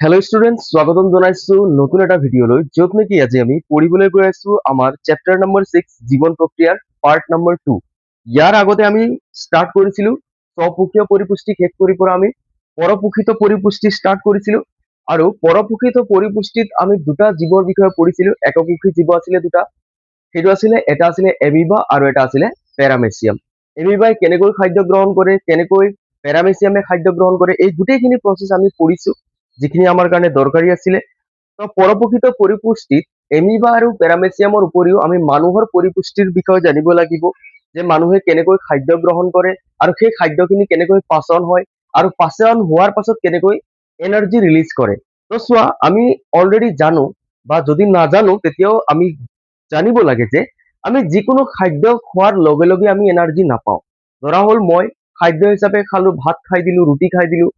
Hello' students, স্বাগতম জনাইছো নতুন এটা ভিডিঅ'লৈ, য'ত নেকি আজি আমি পঢ়িবলৈ গৈ আছো আমাৰ চেপ্টাৰ নম্বৰ 6 জীৱন প্ৰক্ৰিয়াৰ পাৰ্ট নম্বৰ 2। ইয়াৰ আগতে আমি ষ্টাৰ্ট কৰিছিলো স্বপোষীয় পৰিপুষ্টি শেষ কৰি পৰা আমি পৰপোষিত পৰিপুষ্টি ষ্টাৰ্ট কৰিছিলো। আৰু পৰপোষিত পৰিপুষ্টিত আমি দুটা জীৱৰ বিষয়ে পঢ়িছিলো। এককোষী জীৱ আছিলে দুটা, সেইটো আছিলে এটা আছিলে এমিবা আৰু এটা আছিলে পেৰামেচিয়াম। এমিবাই কেনেকৈ খাদ্য গ্ৰহণ কৰে, কেনেকৈ পেৰামেচিয়ামে খাদ্য গ্ৰহণ কৰে, এই গোটেইখিনি প্ৰচেছ আমি পঢ়িছো, যিখিনি আমাৰ কাৰণে দৰকাৰী আছিলে। তো পৰপোষিত পৰিপুষ্টিত এমিবা আৰু পেৰামেচিয়ামৰ উপৰিও আমি মানুহৰ পৰিপুষ্টিৰ বিষয়ে জানিব লাগিব, যে মানুহে কেনেকৈ খাদ্য গ্ৰহণ কৰে আৰু সেই খাদ্যখিনি কেনেকৈ পাচন হয় আৰু পাচন হোৱাৰ পাছত কেনেকৈ এনাৰ্জি ৰিলিজ কৰে। তো চোৱা, আমি অলৰেডি জানো, বা যদি নাজানো তেতিয়াও আমি জানিব লাগে যে আমি যিকোনো খাদ্য খোৱাৰ লগে লগে আমি এনাৰ্জি নাপাওঁ। ধৰা হ'ল মই খাদ্য হিচাপে খালো, ভাত খাই দিলো, ৰুটি খাই দিলো,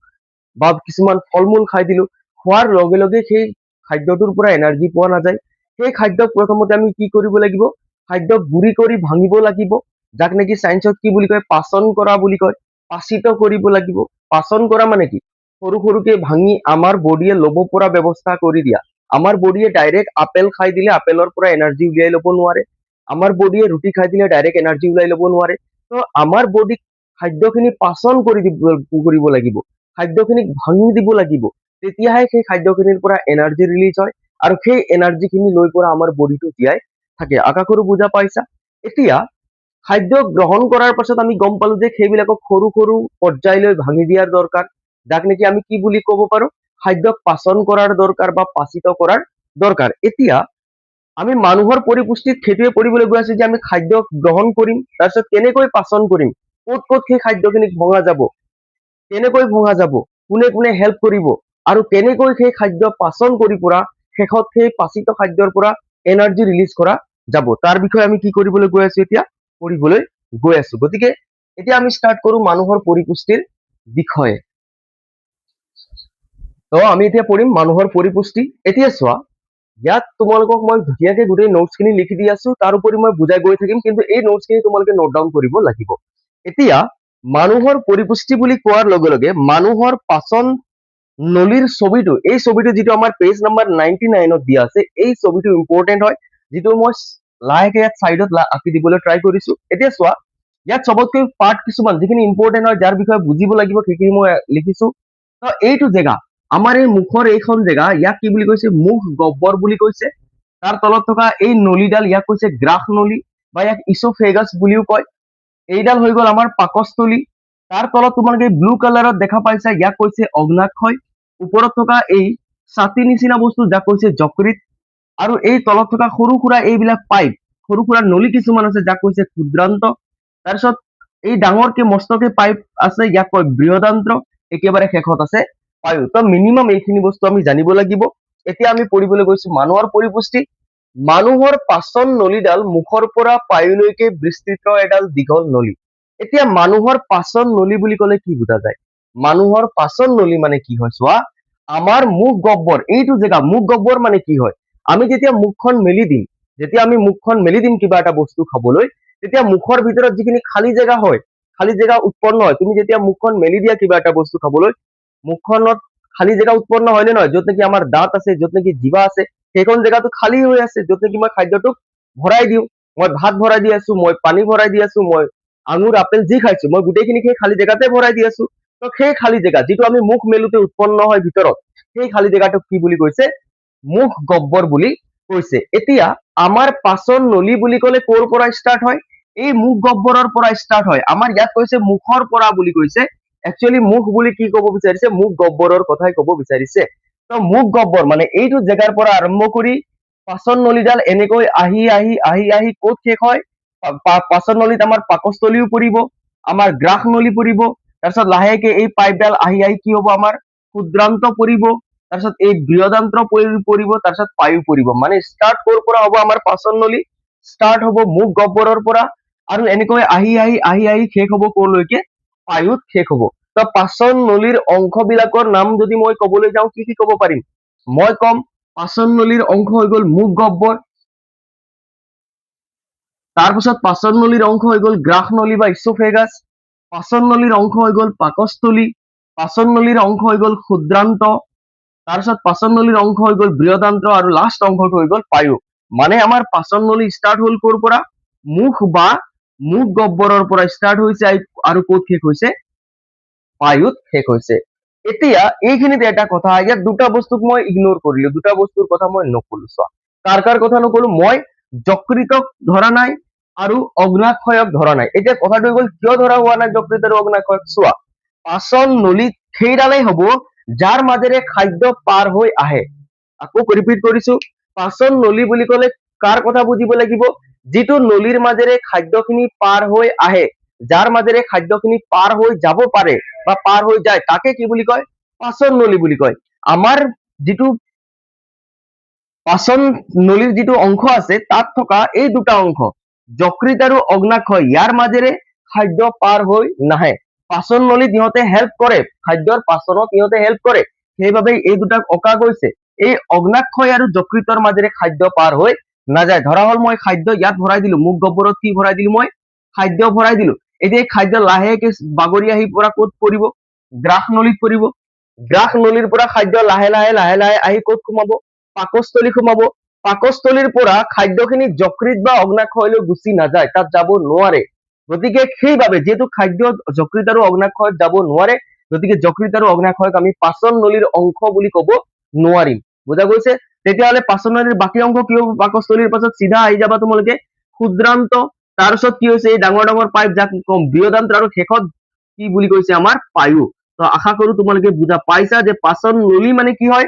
বা কিছুমান ফল মূল খাই দিলো, খোৱাৰ লগে লগে সেই খাদ্যটোৰ পৰা এনাৰ্জি পোৱা নাযায়। সেই খাদ্যক প্ৰথমতে আমি কি কৰিব লাগিব, খাদ্যক গুৰি কৰি ভাঙিব লাগিব, যাক নেকি চাইন্সত কি বুলি কয়, পাচন কৰা বুলি কয়। পাচিত কৰিব লাগিব। পাচন কৰা মানে কি, সৰু সৰুকে ভাঙি আমাৰ বডিয়ে ল'ব পৰা ব্যৱস্থা কৰি দিয়া। আমাৰ বডিয়ে ডাইৰেক্ট আপেল খাই দিলে আপেলৰ পৰা এনাৰ্জি উলিয়াই ল'ব নোৱাৰে। আমাৰ বডিয়ে ৰুটি খাই দিলে ডাইৰেক্ট এনাৰ্জি উলিয়াই ল'ব নোৱাৰে। তো আমাৰ বডিক খাদ্যখিনি পাচন কৰিব লাগিব, খাদ্যখিনিক ভাঙি দিব লাগিব, তেতিয়াহে সেই খাদ্যখিনিৰ পৰা এনাৰ্জি ৰিলিজ হয় আৰু সেই এনাৰ্জিখিনি লৈ পৰা আমাৰ বডিটো জীয়াই থাকে। আকাশৰো বুজা পাইছা? এতিয়া খাদ্য গ্ৰহণ কৰাৰ পাছত আমি গম পালো যে সেইবিলাকক সৰু সৰু পৰ্যায়লৈ ভাঙি দিয়াৰ দৰকাৰ, যাক নেকি আমি কি বুলি ক'ব পাৰো, খাদ্যক পাচন কৰাৰ দৰকাৰ বা পাচিত কৰাৰ দৰকাৰ। এতিয়া আমি মানুহৰ পৰিপুষ্টিত সেইটোৱে পঢ়িবলৈ গৈ আছো যে আমি খাদ্য গ্ৰহণ কৰিম, তাৰপিছত কেনেকৈ পাচন কৰিম, ক'ত ক'ত সেই খাদ্যখিনিক ভঙা যাব, কেনেকৈ ভঙা যাব, কোনে কোনে হেল্প কৰিব, আৰু কেনেকৈ সেই খাদ্য পাচন কৰি পৰা শেষত সেই পাচিত খাদ্যৰ পৰা এনাৰ্জি ৰিলিজ কৰা যাব, তাৰ বিষয়ে আমি কি কৰিবলৈ গৈ আছো, এতিয়া পঢ়িবলৈ গৈ আছো। গতিকে এতিয়া আমি ষ্টাৰ্ট কৰো মানুহৰ পৰিপুষ্টিৰ বিষয়ে। তো আমি এতিয়া পঢ়িম মানুহৰ পৰিপুষ্টি। এতিয়া চোৱা, ইয়াত তোমালোকক মই ধুনীয়াকে গোটেই নোটছখিনি লিখি দি আছো, তাৰ উপৰি মই বুজাই গৈ থাকিম, কিন্তু এই নোটছখিনি তোমালোকে নোট ডাউন কৰিব লাগিব। এতিয়া মানুহৰ পৰিপুষ্টি বুলি কোৱাৰ লগে লগে মানুহৰ পাচন নলীৰ ছবিটো, এই ছবিটো যিটো আমাৰ পেজ নম্বৰ 99ত দিয়া আছে, এই ছবিটো ইম্পৰ্টেণ্ট হয়, যিটো মই লাহেকে ইয়াত চাইডত আঁকি দিবলৈ ট্ৰাই কৰিছো। এতিয়া চোৱা, ইয়াত চবতকৈ পাৰ্ট কিছুমান যিখিনি ইম্পৰ্টেণ্ট হয়, যাৰ বিষয়ে বুজিব লাগিব, সেইখিনি মই লিখিছো। তো এইটো জেগা, আমাৰ এই মুখৰ এইখন জেগা, ইয়াক কি বুলি কৈছে, মুখ গহ্বৰ বুলি কৈছে। তাৰ তলত থকা এই নলীডাল, ইয়াক কৈছে গ্ৰাস নলী, বা ইয়াক ইছ'ফেগাছ বুলিও কয়। এইডাল হৈ গ'ল আমাৰ পাকস্থলী। তাৰ তলত তোমালোকে ব্লু কালাৰত দেখা পাইছা, ইয়াক কৈছে অগ্নাশয়। ওপৰত থকা এই ছাতি নিচিনা বস্তু, যাক কৈছে যকৃত। আৰু এই তলত থকা সৰু সুৰা এইবিলাক পাইপ, সৰু সুৰা নলী কিছুমান আছে, যাক কৈছে ক্ষুদ্ৰান্ত। তাৰপিছত এই ডাঙৰকে মস্তকে পাইপ আছে, ইয়াক কয় বৃহদান্ত্ৰ। একেবাৰে শেষত আছে পায়ু। তো মিনিমাম এইখিনি বস্তু আমি জানিব লাগিব। এতিয়া আমি পঢ়িবলৈ গৈছো মানুহৰ পৰিপুষ্টি। মানুহৰ পাচন নলীডাল মুখৰ পৰা পায়ুলৈকে বিস্তৃত এডাল দীঘল নলী। এতিয়া মানুহৰ পাচন নলী বুলি ক'লে কি বুজা যায়? মানুহৰ পাচন নলী মানে কি হয় চোৱা, আমাৰ মুখ গহ্বৰ, এইটো জেগা মুখ গহ্বৰ মানে কি হয়, আমি যেতিয়া মুখখন মেলি দিম, কিবা এটা বস্তু খাবলৈ, তেতিয়া মুখৰ ভিতৰত যিখিনি খালী জেগা হয়, খালী জেগা উৎপন্ন হয়। তুমি যেতিয়া মুখখন মেলি দিয়া কিবা এটা বস্তু খাবলৈ, মুখখনত খালী জেগা উৎপন্ন হয় নে নহয়? য'ত নেকি আমাৰ দাঁত আছে, য'ত নেকি জিভা আছে, সেইখন জেগাটো খালী হৈ আছে, য'ত নেকি মই খাদ্যটোক ভৰাই দিওঁ। মই ভাত ভৰাই দি আছো, মই পানী ভৰাই দি আছো, মই আঙুৰ আপেল যি খাইছো, মই গোটেইখিনি সেই খালী জেগাতে ভৰাই দি আছো। তো সেই খালী জেগা যিটো আমি মুখ মেলোতে উৎপন্ন হয় ভিতৰত, সেই খালী জেগাটোক কি বুলি কৈছে? মুখ গহ্বৰ বুলি কৈছে। এতিয়া আমাৰ পাচন নলী বুলি ক'লে ক'ৰ পৰা ষ্টাৰ্ট হয়? এই মুখ গহ্বৰৰ পৰা ষ্টাৰ্ট হয়। আমাৰ ইয়াত কৈছে মুখৰ পৰা বুলি কৈছে, একচুৱেলি মুখ বুলি কি ক'ব বিচাৰিছে, মুখ গহ্বৰৰ কথাই ক'ব বিচাৰিছে। তো মুখ গহ্বৰ মানে এইটো জেগাৰ পৰা আৰম্ভ কৰি পাচন নলীডাল এনেকৈ আহি আহি আহি আহি ক'ত শেষ হয়? পাচন নলীত আমাৰ পাকস্থলীও পৰিব, আমাৰ গ্ৰাস নলী পৰিব, তাৰপিছত লাহেকে এই পাইপডাল আহি আহি কি হ'ব, আমাৰ ক্ষুদ্ৰান্ত পৰিব, তাৰপিছত এই বৃহদান্ত্ৰ পৰিব, তাৰপিছত পায়ু পৰিব। মানে ষ্টাৰ্ট ক'ৰ পৰা হ'ব? আমাৰ পাচন নলী ষ্টাৰ্ট হ'ব মুখ গহ্বৰৰ পৰা, আৰু এনেকৈ আহি আহি আহি আহি শেষ হ'ব ক'লৈকে? পায়ুত শেষ হ'ব। তো পাচন নলীৰ অংশবিলাকৰ নাম যদি মই ক'বলৈ যাওঁ, কি কি ক'ব পাৰিম? মই ক'ম, পাচন নলীৰ অংশ হৈ গ'ল মুখ গহ্বৰ, তাৰপিছত পাচন নলীৰ অংশ হৈ গ'ল গ্ৰাস নলী বা ইছ'ফেগাছ, পাচন নলীৰ অংশ হৈ গ'ল পাকস্থলী, পাচন নলীৰ অংশ হৈ গ'ল ক্ষুদ্ৰান্ত, তাৰপিছত পাচন নলীৰ অংশ হৈ গ'ল বৃহদান্ত্ৰ আৰু লাষ্ট অংশটো হৈ গ'ল পায়ু। মানে আমাৰ পাচন নলী ষ্টাৰ্ট হ'ল ক'ৰ পৰা? মুখ বা মুখ গহ্বৰৰ পৰা ষ্টাৰ্ট হৈছে আৰু ক'ত শেষ হৈছে? পায়ুত শেষ হৈছে। এতিয়া এইখিনিতে এটা কথা, ইয়াত দুটা বস্তুক মই ইগনোৰ কৰিলো, দুটা বস্তুৰ কথা মই নকলো। চোৱা, কাৰ কথা নকলো? মই যকৃতক ধৰা নাই আৰু অগ্নাশয়ক ধৰা নাই। এতিয়া কথাটো হৈ গ'ল, কিয় ধৰা হোৱা নাই যকৃত আৰু অগ্নাশয়ক? চোৱা, পাচন নলীত সেইডালেই হ'ব যাৰ মাজেৰে খাদ্য পাৰ হৈ আহে। আকৌ ৰিপিট কৰিছো, পাচন নলী বুলি ক'লে কাৰ কথা বুজিব লাগিব? যিটো নলীৰ মাজেৰে খাদ্যখিনি পাৰ হৈ আহে, যাৰ মাজেৰে খাদ্যখিনি পাৰ হৈ যাব পাৰে বা পাৰ হৈ যায়, তাকে কি বুলি কয়? পাচন নলী বুলি কয়। আমাৰ যিটো পাচন নলীৰ যিটো অংশ আছে, তাত থকা এই দুটা অংশ যকৃত আৰু অগ্নাশয়, ইয়াৰ মাজেৰে খাদ্য পাৰ হৈ নাহে। পাচন নলীত ইহঁতে হেল্প কৰে, খাদ্যৰ পাচনত ইহঁতে হেল্প কৰে, সেইবাবে এই দুটাক অঁকা গৈছে। এই অগ্নাশয় আৰু যকৃতৰ মাজেৰে খাদ্য পাৰ হৈ নাযায়। ধৰা হ'ল মই খাদ্য ইয়াত ভৰাই দিলো, মুখ গহ্বৰত কি ভৰাই দিলো? মই খাদ্য ভৰাই দিলো। এতিয়া এই খাদ্য লাহেকে বাগৰি আহি পৰা ক'ত পৰিব? গ্ৰাস নলীত পৰিব। গ্ৰাস নলীৰ পৰা খাদ্য লাহে লাহে আহি ক'ত সোমাব? পাকস্থলী সোমাব। পাকস্থলীৰ পৰা খাদ্যখিনি যকৃত বা অগ্নাশয়লৈ গুচি নাযায়, তাত যাব নোৱাৰে। গতিকে সেইবাবে যিহেতু খাদ্য যকৃত আৰু অগ্নাশয়ত যাব নোৱাৰে, গতিকে যকৃত আৰু অগ্নাশয়ক আমি পাচন নলীৰ অংশ বুলি ক'ব নোৱাৰিম। বুজা গৈছে? তেতিয়াহ'লে পাচন নলীৰ বাকী অংশ কি হ'ব? পাকস্থলীৰ পাছত চিধা আহি যাবা তোমালোকে ক্ষুদ্ৰান্ত, তাৰপিছত কি হৈছে? এই ডাঙৰ ডাঙৰ পাইপ, যাক কম বৃহদান্ত্ৰ, আৰু শেষত কি বুলি কৈছে? আমাৰ পায়ু। তো আশা কৰো তোমালোকে বুজা পাইছা যে পাচন নলী মানে কি হয়?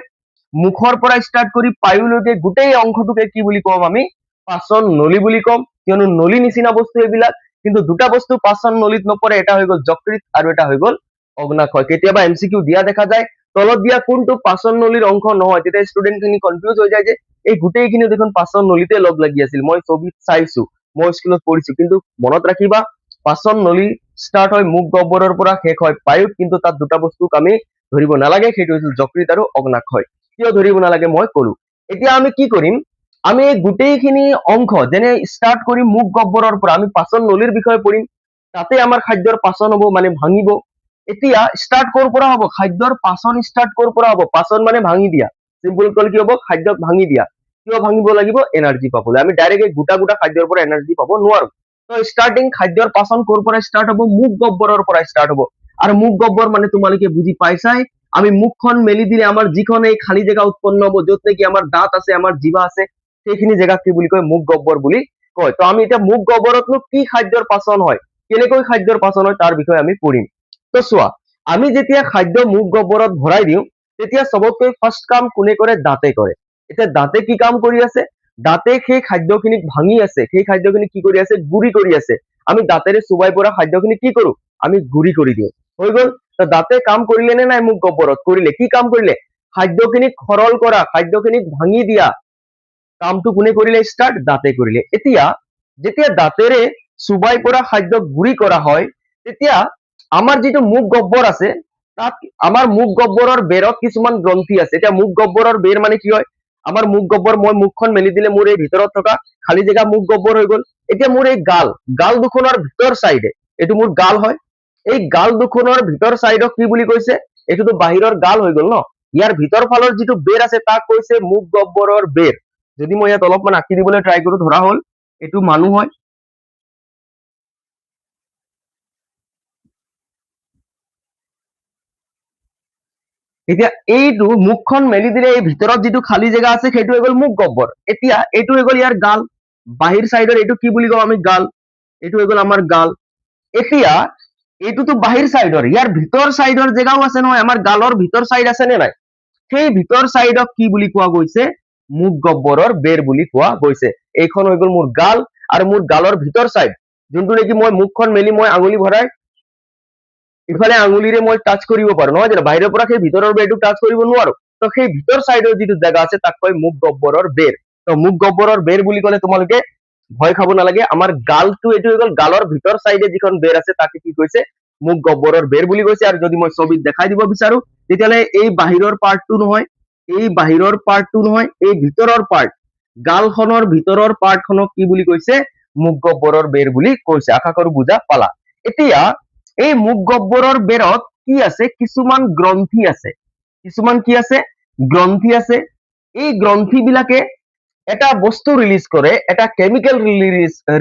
মুখৰ পৰা ষ্টাৰ্ট কৰি পায়ুলৈকে গোটেই অংশটোকে কি বুলি কম? আমি পাচন নলী বুলি কম, কিয়নো নলী নিচিনা বস্তু এইবিলাক। কিন্তু দুটা বস্তু পাচন নলীত নপৰে, এটা হৈ গ'ল যকৃত আৰু এটা হৈ গ'ল অগ্নাশয়। কেতিয়াবা এমচিকিউ দিয়া দেখা যায়, তলত দিয়া কোনটো পাচন নলীৰ অংশ নহয়, তেতিয়া ষ্টুডেন্ট খিনি কনফিউজ হৈ যায় যে এই গোটেইখিনি দেখোন পাচন নলীতে লগ লাগি আছিল, মই ছবিত চাইছো, মই স্কুলত পঢ়িছো। কিন্তু মনত ৰাখিবা, পাচন নলী ষ্টাৰ্ট হয় মুখ গহ্বৰৰ পৰা, শেষ হয় পায়ুত। কিন্তু তাত দুটা বস্তুক আমি ধৰিব নালাগে, সেইটো হৈছিল যকৃত আৰু অগ্নাশয়। কিয় ধৰিব নালাগে মই কলো। এতিয়া আমি কি কৰিম? আমি এই গোটেইখিনি অংশ, যেনে ষ্টাৰ্ট কৰিম মুখ গহ্বৰৰ পৰা, আমি পাচন নলীৰ বিষয়ে পঢ়িম, তাতে আমাৰ খাদ্যৰ পাচন হ'ব, মানে ভাঙিব। এতিয়া ষ্টাৰ্ট ক'ৰ পৰা হ'ব? খাদ্যৰ পাচন ষ্টাৰ্ট ক'ৰ পৰা হ'ব? পাচন মানে ভাঙি দিয়া। চিম্পল ক'লে কি হ'ব? খাদ্যক ভাঙি দিয়া। কিয় ভাঙিব লাগিব? এনাৰ্জি পাবলৈ। আমি ডাইৰেক্ট গোটা গোটা খাদ্যৰ পৰা এনাৰ্জি পাব নোৱাৰো। তো ষ্টাৰ্টিং খাদ্যৰ পাচন ক'ৰ পৰা ষ্টাৰ্ট হ'ব? মুখ গহ্বৰৰ পৰা ষ্টাৰ্ট হ'ব। আৰু মুখ গহ্বৰ মানে তোমালোকে বুজি পাইছাই, আমি মুখখন মেলি দিলে আমাৰ যিখন এই খালী জেগা উৎপন্ন হ'ব, য'ত নেকি আমাৰ দাঁত আছে, আমাৰ জিভা আছে, সেইখিনি জেগাক কি বুলি কয়? মুখ গহ্বৰ বুলি কয়। তো আমি এতিয়া মুখ গহ্বৰতনো কি খাদ্যৰ পাচন হয়, কেনেকৈ খাদ্যৰ পাচন হয়, তাৰ বিষয়ে আমি পঢ়িম। তো চোৱা, আমি যেতিয়া খাদ্য মুখ গহ্বৰত ভৰাই দিওঁ, তেতিয়া চবতকৈ ফাৰ্ষ্ট কাম কোনে কৰে? দাঁতে কৰে। এতিয়া দাঁতে কি কাম কৰি আছে? দাঁতে সেই খাদ্যখিনিক ভাঙি আছে, সেই খাদ্যখিনি কি কৰি আছে? গুৰি কৰি আছে। আমি দাঁতেৰে চুবাই পৰা খাদ্যখিনি কি কৰো? আমি গুৰি কৰি দিওঁ। হৈ গ'ল? তো দাঁতে কাম কৰিলে নে নাই? মুখ গহ্বৰত কৰিলে। কি কাম কৰিলে? খাদ্যখিনিক সৰল কৰা, খাদ্যখিনিক ভাঙি দিয়া কামটো কোনে কৰিলে? ষ্টাৰ্ট দাঁতে কৰিলে। এতিয়া যেতিয়া দাঁতেৰে চুবাই পৰা খাদ্যক গুৰি কৰা হয়, তেতিয়া আমাৰ যিটো মুখ গহ্বৰ আছে, তাত আমাৰ মুখ গহ্বৰৰ বেৰত কিছুমান গ্ৰন্থি আছে। এতিয়া মুখ গহ্বৰৰ বেৰ মানে কি হয়? আমাৰ মুখ গহ্বৰ, মই মুখখন মেলি দিলে মোৰ এই ভিতৰত থকা খালী জেগা মুখ গহ্বৰ হৈ গ'ল। এতিয়া মোৰ এই গাল দুখনৰ ভিতৰ চাইডে, এইটো মোৰ গাল হয়, এই গাল দুখনৰ ভিতৰ চাইডক কি বুলি কৈছে? এইটোতো বাহিৰৰ গাল হৈ গ'ল ন। ইয়াৰ ভিতৰ ফালৰ যিটো বেৰ আছে, তাক কৈছে মুখ গহ্বৰৰ বেৰ। যদি মই ইয়াত অলপমান আঁকি দিবলৈ ট্ৰাই কৰো, ধৰা হ'ল এইটো মানুহ হয়, এতিয়া এইটো মুখখন মেলি দিলে এই ভিতৰত যিটো খালী জেগা আছে, সেইটো হৈ গ'ল মুখ গহ্বৰ। এতিয়া এইটো হৈ গ'ল ইয়াৰ গাল, বাহিৰ চাইডৰ এইটো কি বুলি কওঁ? আমি গাল। এইটো হৈ গ'ল আমাৰ গাল। এতিয়া এইটোতো বাহিৰ চাইডৰ, ইয়াৰ ভিতৰ চাইডৰ জেগাও আছে নহয়, আমাৰ গালৰ ভিতৰ চাইড আছে নে নাই? সেই ভিতৰ চাইডক কি বুলি কোৱা গৈছে? মুখ গহ্বৰৰ বেৰ বুলি কোৱা গৈছে। এইখন হৈ গ'ল মোৰ গাল, আৰু মোৰ গালৰ ভিতৰ চাইড, যোনটো নেকি মই মুখখন মেলি মই আঙুলি ভৰাই ইফালে আঙুলিৰে মই টাচ কৰিব পাৰো, নহয় জানো? বাহিৰৰ পৰা সেই ভিতৰৰ বেৰটো টাচ কৰিব নোৱাৰো। তো সেই ভিতৰ চাইডৰ যিটো জেগা আছে, তাক কয় মুখ গহ্বৰৰ বেৰ। তো মুখ গহ্বৰৰ বেৰ বুলি ক'লে তোমালোকে ভয় খাব নালাগে। আমাৰ গালটো এইটো হৈ গ'ল গালৰ ভিতৰ চাইডে যিখন বেৰ আছে, তাকে কি কৈছে? মুখ গহ্বৰৰ বেৰ বুলি কৈছে। আৰু যদি মই ছবিত দেখাই দিব বিচাৰো, তেতিয়াহ'লে এই বাহিৰৰ পাৰ্টটো নহয়, এই বাহিৰৰ পাৰ্টটো নহয়, এই ভিতৰৰ পাৰ্ট, গালখনৰ ভিতৰৰ পাৰ্টখনক কি বুলি কৈছে? মুখ গহ্বৰৰ বেৰ বুলি কৈছে। আশা কৰো বুজা পালা। এতিয়া এই মুখ গহ্বৰৰ বেৰত কি আছে? কিছুমান গ্ৰন্থি আছে। কিছুমান কি আছে? গ্ৰন্থি আছে। এই গ্ৰন্থি বিলাকে এটা বস্তু ৰিলিজ কৰে, এটা কেমিকেল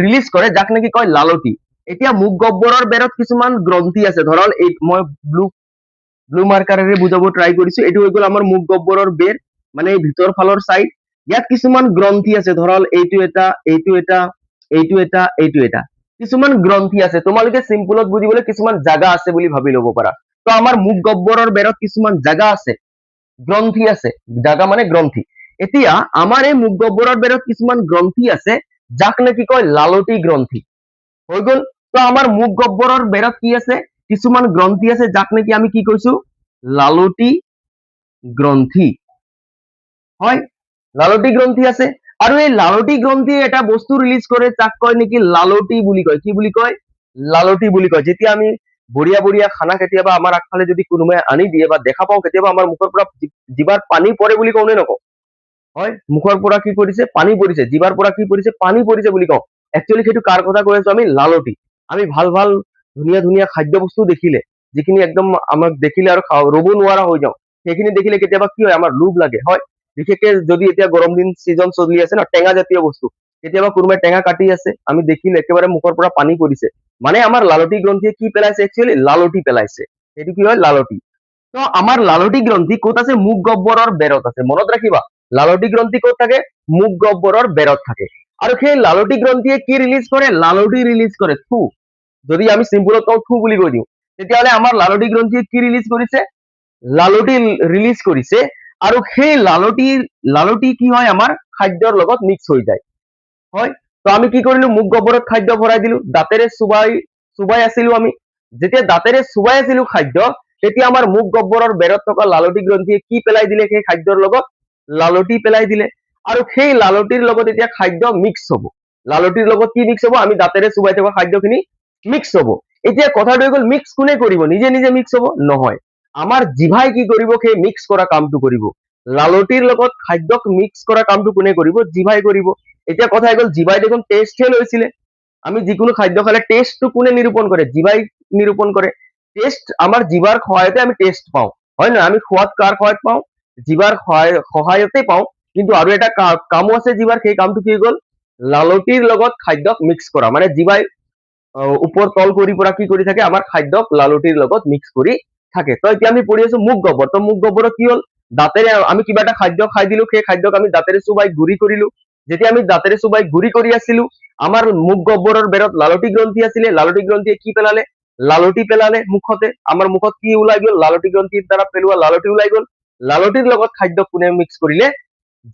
ৰিলিজ কৰে, যাক নেকি কয় লালটি। এতিয়া মুখ গহ্বৰৰ বেৰত কিছুমান গ্ৰন্থি আছে, ধৰক এই মই ব্লু মাৰ্কাৰেৰে বুজাব ট্ৰাই কৰিছো। এইটো হৈ গ'ল আমাৰ মুখ গহ্বৰৰ বেৰ, মানে এই ভিতৰ ফালৰ চাইড। ইয়াত কিছুমান গ্ৰন্থি আছে, ধৰক এইটো এটা, এইটো এটা, এইটো এটা, এইটো এটা, কিছুমান গ্ৰন্থি আছে। তোমালোকে চিম্পলত বুজিবলৈ কিছুমান জাগা আছে বুলি ভাবি ল'ব পাৰা। তো আমাৰ মুখ গহ্বৰৰ বেৰত কিছুমান জাগা আছে, গ্ৰন্থি আছে, জাগা মানে গ্ৰন্থি। এতিয়া আমাৰ এই মুখ গহ্বৰৰ বেৰত কিছুমান গ্ৰন্থি আছে, যাক নেকি কয় লালটি গ্ৰন্থি। হৈ গ'ল। তো আমাৰ মুখ গহ্বৰৰ বেৰত কি আছে, কিছুমান গ্ৰন্থি আছে, যাক নেকি আমি কি কৈছো লালটি গ্ৰন্থি। হয়, লালটি গ্ৰন্থি আছে। আৰু এই লালটি গ্ৰন্থিয়ে এটা বস্তু ৰিলিজ কৰে, তাক কয় নেকি লালটি বুলি কয়। কি বুলি কয়? লালটি বুলি কয়। যেতিয়া আমি বঢ়িয়া বঢ়িয়া খানা কেতিয়াবা আমাৰ আগফালে যদি কোনোবাই আনি দিয়ে বা দেখা পাওঁ, কেতিয়াবা আমাৰ মুখৰ পৰা জিভাৰ পানী পৰে বুলি কওঁ নে নকওঁ? হয়, মুখৰ পৰা কি কৰিছে, পানী পৰিছে, জিভাৰ পৰা কি পৰিছে, পানী পৰিছে বুলি কওঁ। একচুৱেলি সেইটো কাৰ কথা কৈ আছো, আমি লালটি। আমি ভাল ভাল ধুনীয়া ধুনীয়া খাদ্য বস্তু দেখিলে, যিখিনি একদম আমাক দেখিলে আৰু ৰ'ব নোৱাৰা হৈ যাওঁ, সেইখিনি দেখিলে কেতিয়াবা কি হয়, আমাৰ লোভ লাগে। হয়, বিশেষকে যদি এতিয়া গৰম দিন চিজন চলি আছে ন, টেঙা জাতীয় বস্তু, কেতিয়াবা কোনোবাই টেঙা কাটি আছে, আমি দেখিলে একেবাৰে মুখৰ পৰা পানী পৰিছে, মানে আমাৰ লালটি গ্ৰন্থিয়ে কি পেলাইছে, একচুৱেলি লালটি পেলাইছে। সেইটো কি হয়, লালটি। তো আমাৰ লালটি গ্ৰন্থি ক'ত আছে? মুখ গহ্বৰৰ বেৰত আছে। মনত ৰাখিবা, লালটি গ্ৰন্থি ক'ত থাকে? মুখ গহ্বৰৰ বেৰত থাকে। আৰু সেই লালটি গ্ৰন্থিয়ে কি ৰিলিজ কৰে? লালটি ৰিলিজ কৰে, থু। যদি আমি চিম্পলত কওঁ থু বুলি কৈ দিওঁ, তেতিয়াহ'লে আমাৰ লালটি গ্ৰন্থিয়ে কি ৰিলিজ কৰিছে? লালটি ৰিলিজ কৰিছে। আৰু সেই লালটি কি হয়, আমাৰ খাদ্যৰ লগত মিক্স হৈ যায়। হয়, তো আমি কি কৰিলো, মুখ গহ্বৰত খাদ্য ভৰাই দিলো, দাঁতেৰে চুবাই আছিলো আমি। যেতিয়া দাঁতেৰে চুবাই আছিলো খাদ্য, তেতিয়া আমাৰ মুখ গহ্বৰৰ বেৰত থকা লালটি গ্ৰন্থিয়ে কি পেলাই দিলে? সেই খাদ্যৰ লগত লালটি পেলাই দিলে। আৰু সেই লালটিৰ লগত এতিয়া খাদ্য মিক্স হ'ব। লালটিৰ লগত কি মিক্স হ'ব? আমি দাঁতেৰে চুবাই থকা খাদ্যখিনি মিক্স হ'ব। এতিয়া কথাটো হৈ গ'ল, মিক্স কোনে কৰিব? নিজে নিজে মিক্স হ'ব? নহয়, আমাৰ জিভাই কি কৰিব? সেই মিক্স কৰা কামটো কৰিব। লালটিৰ লগত খাদ্যক মিক্স কৰা কামটো কোনে কৰিব? জিভাই কৰিব। এতিয়া কথা হৈ গ'ল, জিভাই দেখোন টেষ্টহে লৈছিলে। আমি যিকোনো খাদ্য খালে টেষ্টটো কোনে নিৰূপণ কৰে? জিভাই নিৰূপণ কৰে। টেষ্ট আমাৰ জিভাৰ সহায়তে আমি টেষ্ট পাওঁ, হয় নহয়? আমি সোৱাদ কাৰ সহায়ত পাওঁ? জিভাৰ সহায়তে পাওঁ। কিন্তু আৰু এটা কামো আছে জিভাৰ, সেই কামটো কি হৈ গ'ল? লালটিৰ লগত খাদ্যক মিক্স কৰা, মানে জিভাই ওপৰ তল কৰি পৰা কি কৰি থাকে? আমাৰ খাদ্যক লালটিৰ লগত মিক্স কৰি থাকে। তো এতিয়া আমি পঢ়ি আছো মুখ গহ্বৰ। তো মুখ গহ্বৰত কি হ'ল? দাঁতেৰে আমি কিবা এটা খাদ্য খাই দিলো, সেই খাদ্যক আমি দাঁতেৰে চুবাই গুৰি কৰিলো। যেতিয়া আমি দাঁতেৰে চুবাই গুৰি কৰি আছিলো, আমাৰ মুখ গহ্বৰৰ বেৰত লালটি গ্ৰন্থি আছিলে। লালটি গ্ৰন্থিয়ে কি পেলালে? লালটি পেলালে মুখতে। আমাৰ মুখত কি ওলাই গ'ল? লালটি গ্ৰন্থিৰ দ্বাৰা পেলোৱা লালটি ওলাই গ'ল। লালটিৰ লগত খাদ্য কোনে মিক্স কৰিলে?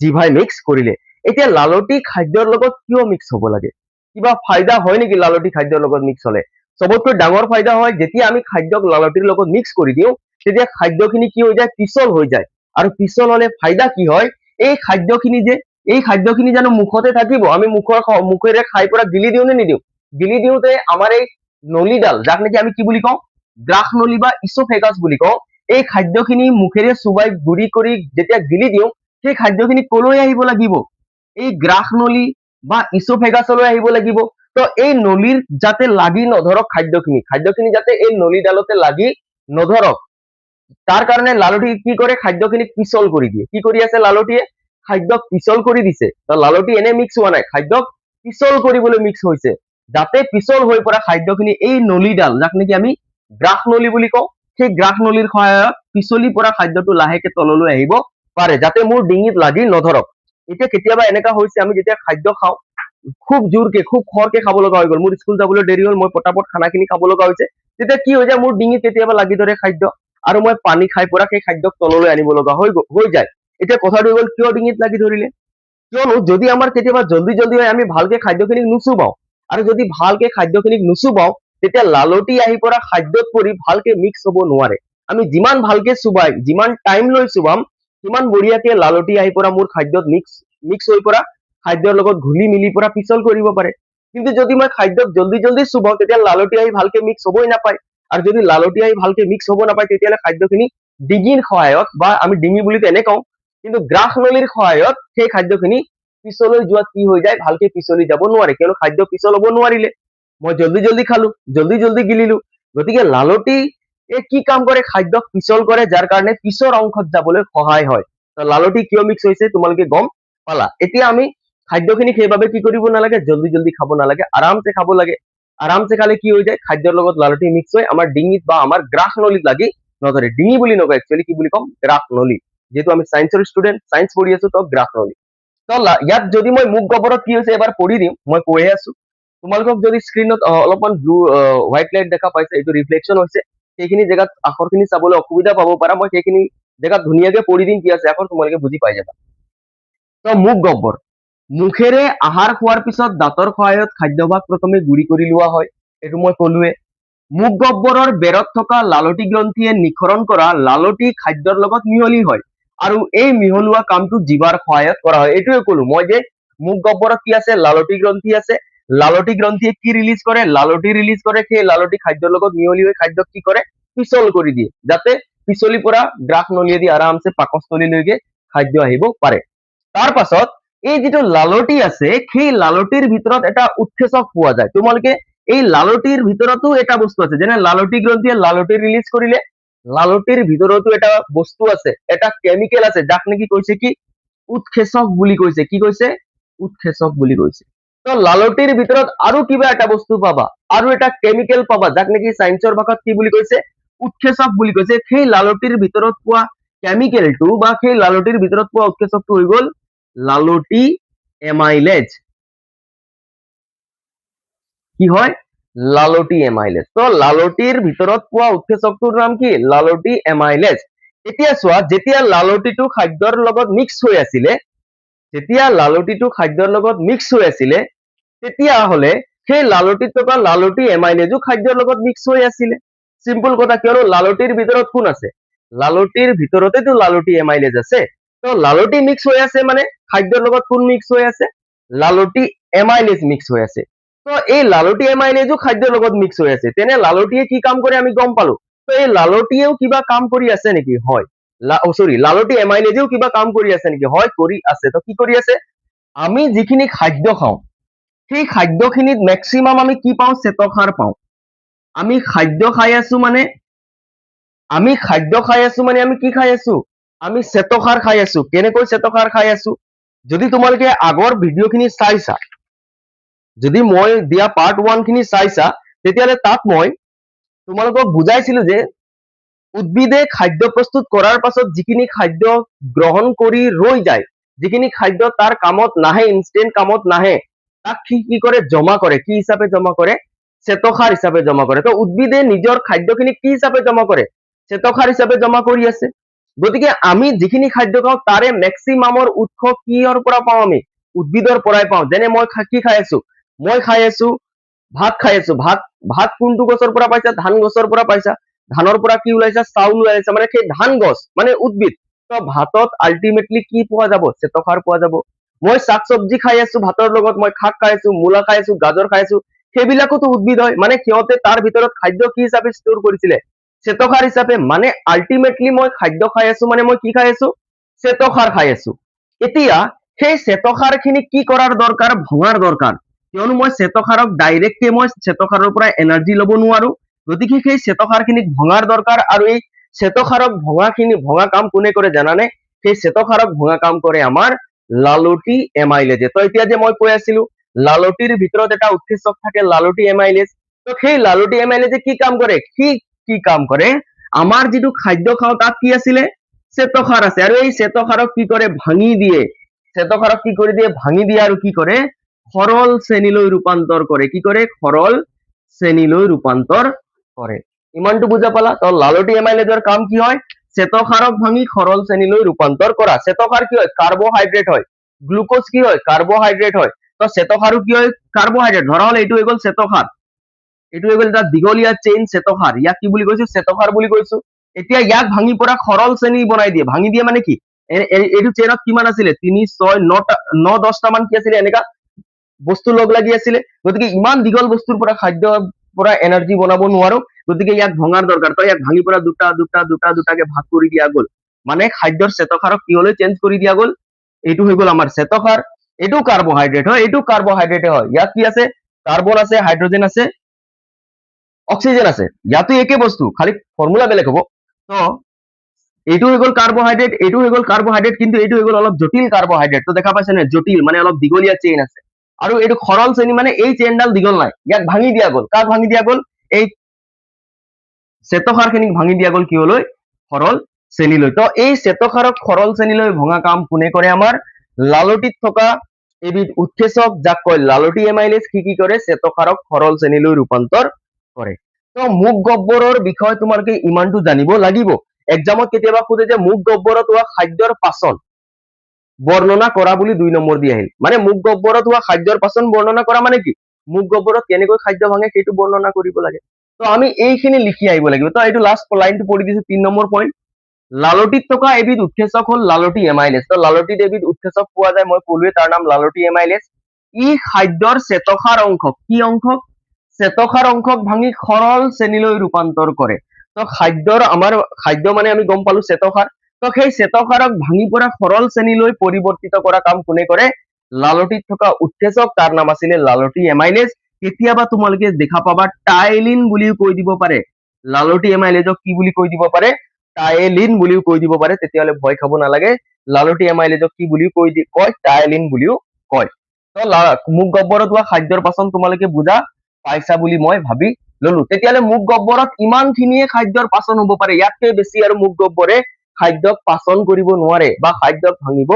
জিভাই মিক্স কৰিলে। এতিয়া লালটি খাদ্যৰ লগত কিয় মিক্স হ'ব লাগে? কিবা ফাইদা হয় নেকি লালটি খাদ্যৰ লগত মিক্স হলে? চবতকৈ ডাঙৰ ফাইদা হয়, যেতিয়া আমি খাদ্যক লালটিৰ লগত মিক্স কৰি দিওঁ, তেতিয়া খাদ্যখিনি কি হৈ যায়? পিছল হৈ যায়। আৰু পিছল হলে ফাইদা কি হয়? এই খাদ্যখিনি জানো মুখতে থাকিব? আমি মুখেৰে খাই পৰা গিলি দিওঁ নে নিদিওঁ? গিলি দিওঁতে আমাৰ এই নলীডাল, যাক নেকি আমি কি বুলি কওঁ? গ্ৰাস নলী বা ইছ'ফেগাছ বুলি কওঁ, এই খাদ্যখিনি মুখেৰে চুবাই গুৰি কৰি যেতিয়া গিলি দিওঁ, সেই খাদ্যখিনি কলৈ আহিব লাগিব? এই গ্ৰাস নলী বা ইছ'ফেগাছলৈ আহিব লাগিব। তো এই নলীৰ যাতে লাগি নধৰক খাদ্যখিনি যাতে এই নলীডালতে লাগি নধৰক, তাৰ কাৰণে লালটি কি কৰে? খাদ্যখিনি পিছল কৰি দিয়ে। কি কৰি আছে লালটিয়ে? খাদ্যক পিছল কৰি দিছে। তো লালটি এনে মিক্স হোৱা নাই, খাদ্যক পিছল কৰিবলৈ মিক্স হৈছে, যাতে পিছল হৈ পৰা খাদ্যখিনি এই নলীডাল, যাক নেকি আমি গ্ৰাস নলী বুলি কওঁ, সেই গ্ৰাস নলীৰ সহায়ত পিছলি পৰা খাদ্যটো লাহেকে তললৈ আহিব পাৰে, যাতে মোৰ ডিঙিত লাগি নধৰক। এতিয়া কেতিয়াবা এনেকা হৈছে, আমি যেতিয়া খাদ্য খাওঁ, খুব জোৰকে, খুব খৰকে খাব লগা হৈ গ'ল, মোৰ স্কুল যাবলৈ দেৰি হ'ল, মই পটাপট খানাখিনি খাব লগা হৈছে, তেতিয়া কি হৈ যায়? মোৰ ডিঙিত কেতিয়াবা লাগি ধৰে খাদ্য, আৰু মই পানী খাই পৰা সেই খাদ্যক তললৈ আনিব লগা হৈ যায়। এতিয়া কথাটো হৈ গ'ল, কিয় ডিঙিত লাগি ধৰিলে? কিয়নো যদি আমাৰ কেতিয়াবা জল্দি জল্দি হয়, আমি ভালকে খাদ্যখিনিক নুচুবাওঁ, আৰু যদি ভালকে খাদ্যখিনিক নুচুবাওঁ, তেতিয়া লালটি আহি পৰা খাদ্যত পৰি ভালকে মিক্স হ'ব নোৱাৰে। আমি যিমান ভালকে চুবাই, যিমান টাইম লৈ চুবাম, সিমান বঢ়িয়াকে লালটি আহি পৰা মোৰ খাদ্যত মিক্স হৈ পৰা খাদ্যৰ লগত ঘুলি মিলি পৰা পিছল কৰিব পাৰে। কিন্তু যদি মই খাদ্যক জল্দি জল্দি চুবাওঁ, তেতিয়া লালটি আহি ভালকে মিক্স হ'বই নাপায়। আৰু যদি লালটি আহি ভালকে মিক্স হ'ব নাপায়, তেতিয়াহ'লে খাদ্যখিনি ডিঙিৰ সহায়ত, বা আমি ডিঙি বুলি এনে কওঁ, কিন্তু গ্ৰাস নলীৰ সহায়ত সেই খাদ্যখিনি পিছলৈ যোৱাত কি হৈ যায়? ভালকে পিছলি যাব নোৱাৰে, কিয়নো খাদ্য পিছল হ'ব নোৱাৰিলে। মই জল্দি জল্দি খালো, জল্দি জল্দি গিলিলো। গতিকে লালটি কি কাম কৰে? খাদ্যক পিছল কৰে, যাৰ কাৰণে পিছৰ অংশত যাবলৈ সহায় হয়। লালটি কিয় মিক্স হৈছে তোমালোকে গম পালা। এতিয়া আমি খাদ্যখিনি সেইবাবে কি কৰিব নালাগে, জলদি জলদি খাব নালাগে, আৰামছে খাব লাগে। আৰামছে খালে কি হৈ যায়, খাদ্যৰ লগত লালটি মিক্স হৈ আমাৰ ডিঙিত বা আমাৰ গ্ৰাস নলীত লাগি নধৰে। ডিঙি বুলি নকয়, একচুৱেলি কি বুলি ক'ম, গ্ৰাস নলী। যেহেতু আমি চায়েন্সৰ ষ্টুডেণ্ট, চায়েন্স পঢ়ি আছো, তো গ্ৰাস নলী। তো ইয়াত যদি মই মুখ গহ্বৰত কি হৈছে এবাৰ পঢ়ি দিম, মই কৈয়ে আছো। তোমালোকক যদি স্ক্ৰীনত অলপমান ব্লু হোৱাইট লাইট দেখা পাইছে, এইটো ৰিফ্লেকশ্যন হৈছে। সেইখিনি জেগাত আখৰখিনি চাবলৈ অসুবিধা পাব পাৰা, মই সেইখিনি জেগাত ধুনীয়াকে পঢ়ি দিম কি আছে আখৰ, তোমালোকে বুজি পাই যাবা। তো মুখ গহ্বৰ, মুখেৰে আহাৰ খোৱাৰ পিছত দাঁতৰ সহায়ত খাদ্যভাগ প্ৰথমে গুৰি কৰি লোৱা হয়, এইটো মই কলোৱে। মুখ গহ্বৰৰ বেৰত থকা লালটি গ্ৰন্থিয়ে নিঃসৰণ কৰা লালটি খাদ্যৰ লগত মিহলি হয় আৰু এই মিহলোৱা কামটো জিভাৰ সহায়ত কৰা হয়। এইটোৱে কলো মই যে মুখ গহ্বৰত কি আছে, লালটি গ্ৰন্থি আছে। লালটি গ্ৰন্থিয়ে কি ৰিলিজ কৰে, লালটি ৰিলিজ কৰে। সেই লালটি খাদ্যৰ লগত মিহলি হৈ খাদ্যক কি কৰে, পিছল কৰি দিয়ে, যাতে পিছলিৰ পৰা গ্ৰাস নলীয়েদি আৰামছে পাকস্থলীলৈকে খাদ্য আহিব পাৰে। তাৰ পাছত এই যিটো লালটি আছে, সেই লালটিৰ ভিতৰত এটা উৎসেচক পোৱা যায়। তোমালোকে এই লালটিৰ ভিতৰতো এটা বস্তু আছে, যেনে লালটি গ্ৰন্থিয়ে লালটি ৰিলিজ কৰিলে, লালটিৰ ভিতৰতো এটা বস্তু আছে, এটা কেমিকেল আছে, যাক নেকি কৈছে কি উৎসেচক বুলি কৈছে। কি কৈছে, উৎসেচক বুলি কৈছে। তো লালটিৰ ভিতৰত আৰু কিবা এটা বস্তু পাবা, আৰু এটা কেমিকেল পাবা, যাক নেকি চায়েন্সৰ ভাষাত কি বুলি কৈছে, উৎসেচক বুলি কৈছে। সেই লালটিৰ ভিতৰত পোৱা কেমিকেলটো বা সেই লালটিৰ ভিতৰত পোৱা উৎসেচকটো হৈ গল লালটি এমাইলেজ। কি হয়, লালটি এমাইলেজ। তো লালটিৰ ভিতৰত পোৱা উৎসেচকটোৰ নাম কি, লালটি এমাইলেজ। এতিয়া চোৱা, যেতিয়া লালটিটো খাদ্যৰ লগত মিক্স হৈ আছিলে, যেতিয়া লালটিটো খাদ্যৰ লগত মিক্স হৈ আছিলে, তেতিয়াহলে সেই লালটিত থকা লালটি এমাইলেজো খাদ্যৰ লগত মিক্স হৈ আছিলে। চিম্পল কথা, কিয়নো লালটিৰ ভিতৰত কোন আছে, লালটিৰ ভিতৰতেতো লালটি এমাইলেজ আছে। তো লালটি মিক্স হৈ আছে মানে খাদ্যৰ লগত কোন মিক্স হৈ আছে, লালটি এমাইলেজ মিক্স হৈ আছে। তো এই লালটি এমাইলেজো খাদ্যৰ লগত মিক্স হৈ আছে, তেনে লালটিয়ে কি কাম কৰে আমি গম পালো। তো এই লালটিয়েও কিবা কাম কৰি আছে নেকি, হয়। সৰি, লালটি এমাইলেজেও কিবা কাম কৰি আছে নেকি, হয়, কৰি আছে। তো কি কৰি আছে, আমি যিখিনি খাদ্য খাওঁ, সেই খাদ্যখিনিত মেক্সিমাম আমি কি পাওঁ, শ্বেতসাৰ পাওঁ। আমি খাদ্য খাই আছো মানে আমি কি খাই আছো, আমি শ্বেতসাৰ খাই আছো। কেনেকৈ শ্বেতসাৰ খাই আছো, যদি তোমালোকে আগৰ ভিডিঅ'খিনি চাইছা, যদি মই দিয়া পাৰ্ট 1 খিনি চাইছা, তেতিয়াহ'লে তাত মই তোমালোকক বুজাইছিলো যে উদ্ভিদে খাদ্য প্ৰস্তুত কৰাৰ পাছত যিখিনি খাদ্য গ্ৰহণ কৰি ৰৈ যায়, যিখিনি খাদ্য তাৰ কামত নাহে, ইনষ্টেণ্ট কামত নাহে, তাক কি কৰে, জমা কৰে। কি হিচাপে জমা কৰে, শ্বেতসাৰ হিচাপে জমা কৰে। তো উদ্ভিদে নিজৰ খাদ্যখিনি কি হিচাপে জমা কৰে, শ্বেতসাৰ হিচাপে জমা কৰি আছে। গতিকে আমি যিখিনি খাদ্য খাওঁ তাৰে মেক্সিমামৰ উৎস কিহৰ পৰা পাওঁ, আমি উদ্ভিদৰ পৰাই পাওঁ। যেনে মই কি খাই আছো, মই খাই আছো ভাত খাই আছো। ভাত কোনটো গছৰ পৰা পাইছা, ধান গছৰ পৰা পাইছা। ধানৰ পৰা কি ওলাইছা, চাউল ওলাইছা, মানে সেই ধান গছ মানে উদ্ভিদ। তো ভাতত আল্টিমেটলি কি পোৱা যাব, শ্বেতসাৰ পোৱা যাব। মই শাক চবজি খাই আছো ভাতৰ লগত, মই শাক খাই আছো, মূলা খাই আছো, গাজৰ খাই আছো, সেইবিলাকোতো উদ্ভিদ হয়। মানে সিহঁতে তাৰ ভিতৰত খাদ্য কি হিচাপে ষ্টৰ কৰিছিলে, শ্বেতসাৰ হিচাপে। মানে আল্টিমেটলি মই খাদ্য খাই আছো মানে মই কি খাই আছো, শ্বেতসাৰ খাই আছো। এতিয়া সেই শ্বেতসাৰ খিনি কি কৰাৰ দৰকাৰ, ভঙাৰ দৰকাৰ। কিয়নো মই শ্বেতসাৰক ডাইৰেক্টকে মই শ্বেতসাৰৰ পৰা এনাৰ্জি ল'ব নোৱাৰো, গতিকে সেই শ্বেতসাৰ খিনিক ভঙাৰ দৰকাৰ। আৰু এই শ্বেতসাৰক ভঙা কাম কোনে কৰে জানানে, সেই শ্বেতসাৰক ভঙা কাম কৰে আমাৰ লালটি এমাইলেজে। তো এতিয়া যে মই কৈ আছিলো লালটিৰ ভিতৰত এটা উৎসেচক থাকে, লালটি এমাইলেজ। তো সেই লালটি এমাইলেজে কি কাম কৰে, কি কাম কৰে, আমাৰ যিটো খাদ্য খাওঁ তাত কি আছিলে, শ্বেতসাৰ আছে। আৰু এই শ্বেতসাৰক কি কৰে, ভাঙি দিয়ে। শ্বেতসাৰক কি কৰি দিয়ে, ভাঙি দিয়ে, আৰু কি কৰে, সৰল শ্ৰেণীলৈ ৰূপান্তৰ কৰে। কি কৰে, সৰল শ্ৰেণীলৈ ৰূপান্তৰ কৰে। ইমানটো বুজা পালা। তো লালটি এমাইলেজৰ কাম কি হয়, শ্বেতসাৰক ভাঙি সৰল শ্ৰেণীলৈ ৰূপান্তৰ কৰা। শ্বেতসাৰ কি হয়, কাৰ্বহাইড্ৰেট হয়। গ্লুকোজ কি হয়, কাৰ্বহাইড্ৰেট হয়। তো শ্বেতসাৰো কি হয়, কাৰ্বহাইড্ৰেট। ধৰা হল এইটো হৈ গল শ্বেতসাৰ, এইটো হৈ গল এটা দীঘলীয়া চেইন শ্বেতসাৰ, ইয়াক কি বুলি কৈছো, শ্বেতসাৰ বুলি কৈছো। এতিয়া ইয়াক ভাঙি পৰা সৰল শ্ৰেণী বনাই দিয়ে। ভাঙি দিয়ে মানে কি, এইটো চেইনত কিমান আছিলে, 3, 6, 9, 10টা মান কি আছিলে, এনেকা বস্তু লগ লাগি আছিলে। গতিকে ইমান দীঘল বস্তুৰ পৰা খাদ্যৰ পৰা এনাৰ্জি বনাব নোৱাৰো, গতিকে ইয়াক ভঙাৰ দৰকাৰ। তো ইয়াক ভাঙি পৰা দুটাকে ভাগ কৰি দিয়া গল। মানে খাদ্যৰ শ্বেতসাৰক কিহলৈ চেঞ্জ কৰি দিয়া গল, এইটো হৈ গল আমাৰ শ্বেতসাৰ। এইটো কাৰ্বহাইড্ৰেট হয়, এইটো কাৰ্বহাইড্ৰেট হয়। ইয়াত কি আছে, কাৰ্বন আছে, হাইড্ৰজেন আছে, অক্সিজেন আছে। ইয়াতো একে বস্তু, খালি ফৰ্মুলা বেলেগ হব। তো এইটো হৈ গ'ল কাৰ্বহাইড্ৰেট, এইটো হৈ গ'ল কাৰ্বহাইড্ৰেট, কিন্তু এইটো হৈ গ'ল অলপ জটিল কাৰ্বহাইড্ৰেট। তো দেখা পাইছে নে, জটিল মানে অলপ দীঘলীয়া চেইন আছে। আৰু এইটো সৰল শ্ৰেণী মানে এই চেইনডাল দীঘল নাই, ইয়াক ভাঙি দিয়া গ'ল। কাক ভাঙি দিয়া গ'ল? এই শ্বেতসাৰখিনিক ভাঙি দিয়া গ'ল কিহলৈ? সৰল শ্ৰেণীলৈ। তো এই শ্বেতসাৰক সৰল শ্ৰেণীলৈ ভঙা কাম কোনে কৰে? আমাৰ লালটিত থকা এবিধ উৎসেচক যাক কয় লালটি এমাইলেজ কি কৰে? শ্বেতসাৰক সৰল শ্ৰেণীলৈ ৰূপান্তৰ কৰে। তো মুখ গহ্বৰৰ বিষয়ে তোমালোকে ইমানটো জানিব লাগিব। এক্সামত কেতিয়াবা সোধে যে মুখ গহ্বৰত হোৱা খাদ্যৰ পাচন বৰ্ণনা কৰা বুলি 2 নম্বৰ দি আহিল। মানে মুখ গহ্বৰত হোৱা খাদ্যৰ পাচন বৰ্ণনা কৰা মানে কি? মুখ গহ্বৰত কেনেকৈ খাদ্য ভাঙে সেইটো বৰ্ণনা কৰিব লাগে। তো আমি এইখিনি লিখি আহিব লাগিব। তো এইটো লাষ্ট লাইনটো পঢ়ি দিছো, 3 নম্বৰ পইণ্ট। লালটিত থকা এবিধ উৎসেচক হ'ল লালটি এমাইলেজ। তো লালটিত এবিধ উৎসেচক পোৱা যায়, মই ক'লোৱে তাৰ নাম লালটি এমাইলেজ। ই খাদ্যৰ শ্বেতসাৰ অংশক, কি অংশক? শ্বেতসাৰ অংশক ভাঙি সৰল শ্ৰেণীলৈ ৰূপান্তৰ কৰে। তো আমাৰ খাদ্য মানে আমি গম পালো শ্বেতসাৰ। তো সেই শ্বেতসাৰক ভাঙি পৰা সৰল শ্ৰেণীলৈ পৰিৱৰ্তিত কৰা কাম কোনে কৰে? লালটিত থকা উৎসেচক, তাৰ নাম আছিলে লালটি এমাইলেজ। কেতিয়াবা তোমালোকে দেখা পাবা টাইলিন বুলিও কৈ দিব পাৰে। লালটি এমাইলেজক কি বুলি কৈ দিব পাৰে? টাইলিন বুলিও কৈ দিব পাৰে। তেতিয়াহ'লে ভয় খাব নালাগে। লালটি এমাইলেজক কি বুলিও কয়? টাইলিন বুলিও কয়। তো মুখ গহ্বৰত হোৱা খাদ্যৰ পাচন তোমালোকে বুজা পাইছা বুলি মই ভাবি ললো। তেতিয়াহ'লে মুখ গহ্বৰত ইমানখিনিয়ে খাদ্যৰ পাচন হ'ব পাৰে, ইয়াতকৈ বেছি আৰু মুখ গহ্বৰে খাদ্যক পাচন কৰিব নোৱাৰে বা খাদ্যক ভাঙিব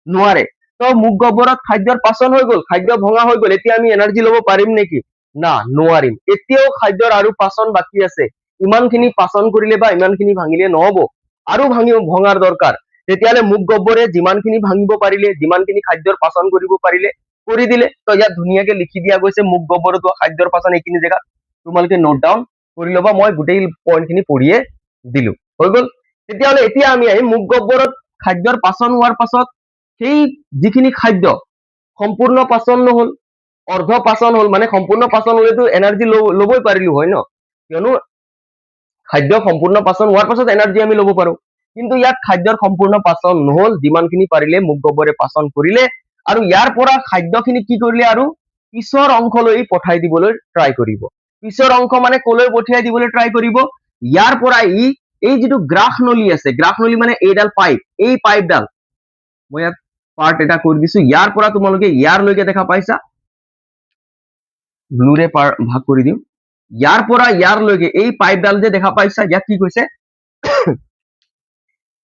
নোৱাৰে। তো মুখ গহ্বৰত খাদ্যৰ পাচন হৈ গ'ল, খাদ্য ভঙা হৈ গ'ল, এতিয়া আমি এনাৰ্জি ল'ব পাৰিম নেকি? না, নোৱাৰিম। এতিয়াও খাদ্যৰ আৰু পাচন বাকী আছে। ইমানখিনি পাচন কৰিলে বা ইমানখিনি ভাঙিলে নহ'ব, আৰু ভঙাৰ দৰকাৰ। তেতিয়াহ'লে মুখ গহ্বৰে যিমানখিনি ভাঙিব পাৰিলে, যিমানখিনি খাদ্যৰ পাচন কৰিব পাৰিলে কৰি দিলে। তো ইয়াত ধুনীয়াকে লিখি দিয়া গৈছে মুখ গহ্বৰত হোৱা খাদ্যৰ পাচন এইখিনি জেগাত। তোমালোকে নোট ডাউন কৰি ল'বা, মই গোটেই পইণ্টখিনি পঢ়িয়ে দিলো। হৈ গ'ল? তেতিয়াহ'লে এতিয়া আমি আহিম মুখ গহ্বৰত খাদ্যৰ পাচন হোৱাৰ পাছত সেই যিখিনি খাদ্য সম্পূৰ্ণ পাচন নহ'ল, অৰ্ধ পাচন হ'ল, মানে সম্পূৰ্ণ পাচন হ'লেতো এনাৰ্জি ল'বই পাৰিলো হয় ন, কিয়নো খাদ্য সম্পূৰ্ণ পাচন হোৱাৰ পাছত এনাৰ্জি আমি ল'ব পাৰো। কিন্তু ইয়াত খাদ্যৰ সম্পূৰ্ণ পাচন নহ'ল, যিমানখিনি পাৰিলে মুখ গহ্বৰে পাচন কৰিলে, আৰু ইয়াৰ পৰা খাদ্যখিনি কি কৰিলে? আৰু পিছৰ অংশলৈ পঠাই দিবলৈ ট্ৰাই কৰিব। পিছৰ অংশ মানে কলৈ পঠিয়াই দিবলৈ ট্ৰাই কৰিব? ইয়াৰ পৰা এই যিটো গ্ৰাস নলী আছে, গ্ৰাস নলী মানে এইডাল পাইপ, এই পাইপডাল মই ইয়াত পাৰ্ট এটা কৰি দিছো। ইয়াৰ পৰা তোমালোকে ইয়াৰলৈকে দেখা পাইছা, ব্লুৰে ভাগ কৰি দিম। ইয়াৰ পৰা ইয়াৰলৈকে এই পাইপডাল যে দেখা পাইছা, ইয়াক কি কৈছে?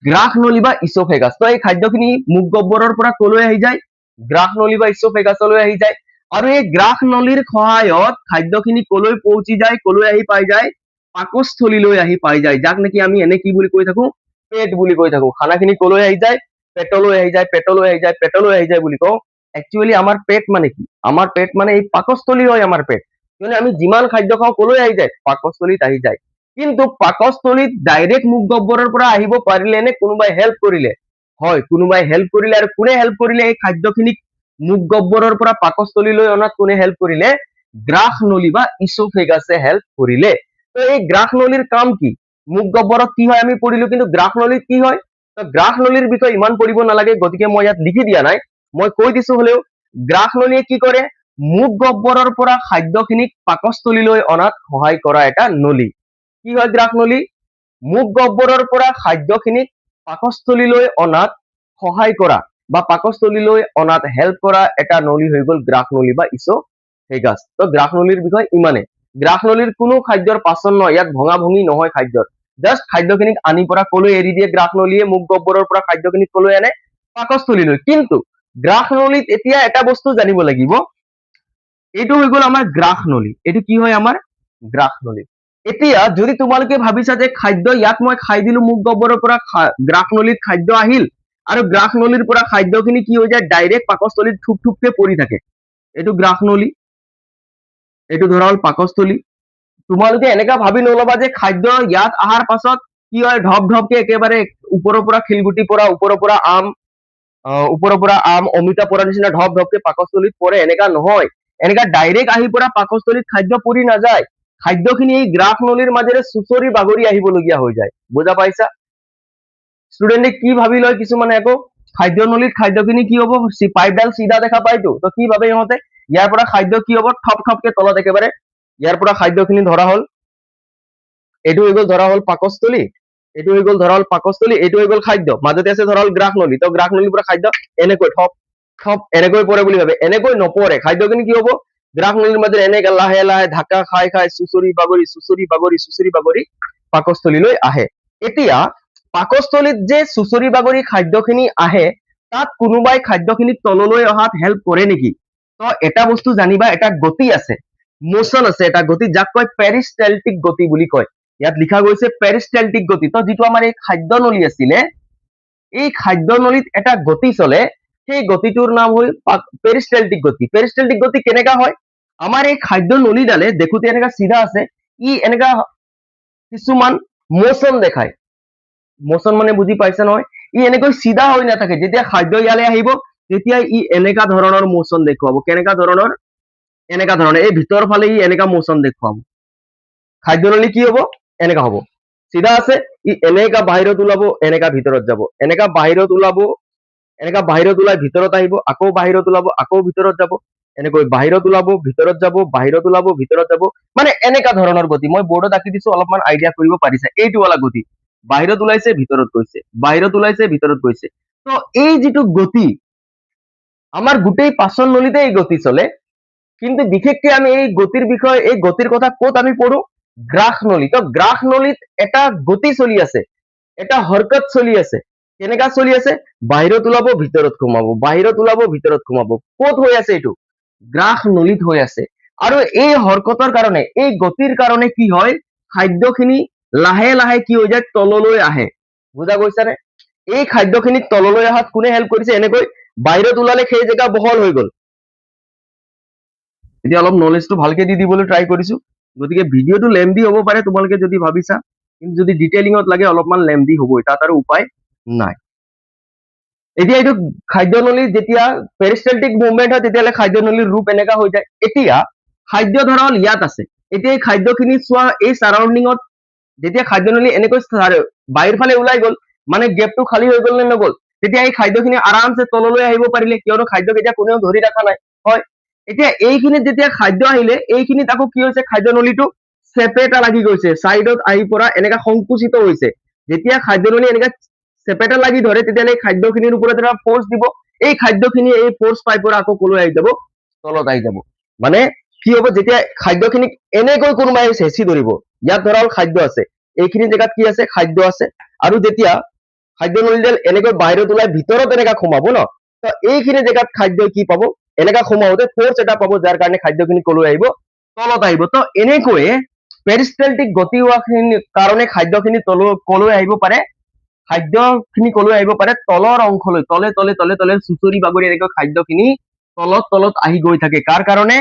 গ্ৰাস নলী বা ইছ'ফেগাছ। তো এই খাদ্যখিনি মুখ গহ্বৰৰ পৰা কলৈ আহি যায়? গ্ৰাস নলী বা ইছ'ফেগাছলৈ আহি যায়। আৰু এই গ্ৰাস নলীৰ সহায়ত খাদ্যখিনি কলৈ পहुঁচি যায়, কলৈ আহি পাই যায়? পাকস্থলীলৈ আহি পাই যায়, যাক নেকি আমি এনে কি বুলি কৈ থাকো? পেট বুলি কৈ থাকো। খানাখিনি কলৈ আহি যায়? পেটলৈ আহি যায়, পেটলৈ আহি যায়, পেটলৈ আহি যায় বুলি কওঁ। একচুৱেলি আমাৰ পেট মানে কি? আমাৰ পেট মানে এই পাকস্থলী হয় আমাৰ পেট। কিয়নো আমি যিমান খাদ্য খাওঁ কলৈ আহি যায়? পাকস্থলীত আহি যায়। কিন্তু পাকস্থলীত ডাইৰেক্ট মুখ গহ্বৰৰ পৰা আহিব পাৰিলে নে কোনোবাই হেল্প কৰিলে? হয়, কোনোবাই হেল্প কৰিলে। আৰু কোনে হেল্প কৰিলে? এই খাদ্যখিনিক মুখ গহ্বৰৰ পৰা পাকস্থলীলৈ অনাত কোনে হেল্প কৰিলে? গ্ৰাস নলী বা ইছ'ফেগাছে হেল্প কৰিলে। তো এই গ্ৰাস নলীৰ কাম কি? মুখ গহ্বৰত কি হয় আমি পঢ়িলো, কিন্তু গ্ৰাস নলীত কি হয়? তো গ্ৰাস নলীৰ বিষয়ে ইমান পঢ়িব নালাগে, গতিকে মই ইয়াত লিখি দিয়া নাই, মই কৈ দিছো হলেও। গ্ৰাস নলীয়ে কি কৰে? মুখ গহ্বৰৰ পৰা খাদ্যখিনিক পাকস্থলীলৈ অনাত সহায় কৰা এটা নলী। কি হয় গ্ৰাস নলী? মুখ গহ্বৰৰ পৰা খাদ্যখিনিক পাকস্থলীলৈ অনাত সহায় কৰা বা পাকস্থলীলৈ অনাত হেল্প কৰা এটা নলী হৈ গ'ল গ্ৰাস নলী বা ইছ'ফেগাছ। তো গ্ৰাস নলীৰ বিষয়ে ইমানে। গ্ৰাস নলীৰ কোনো খাদ্যৰ পাচন নহয়, ইয়াত ভঙা ভঙি নহয় খাদ্যৰ। জাষ্ট খাদ্যখিনিক আনি পৰা কলৈ এৰি দিয়ে? গ্ৰাস নলীয়ে মুখ গহ্বৰৰ পৰা খাদ্যখিনিক কলৈ আনে? পাকস্থলীলৈ। কিন্তু গ্ৰাস নলীত এতিয়া এটা বস্তু জানিব লাগিব, এইটো হৈ গ'ল আমাৰ গ্ৰাস নলী। এইটো কি হয়? আমাৰ গ্ৰাস নলী। এতিয়া যদি তোমালোকে ভাবিছা যে খাদ্য ইয়াত মই খাই দিলো, মুখ গহ্বৰৰ পৰা গ্ৰাস নলীত খাদ্য আহিল, আৰু গ্ৰাস নলীৰ পৰা খাদ্যখিনি কি হৈ যায়? ডাইৰেক্ট পাকস্থলীত থুপ থুপকে পৰি থাকে। এইটো গ্ৰাস নলী, এইটো ধৰা হ'ল পাকস্থলী। তোমালোকে এনেকা ভাবি নলবা যে খাদ্য ইয়াত অহাৰ পাছত কি হয়? ঢপ ঢপকে একেবাৰে ওপৰৰ পৰা শিলগুটি পৰা, ওপৰৰ পৰা আম অমিতা পৰাৰ নিচিনা ঢপ ঢপকে পাকস্থলীত পৰে, এনেকা নহয়। এনেকা ডাইৰেক্ট আহি পৰা পাকস্থলীত খাদ্য পৰি নাযায়। খাদ্যখিনি এই গ্ৰাস নলীৰ মাজেৰে চুচৰি বাগৰি আহিবলগীয়া হৈ যায়। বুজা পাইছা? ষ্টুডেণ্টে কি ভাবি লয় কিছুমানে, আকৌ খাদ্য নলীত খাদ্যখিনি কি হব? পাইপডাল চিধা দেখা পাইতো, তো কি ভাবে ইহঁতে? ইয়াৰ পৰা খাদ্য কি হব? ঠপ ঠপকে তলত একেবাৰে ইয়াৰ পৰা খাদ্যখিনি ধৰা হ'ল, এইটো হৈ গ'ল ধৰা হ'ল পাকস্থলী। এইটো হৈ গ'ল ধৰা হ'ল পাকস্থলী, এইটো হৈ গ'ল খাদ্য, মাজতে আছে ধৰা হ'ল গ্ৰাহনলী, তো গ্ৰাহনলীৰ পৰা খাদ্য এনেকৈ থপ থপ এনেকৈ পৰে বুলি ভাবে, এনেকৈ নপৰে। খাদ্যখিনি কি হ'ব, গ্ৰাহনলীৰ মাজেৰে এনেকে লাহে লাহে ঢাকা খাই খাই চুচৰি বাগৰি চুচৰি বাগৰি চুচৰি বাগৰি পাকস্থলীলৈ আহে। এতিয়া পাকস্থলীত যে চুচৰি বাগৰি খাদ্যখিনি আহে, তাত কোনোবাই খাদ্যখিনি তললৈ অহাত হেল্প কৰে নেকি? তো এটা বস্তু জানিবা, এটা গতি আছে, মোচন আছে, এটা গতি, যাক কয় পেৰিষ্টেলটিক গতি বুলি কয়। ইয়াত লিখা গৈছে পেৰিষ্টেলটিক গতি। তো যিটো আমাৰ এই খাদ্যনলী আছিলে, এই খাদ্যনলীত এটা গতি চলে, সেই গতিটোৰ নাম হ'ল পেৰিষ্টেলটিক গতি। পেৰিষ্টেলটিক গতি কেনেকা হয়, আমাৰ এই খাদ্যনলীডালে দেখোতে এনেকা চিধা আছে, ই এনেকা কিছুমান মোচন দেখায়। মোচন মানে বুজি পাইছে নহয়, ই এনেকৈ চিধা হৈ নাথাকে, যেতিয়া খাদ্য ইয়ালৈ আহিব তেতিয়া ই এনেকা ধৰণৰ মোচন দেখুৱাব। কেনেকা ধৰণৰ, এনেকা ধৰণৰ, এই ভিতৰ ফালে ই এনেকা মোচন দেখুৱাব। খাদ্যনলী কি হ'ব, এনেকা হ'ব, চিধা আছে, ই এনেকা বাহিৰত ওলাব, এনেকা ভিতৰত যাব, এনেকা বাহিৰত ওলাব, এনেকা বাহিৰত ওলাই ভিতৰত আহিব, আকৌ বাহিৰত ওলাব, আকৌ ভিতৰত যাব, এনেকৈ বাহিৰত ওলাব, ভিতৰত যাব, বাহিৰত ওলাব, ভিতৰত যাব, মানে এনেকা ধৰণৰ গতি। মই বৰ্ডত আঁকি দিছো, অলপমান আইডিয়া কৰিব পাৰিছে, এইটো वाला গতি। বাহিৰত ওলাইছে, ভিতৰত গৈছে, বাহিৰত ওলাইছে, ভিতৰত গৈছে। তো এই যিটো গতি, আমাৰ গোটেই পাচন নলীতে এই গতি চলে, কিন্তু বিশেষকে আমি এই গতিৰ বিষয়ে, এই গতিৰ কথা ক'ত আমি পঢ়ো, গ্ৰাহনলী। তো গ্ৰাহনলীত এটা গতি চলি আছে, এটা হৰকত চলি আছে। কেনেকা চলি আছে, বাহিৰত ওলাব, ভিতৰত সোমাব, বাহিৰত ওলাব, ভিতৰত সোমাব। ক'ত হৈ আছে এইটো, গ্ৰাহনলীত হৈ আছে। আৰু এই হৰকতৰ কাৰণে, এই গতিৰ কাৰণে কি হয়, খাদ্যখিনি লাহে লাহে কি হৈ যায়, তললৈ আহে। বুজা গৈছানে? এই খাদ্যখিনি তললৈ অহাত কোনে হেল্প কৰিছে, এনেকৈ বাহিৰত ওলালে সেই জেগা বহল হৈ গ'ল। এতিয়া অলপ নলেজটো ভালকে দি দিবলৈ ট্ৰাই কৰিছো, গতিকে ভিডিঅ'টো লেন্দি হ'ব পাৰে তোমালোকে যদি ভাবিছা, কিন্তু যদি ডিটেইলিঙত লাগে অলপমান লেন্দি হ'বই, তাত আৰু উপায় নাই। এতিয়া এইটো খাদ্যনলী যেতিয়া পেৰিষ্টেলটিক মুভমেন্ট হয়, তেতিয়াহ'লে খাদ্যনলীৰ ৰূপ এনেকা হৈ যায়। এতিয়া খাদ্য ধৰা হ'ল ইয়াত আছে, এতিয়া এই খাদ্যখিনি চোৱা, এই চাৰাউণ্ডিঙত যেতিয়া খাদ্যনলী এনেকৈ বাহিৰ ফালে ওলাই গ'ল, মানে গেপটো খালী হৈ গ'ল নে নগ'ল, তেতিয়া এই খাদ্যখিনি আৰামছে তললৈ আহিব পাৰিলে, কিয়নো খাদ্যক এতিয়া কোনেও ধৰি ৰখা নাই, হয়। এতিয়া এইখিনিত যেতিয়া খাদ্য আহিলে, এইখিনিত আকৌ কি হৈছে, খাদ্যনলীটো চেপেটা লাগি গৈছে, চাইডত আহি পৰা এনেকা সংকুচিত হৈছে। যেতিয়া খাদ্যনলী এনেকা চেপেটা লাগি ধৰে, তেতিয়াহ'লে খাদ্যখিনিৰ ওপৰত এটা ফৰ্চ দিব, এই খাদ্যখিনি এই ফৰ্চ পাই পৰা আকৌ কলৈ আহি যাব, তলত আহি যাব। মানে কি হ'ব, যেতিয়া খাদ্যখিনিক এনেকৈ কোনোবাই হেঁচি ধৰিব, ইয়াত ধৰা হ'ল খাদ্য আছে, এইখিনি জেগাত কি আছে, খাদ্য আছে, আৰু যেতিয়া খাদ্যনলীডাল এনেকৈ বাহিৰত ওলাই ভিতৰত এনেকা সোমাব ন, তো এইখিনি জেগাত খাদ্যই কি পাব, এনেকা সোমাওতে ফৰ্চ এটা পাব, যাৰ কাৰণে খাদ্যখিনি কলৈ আহিব, তলত আহিব। তো এনেকৈয়ে পেৰিষ্টেলটিক গতি হোৱা কাৰণে খাদ্যখিনি কলৈ আহিব পাৰে, খাদ্যখিনি কলৈ আহিব পাৰে, তলৰ অংশলৈ, তলে তলে তলে তলে চুচৰি বাগৰি এনেকৈ খাদ্যখিনি তলত তলত আহি গৈ থাকে। কাৰ কাৰণে,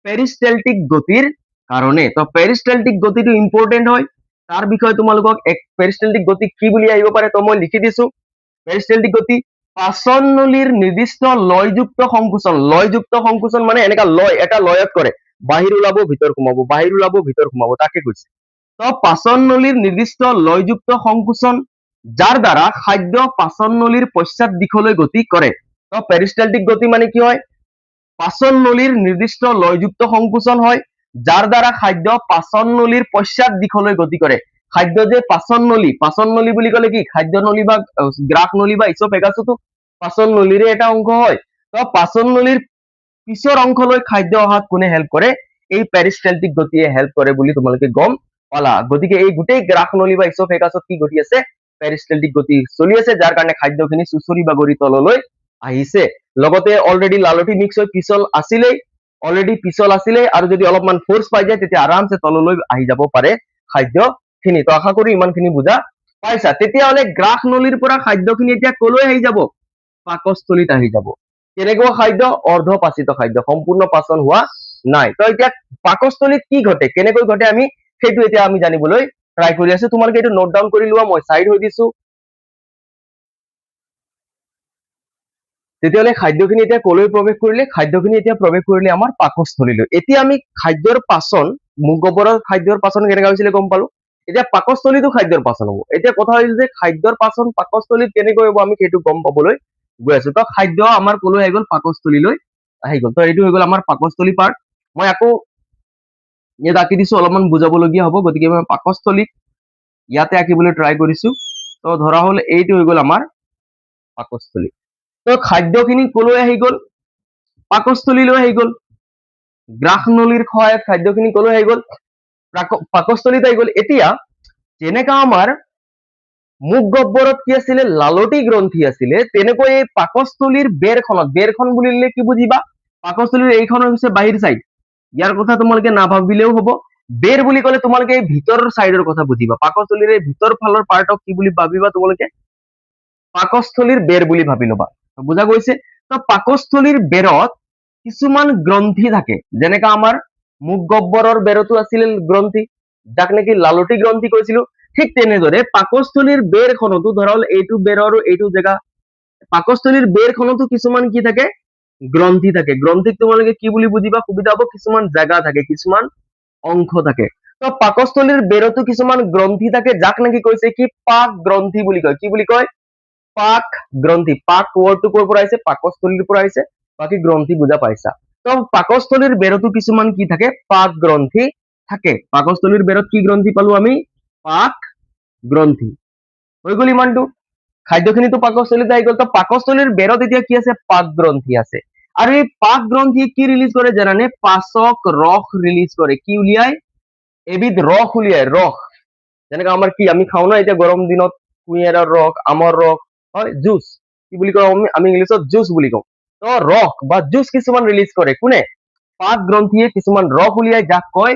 পেৰিষ্টেলটিক গতিৰ কাৰণে। তো পেৰিষ্টেলটিক গতিটো ইম্পৰ্টেন্ট হয়, তাৰ বিষয়ে তোমালোকক পেৰিষ্টেলটিক গতি কি বুলি আহিব পাৰে, তো মই লিখি দিছো। পেৰিষ্টেলটিক গতি পাচন নলীৰ নিৰ্দিষ্ট লয়যুক্ত সংকোচন। লয়যুক্ত সংকোচন মানে এনেকা লয়, এটা লয়ত কৰে, বাহিৰ ওলাব, ভিতৰ সোমাব, বাহিৰ ওলাব, ভিতৰ সোমাব, তাকে কৈছে। তো পাচন নলীৰ নিৰ্দিষ্ট লয়যুক্ত সংকোচন, যাৰ দ্বাৰা খাদ্য পাচন নলীৰ পশ্চাৎ দিশলৈ গতি কৰে। তো পেৰিষ্টেলটিক গতি মানে কি হয়, পাচন নলীৰ নিৰ্দিষ্ট লয়যুক্ত সংকোচন হয়, যাৰ দ্বাৰা খাদ্য পাচন নলীৰ পশ্চাৎ দিশলৈ গতি কৰে। খাদ্য যে পাচন নলী বুলি ক'লে কি, খাদ্য নলী বা গ্ৰাস নলী বা ইচোফেগাছটো পাচন নলীৰে এটা অংশ হয়। তো পাচন নলীৰ পিছৰ অংশলৈ খাদ্য অহাত কোনে হেল্প কৰে, এই পেৰিষ্টেলটিক গতিয়ে হেল্প কৰে বুলি তোমালোকে গম পালা। গতিকে এই গোটেই গ্ৰাস নলী বা ইচোফেগাছত কি গতি আছে, পেৰিষ্টেলটিক গতি চলি আছে, যাৰ কাৰণে খাদ্যখিনি চুচৰি বাগৰি তললৈ আহিছে। লগতে অলৰেডি লালঠি মিক্স হৈ পিছল আছিলেই, আৰু যদি অলপমান ফৰ্চ পাই যায়, তেতিয়া আৰামছে তললৈ আহি যাব পাৰে খাদ্যখিনি। তো আশা কৰো ইমানখিনি বুজা পাইছা। তেতিয়াহ'লে গ্ৰাস নলীৰ পৰা খাদ্যখিনি এতিয়া কলৈ আহি যাব, পাকস্থলীত আহি যাব। কেনেকুৱা খাদ্য, অৰ্ধপাচিত খাদ্য, সম্পূৰ্ণ পাচন হোৱা নাই। তো এতিয়া পাকস্থলীত কি ঘটে, কেনেকৈ ঘটে, আমি সেইটো এতিয়া আমি জানিবলৈ ট্ৰাই কৰি আছো। তোমালোকে এইটো নোট ডাউন কৰি লোৱা, মই চাইড হৈ দিছো। তেতিয়াহ'লে খাদ্যখিনি এতিয়া কলৈ প্ৰৱেশ কৰিলে, খাদ্যখিনি এতিয়া প্ৰৱেশ কৰিলে আমাৰ পাকস্থলীলৈ। এতিয়া আমি খাদ্যৰ পাচন, মুখ গহ্বৰৰ খাদ্যৰ পাচন কেনেকা হৈছিলে গম পালো। এতিয়া পাকস্থলীতো খাদ্যৰ পাচন হ'ব। এতিয়া কথা হ'ল যে খাদ্যৰ পাচন পাকস্থলীত কেনেকৈ হ'ব, আমি সেইটো গম পাবলৈ গৈ আছো। তো খাদ্য আমাৰ কলৈ আহি গ'ল, পাকস্থলীলৈ আহি গ'ল। তো এইটো হৈ গ'ল আমাৰ পাকস্থলী পাৰ্ট। মই আকৌ ইয়াত আঁকি দিছো, অলপমান বুজাবলগীয়া হ'ব, গতিকে মই পাকস্থলীত ইয়াতে আঁকিবলৈ ট্ৰাই কৰিছো। তো ধৰা হল এইটো হৈ গল আমাৰ পাকস্থলী। তো খাদ্যখিনি কলৈ আহি গল, পাকস্থলীলৈ আহি গল। গ্ৰাহনলীৰ সহায়ত খাদ্যখিনি কলৈ আহি গল, পাকস্থলীত আহি গল। এতিয়া যেনেকা আমাৰ মুখ গহ্বৰত কি আছিলে, লালতি গ্ৰন্থি আছিলে, তেনেকৈ এই পাকস্থলীৰ বেৰখনত, বেৰখন বুলিলে কি বুজিবা, পাকস্থলীৰ এইখন হৈছে বাহিৰ চাইড, ইয়াৰ কথা তোমালোকে নাভাবিলেও হব। বেৰ বুলি কলে তোমালোকে এই ভিতৰৰ চাইডৰ কথা বুজিবা, পাকস্থলীৰ এই ভিতৰ ফালৰ পাৰ্টক কি বুলি ভাবিবা তোমালোকে, পাকস্থলীৰ বেৰ বুলি ভাবি ল'বা। বুজা গৈছে? তো পাকস্থলীৰ বেৰত কিছুমান গ্ৰন্থি থাকে, যেনেকা আমাৰ মুখ গহ্বৰৰ বেৰতো আছিল গ্ৰন্থি, যাক নেকি লালতি গ্ৰন্থি কৈছিলো। ঠিক তেনেদৰে পাকস্থলীৰ বেৰখনতো, ধৰা হল এইটো বেৰ আৰু এইটো জেগা, পাকস্থলীৰ বেৰখনতো কিছুমান কি থাকে, গ্ৰন্থি থাকে। গ্ৰন্থিক তোমালোকে কি বুলি বুজিবা সুবিধা হব, কিছুমান জেগা থাকে, কিছুমান অংশ থাকে। তো পাকস্থলীৰ বেৰতো কিছুমান গ্ৰন্থি থাকে, যাক নেকি কৈছে কি পাক গ্ৰন্থি বুলি কয়। কি বুলি কয়, পাক গ্ৰন্থি। পাক ৱৰ্ডটো ক'ৰ পৰা আহিছে, পাকস্থলীৰ পৰা আহিছে। বাকী গ্ৰন্থি বুজা পাইছা। তো পাকস্থলীৰ বেৰতো কিছুমান কি থাকে, পাক গ্ৰন্থি থাকে। পাকস্থলীৰ বেৰত কি গ্ৰন্থি পালো আমি, পাক গ্ৰন্থি। হৈ গল ইমানটো। খাদ্যখিনিতো পাকস্থলীত আহি গল। তো পাকস্থলীৰ বেৰত এতিয়া কি আছে, পাক গ্ৰন্থি আছে। আৰু এই পাক গ্ৰন্থিয়ে কি ৰিলিজ কৰে জানানে, পাচক ৰস ৰিলিজ কৰে। কি উলিয়াই, এবিধ ৰস উলিয়াই, ৰস। যেনেকা আমাৰ কি আমি খাওঁ ন এতিয়া গৰম দিনত, কুঁহিয়াৰৰ ৰস, আমৰ ৰস, হয় জুচ, কি বুলি কওঁ আমি ইংলিছত জুচ বুলি কওঁ। তো ৰস বা জুচ কিছুমান ৰিলিজ কৰে কোনে, পাক গ্ৰন্থিয়ে কিছুমান ৰস উলিয়াই, যাক কয়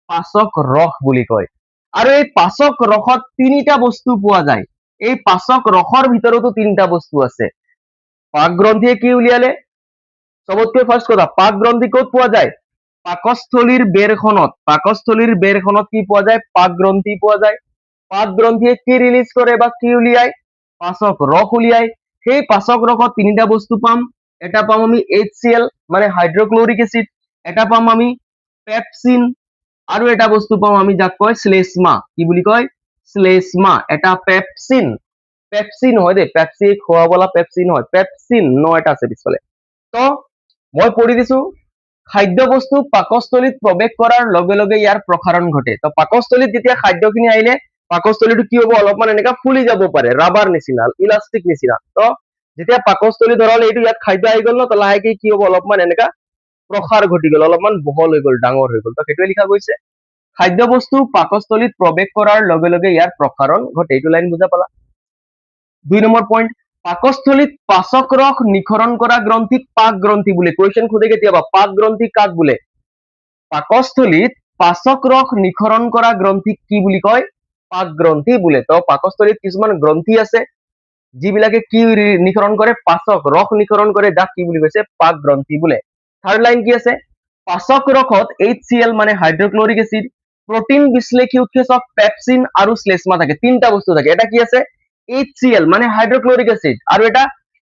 পাচক ৰস বুলি কয়। আৰু এই পাচক ৰসত তিনিটা বস্তু পোৱা যায়। এই পাচক ৰসৰ ভিতৰতো তিনিটা বস্তু আছে। পাক গ্ৰন্থিয়ে কি উলিয়ালে, চবতকৈ ফাৰ্ষ্ট কথা, পাক গ্ৰন্থি ক'ত পোৱা যায়, পাকস্থলীৰ বেৰখনত। পাকস্থলীৰ বেৰখনত কি পোৱা যায়, পাক গ্ৰন্থি পোৱা যায়। পাক গ্ৰন্থিয়ে কি ৰিলিজ কৰে বা কি উলিয়াই, পাচক ৰস উলিয়াই। সেই পাচক ৰসত তিনিটা বস্তু পাম। এটা পাম আমি HCl মানে হাইড্ৰক্লৰিক এচিড, এটা পাম আমি পেপচিন, আৰু এটা বস্তু পাম আমি যাক কয় শ্লেষ্মা। কি বুলি কয়, শ্লেষ্মা। এটা পেপচিন, পেপচিন হয় দেই, পেপচি খোৱাবলা পেপচিন হয়, পেপচিন ন এটা আছে পিছফালে। তো মই পঢ়ি দিছো, খাদ্য বস্তু পাকস্থলীত প্ৰৱেশ কৰাৰ লগে লগে ইয়াৰ প্ৰসাৰণ ঘটে। তো পাকস্থলীত যেতিয়া খাদ্যখিনি আহিলে, পাকস্থলীটো কি হব, অলপমান এনেকা ফুলি যাব পাৰে, ৰাবাৰ নিচিনা, ইলাষ্টিক নিচিনা। তো যেতিয়া পাকস্থলী ধৰা হল এইটো ইয়াত খাদ্য আহি গল ন, তো লাহেকে কি হব, অলপমান এনেকা প্ৰসাৰ ঘটি গল, অলপমান বহল হৈ গল, ডাঙৰ হৈ গল। তো সেইটোৱে লিখা গৈছে, খাদ্য বস্তু পাকস্থলীত প্ৰৱেশ কৰাৰ লগে লগে ইয়াৰ প্ৰসাৰণ ঘটে। এইটো লাইন বুজা পালা। 2 নম্বৰ পইণ্ট, পাকস্থলীত পাচক ৰস নিঃসৰণ কৰা গ্ৰন্থিক পাক গ্ৰন্থি বোলে। কুৱেশ্যন সোধে কেতিয়াবা, পাক গ্ৰন্থি কাক বোলে, পাকস্থলীত পাচক ৰস নিঃসৰণ কৰা গ্ৰন্থিক কি বুলি কয়, পাক গ্ৰন্থি বোলে। তো পাকস্থলীত কিছুমান গ্ৰন্থি আছে যিবিলাকে কি নিঃসৰণ কৰে, পাচক ৰস নিঃসৰণ কৰে, যাক কি বুলি কৈছে, পাক গ্ৰন্থি বোলে। থাৰ্ড লাইন কি আছে, পাচক ৰসত HCl মানে হাইড্ৰক্লৰিক এচিড, প্ৰটিন বিশ্লেষী উৎসেচক পেপচিন আৰু শ্লেষ্মা থাকে। তিনটা বস্তু থাকে। এটা কি আছে, HCl মানে হাইড্ৰক্লৰিক এচিড, আৰু এটা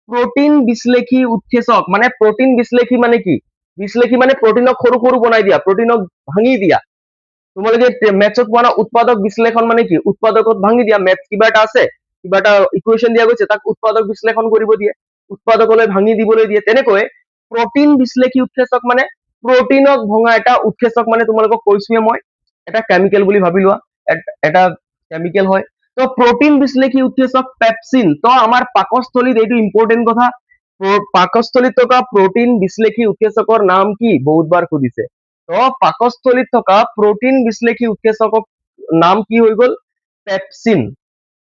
প্ৰটিন বিশ্লেষী উৎসেচক মানে, প্ৰটিন বিশ্লেষী মানে কি, বিশ্লেষী মানে প্ৰটিনক সৰু সৰু বনাই দিয়া, প্ৰটিনক ভাঙি দিয়া। তোমালোকে মেথছত পোৱা না, উৎপাদক বিশ্লেষণ মানে কি, উৎপাদকত ভাঙি দিয়া। মেথ কিবা এটা আছে, কিবা এটা ইকুৱেশ্যন দিয়া গৈছে, তাক উৎপাদক বিশ্লেষণ কৰিব দিয়ে, উৎপাদকলৈ ভাঙি দিবলৈ দিয়ে। তেনেকৈ প্ৰটিন বিশ্লেষী উৎসেচক মানে প্ৰটিনক ভঙা এটা উৎসেচক, মানে তোমালোকক কৈছোৱে মই, এটা কেমিকেল বুলি ভাবি লোৱা, এটা কেমিকেল হয়। তো প্ৰটিন বিশ্লেষী উৎসেচক পেপচিন। তো আমাৰ পাকস্থলীত এইটো ইম্পৰ্টেন্ট কথা, পাকস্থলীত থকা প্ৰটিন বিশ্লেষী উৎসেচকৰ নাম কি, বহুতবাৰ সুধিছে। তো পাকস্থলীত থকা প্ৰটিন বিশ্লেষী উৎসেচকৰ নাম কি হৈ গল, পেপচিন।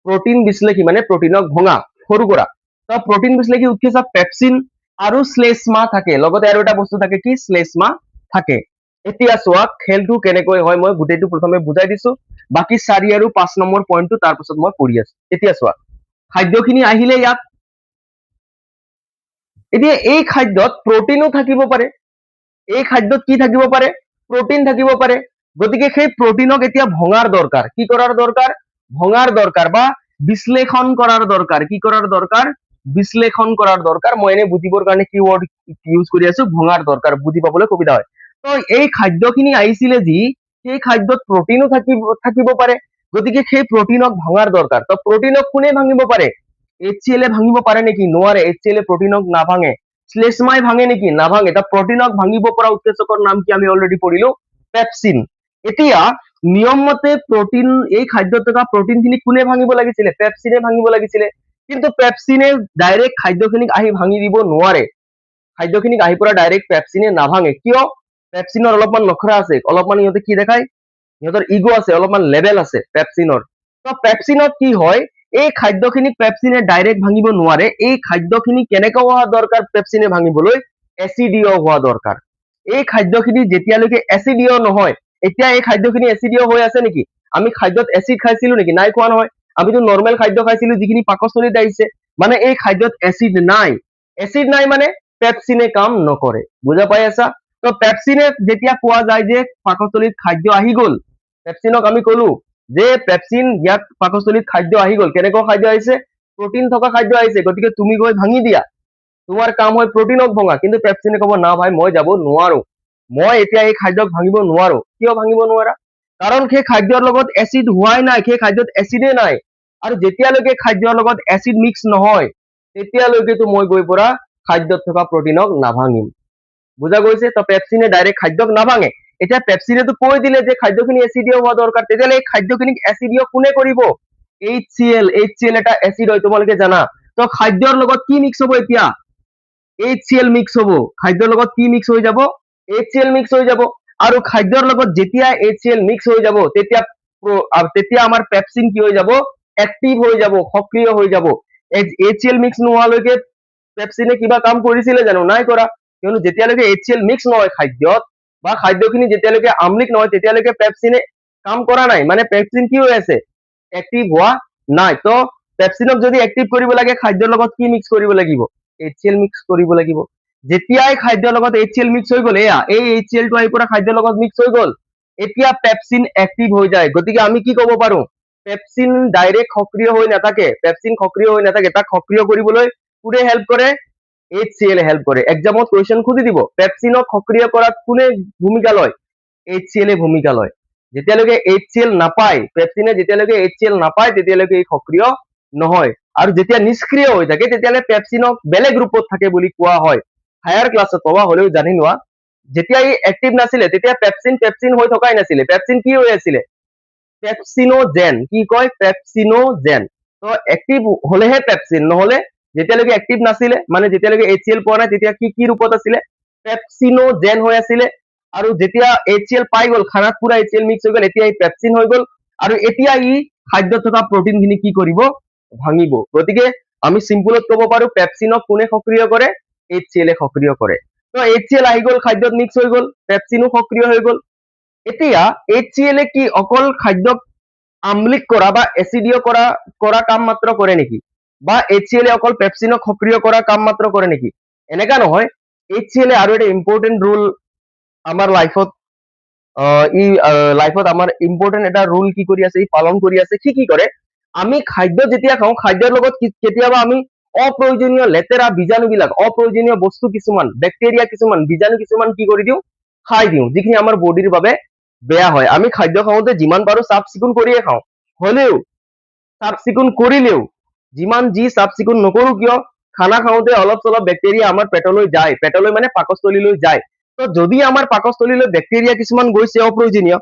প্ৰটিন বিশ্লেষী মানে প্ৰটিনক ভঙা, সৰু কৰা। তো প্ৰটিন বিশ্লেষী উৎসেচক পেপচিন আৰু শ্লেষ্মা থাকে, লগতে আৰু এটা বস্তু থাকে, কি শ্লেষ্মা থাকে। এতিয়া চোৱা খেলটো কেনেকৈ হয়, মই গোটেইটো প্ৰথমে বুজাই দিছো, বাকি 4 আৰু 5 নম্বৰ পইণ্টটো তাৰ পিছত মই পঢ়ি আছো। এতিয়া চোৱা, খাদ্যখিনি আহিলে ইয়াত, এতিয়া এই খাদ্যত প্ৰটিনো থাকিব পাৰে, এই খাদ্যত কি থাকিব পাৰে, প্ৰটিন থাকিব পাৰে। গতিকে সেই প্ৰটিনক এতিয়া ভঙাৰ দৰকাৰ, কি কৰাৰ দৰকাৰ, ভঙাৰ দৰকাৰ বা বিশ্লেষণ কৰাৰ দৰকাৰ। কি কৰাৰ দৰকাৰ, বিশ্লেষণ কৰাৰ দৰকাৰ। মই এনে বুজিবৰ কাৰণে কি ৱৰ্ড ইউজ কৰি আছো, ভঙাৰ দৰকাৰ, বুজি পাবলৈ সুবিধা হয়। তো এই খাদ্যখিনি আহিছিলে যি, সেই খাদ্যত প্ৰটিনো থাকিব পাৰে, গতিকে সেই প্ৰটিনক ভঙাৰ দৰকাৰ। তো প্ৰটিনক কোনে ভাঙিব পাৰে, HCl ভাঙিব পাৰে নেকি, নোৱাৰে। HCl প্ৰটিনক নাভাঙে। শ্লেষ্মাই ভাঙে নেকি, নাভাঙে। এটা প্ৰটিনক ভাঙিব পৰা উৎসেচকৰ নাম কি, আমি অলৰেডি পঢ়িলো, পেপচিন। এতিয়া নিয়ম মতে প্ৰটিন এই খাদ্যত থকা প্ৰটিনখিনি কোনে ভাঙিব লাগিছিলে পেপচিনে ভাঙিব লাগিছিলে কিন্তু পেপচিনে ডাইৰেক্ট খাদ্যখিনিক আহি ভাঙি দিব নোৱাৰে খাদ্যখিনিক আহি পৰা ডাইৰেক্ট পেপচিনে নাভাঙে কিয় পেপচিনৰ অলপমান নখৰা আছে অলপমান ইহঁতে কি দেখায় ইহঁতৰ ইগো আছে অলপমান লেভেল আছে পেপচিনৰ তো পেপচিনত কি হয় এই খাদ্যখিনিক পেপচিনে ডাইৰেক্ট ভাঙিব নোৱাৰে এই খাদ্যখিনি কেনেকৈ হোৱা দৰকাৰ পেপচিনে ভাঙিবলৈ এচিডিয় হোৱা দৰকাৰ এই খাদ্যখিনি যেতিয়ালৈকে এচিডিয় নহয় এতিয়া এই খাদ্যখিনি এচিডিয় হৈ আছে নেকি আমি খাদ্যত এচিড খাইছিলো নেকি নাই খোৱা নহয় আমিতো নৰ্মেল খাদ্য খাইছিলো যিখিনি পাকস্থলীত আহিছে মানে এই খাদ্যত এচিড নাই মানে পেপচিনে কাম নকৰে বুজা পাই আছা তো পেপচিনে যেতিয়া কোৱা যায় যে পাকস্থলীত খাদ্য আহি গ'ল পেপচিনক আমি কলো যে পেপচিন ইয়াত পাকস্থলীত খাদ্য আহি গ'ল কেনেকুৱা খাদ্য আহিছে প্ৰটিন থকা খাদ্য আহিছে গতিকে তুমি গৈ ভাঙি দিয়া তোমাৰ কাম হয় প্ৰটিনক ভঙা কিন্তু পেপচিনে ক'ব না ভাই মই যাব নোৱাৰো মই এতিয়া এই খাদ্যক ভাঙিব নোৱাৰো কিয় ভাঙিব নোৱাৰা কাৰণ সেই খাদ্যৰ লগত এচিড হোৱাই নাই সেই খাদ্যত এচিডে নাই আৰু যেতিয়ালৈকে খাদ্যৰ লগত এচিড মিক্স নহয় তেতিয়ালৈকেতো মই গৈ পৰা খাদ্যত থকা প্ৰটিনক নাভাঙিম বুজা গৈছে তো পেপচিনে ডাইৰেক্ট খাদ্যক নাভাঙে এতিয়া পেপচিনেতো কৈ দিলে যে খাদ্যখিনি এচিডিয় হোৱা দৰকাৰ তেতিয়াহ'লে এই খাদ্যখিনিক এচিডিয় কোনে কৰিব HCl এটা এচিড হয় তোমালোকে জানা তো খাদ্যৰ লগত কি মিক্স হ'ব এতিয়া HCl মিক্স হ'ব খাদ্যৰ লগত কি মিক্স হৈ যাব HCl মিক্স হৈ যাব আৰু খাদ্যৰ লগত যেতিয়া HCl মিক্স হৈ যাব তেতিয়া আমাৰ পেপচিন কি হৈ যাব এক্টিভ হৈ যাব সক্ৰিয় হৈ যাব HCl মিক্স নোহোৱালৈকে পেপচিনে কিবা কাম কৰিছিলে জানো নাই কৰা কিয়নো যেতিয়ালৈকে HCl মিক্স নহয় খাদ্যত বা খাদ্যখিনি যেতিয়ালৈকে আম্লিক নহয় তেতিয়ালৈকে পেপচিনে কাম কৰা নাই মানে পেপচিন কি হৈ আছে এক্টিভ হোৱা নাই তো পেপচিনক যদি এক্টিভ কৰিব লাগে খাদ্যৰ লগত কি মিক্স কৰিব লাগিব HCl মিক্স কৰিব লাগিব যেতিয়াই খাদ্যৰ লগত HCl মিক্স হৈ গ'ল এয়া এই HCl টো আহি পৰা খাদ্যৰ লগত মিক্স হৈ গ'ল এতিয়া পেপচিন এক্টিভ হৈ যায় গতিকে আমি কি ক'ব পাৰো পেপচিন ডাইৰেক্ট সক্ৰিয় হৈ নাথাকে পেপচিন সক্ৰিয় হৈ নাথাকে তাক সক্ৰিয় কৰিবলৈ কোনে হেল্প কৰে HCl হেল্প কৰে এক্সামত কুৱেশ্যন খুদি দিব পেপচিনক সক্ৰিয় কৰাত কোনে ভূমিকা লয় HCl এ ভূমিকা লয় যেতিয়ালৈকে HCl নাপায় পেপচিনে যেতিয়ালৈকে HCl নাপায় তেতিয়ালৈকে ই সক্ৰিয় নহয় আৰু যেতিয়া নিষ্ক্ৰিয় হৈ থাকে তেতিয়ালে পেপচিনক বেলেগ ৰূপত থাকে বুলি কোৱা হয় হায়াৰ ক্লাছত পাবা হলেও জানি লোৱা যেতিয়া ই এক্টিভ নাছিলে তেতিয়া পেপচিন হৈ থকাই নাছিলে পেপচিন কি হৈ আছিলে পেপচিনোজেন কি কয় পেপচিনোজেন তো এক্টিভ হলেহে পেপচিন নহলে যেতিয়ালৈকে এক্টিভ নাছিলে মানে যেতিয়ালৈকে HCl পোৱা নাই তেতিয়া কি ৰূপত আছিলে পেপচিনোজেন হৈ আছিলে আৰু যেতিয়া HCl পাই গ'ল খানাত পুৰা HCl মিক্স হৈ গ'ল এতিয়া ই পেপচিন হৈ গ'ল আৰু এতিয়া ই খাদ্যত থকা প্ৰটিনখিনি কি কৰিব ভাঙিব গতিকে আমি সিম্পলত ক'ব পাৰো পেপচিনক কোনে সক্ৰিয় কৰে HCl এ সক্ৰিয় কৰে তো HCl আহি গ'ল খাদ্যত মিক্স হৈ গ'ল পেপচিনো সক্ৰিয় হৈ গ'ল এতিয়া HCl এ কি অকল খাদ্যক আম্লিক কৰা বা এচিডিয় কৰা কাম মাত্ৰ কৰে নেকি বা HCl এ অকল পেপচিনক সক্ৰিয় কৰা কাম মাত্ৰ কৰে নেকি এনেকা নহয় HCl এ আৰু এটা ইম্পৰ্টেন্ট ৰুল আমাৰ লাইফত লাইফত আমাৰ ইম্পৰ্টেন্ট এটা ৰুল কি কৰি আছে ই পালন কৰি আছে কি কৰে আমি খাদ্য যেতিয়া খাওঁ খাদ্যৰ লগত কেতিয়াবা আমি অপ্ৰয়োজনীয় লেতেৰা বীজাণুবিলাক অপ্ৰয়োজনীয় বস্তু কিছুমান বেক্টেৰিয়া কিছুমান বীজাণু কিছুমান কি কৰি দিওঁ খাই দিওঁ যিখিনি আমাৰ বডিৰ বাবে বেয়া হয় আমি খাদ্য খাওঁতে যিমান পাৰো চাফ চিকুণ কৰিয়ে খাওঁ হলেও চাফ চিকুণ কৰিলেও যিমান যি চাফ চিকুণ নকৰো কিয় খানা খাওঁতে অলপ চলপ বেক্টেৰিয়া আমাৰ পেটলৈ মানে পাকস্থলীলৈ যায় তো যদি আমাৰ পাকস্থলীলৈ বেক্টেৰিয়া কিছুমান গৈছে অপ্ৰয়োজনীয়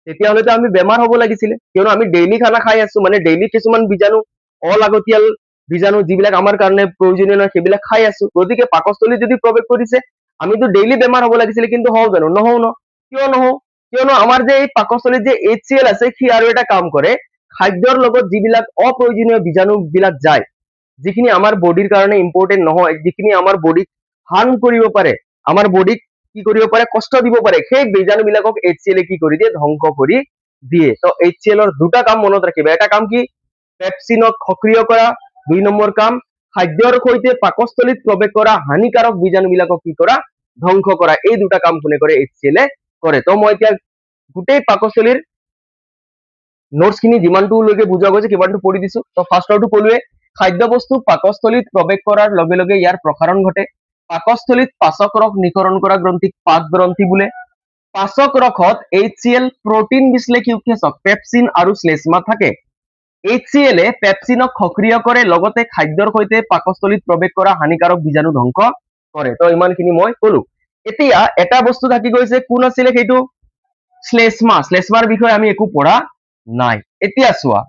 তেতিয়াহ'লেতো আমি বেমাৰ হ'ব লাগিছিলে কিয়নো আমি ডেইলি খানা খাই আছো মানে ডেইলি কিছুমান বীজাণু অলাগতিয়াল বীজাণু যিবিলাক আমাৰ কাৰণে প্ৰয়োজনীয় নহয় সেইবিলাক খাই আছো গতিকে পাকস্থলী যদি প্ৰৱেশ কৰিছে আমিতো ডেইলি বেমাৰ হ'ব লাগিছিলে কিন্তু হওঁ জানো নহওঁ ন কিয় নহওঁ কিয়নো আমাৰ যে এই পাকস্থলীত যে HCl আছে সি আৰু এটা কাম কৰে খাদ্যৰ লগত যিবিলাক অপ্ৰয়োজনীয় বীজাণু বিলাক যায় যিখিনি আমাৰ বডিৰ কাৰণে ইম্পৰ্টেন্ট নহয় যিখিনি আমাৰ বডিক হাৰ্ম কৰিব পাৰে আমাৰ বডিক কি কৰিব পাৰে কষ্ট দিব পাৰে সেই বীজাণু বিলাকক HCl এ কি কৰি দিয়ে ধ্বংস কৰি দিয়ে তো HCl ৰ দুটা কাম মনত ৰাখিবা এটা কাম কি পেপচিনক সক্ৰিয় কৰা দুই নম্বৰ কাম খাদ্যৰ সৈতে পাকস্থলীত প্ৰৱেশ কৰা হানিকাৰক বীজাণু বিলাকক কি কৰা ধ্বংস কৰা এই দুটা কাম কোনে কৰে HCl এ কৰে তো মই এতিয়া গোটেই পাকস্থলীৰ নোটছ খিনি যিমানটোলৈকে বুজোৱা গৈছে কিমানটো পঢ়ি দিছো তো ফাৰ্ষ্টৰটো ক'লোৱে খাদ্য বস্তু পাকস্থলীত প্ৰৱেশ কৰাৰ লগে লগে ইয়াৰ প্ৰসাৰণ ঘটে পাকস্থলীত পাচক ৰস নিকৰণ কৰা গ্ৰন্থিক পাক গ্ৰন্থি বোলে পাচক ৰসত HCl প্ৰটিন বিশ্লেষী উৎসেচক পেপচিন আৰু শ্লেষ্মা থাকে HCl এ পেপচিনক সক্ৰিয় কৰে লগতে খাদ্যৰ সৈতে পাকস্থলীত প্ৰৱেশ কৰা হানিকাৰক বীজাণু ধ্বংস কৰে তো ইমানখিনি মই ক'লো এতিয়া এটা বস্তু থাকি গৈছে কোন আছিলে সেইটো শ্লেষ্মাৰ বিষয়ে আমি একো পঢ়া নাই। এতিয়া চোৱা,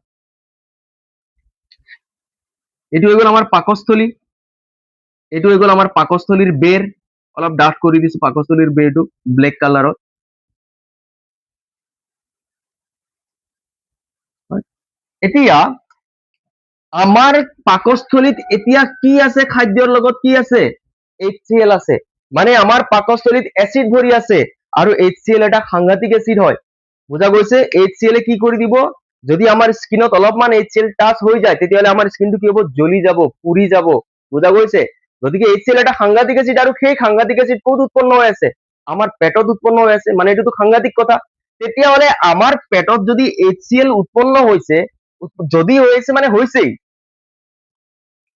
এইটো হৈ গ'ল আমাৰ পাকস্থলী, এইটো হৈ গ'ল আমাৰ পাকস্থলীৰ বেৰ, অলপ ডাঠ কৰি দিছো পাকস্থলীৰ বেৰটো ব্লেক কালাৰত। এতিয়া আমাৰ পাকস্থলীত এতিয়া কি আছে? খাদ্যৰ লগত কি আছে? HCl আছে। মানে আমাৰ পাকস্থলীত এচিড ভৰি আছে, আৰু HCl এটা সাংঘাতিক এচিড হয়। বুজা গৈছে? HCl কি কৰি দিব, যদি আমাৰ স্কিনত অলপমান HCl টাচ হৈ যায়, তেতিয়াহ'লে আমাৰ স্কিনটো কি হ'ব? জ্বলি যাব, পুৰি যাব। বুজা গৈছে? গতিকে HCl এটা সাংঘাতিক এচিড, আৰু সেই সাংঘাতিক এচিড ক'ত উৎপন্ন হৈ আছে? আমাৰ পেটত উৎপন্ন হৈ আছে। মানে এইটোতো সাংঘাতিক কথা। তেতিয়াহ'লে আমাৰ পেটত যদি HCl উৎপন্ন হৈছে, যদি হৈছে মানে হৈছেই,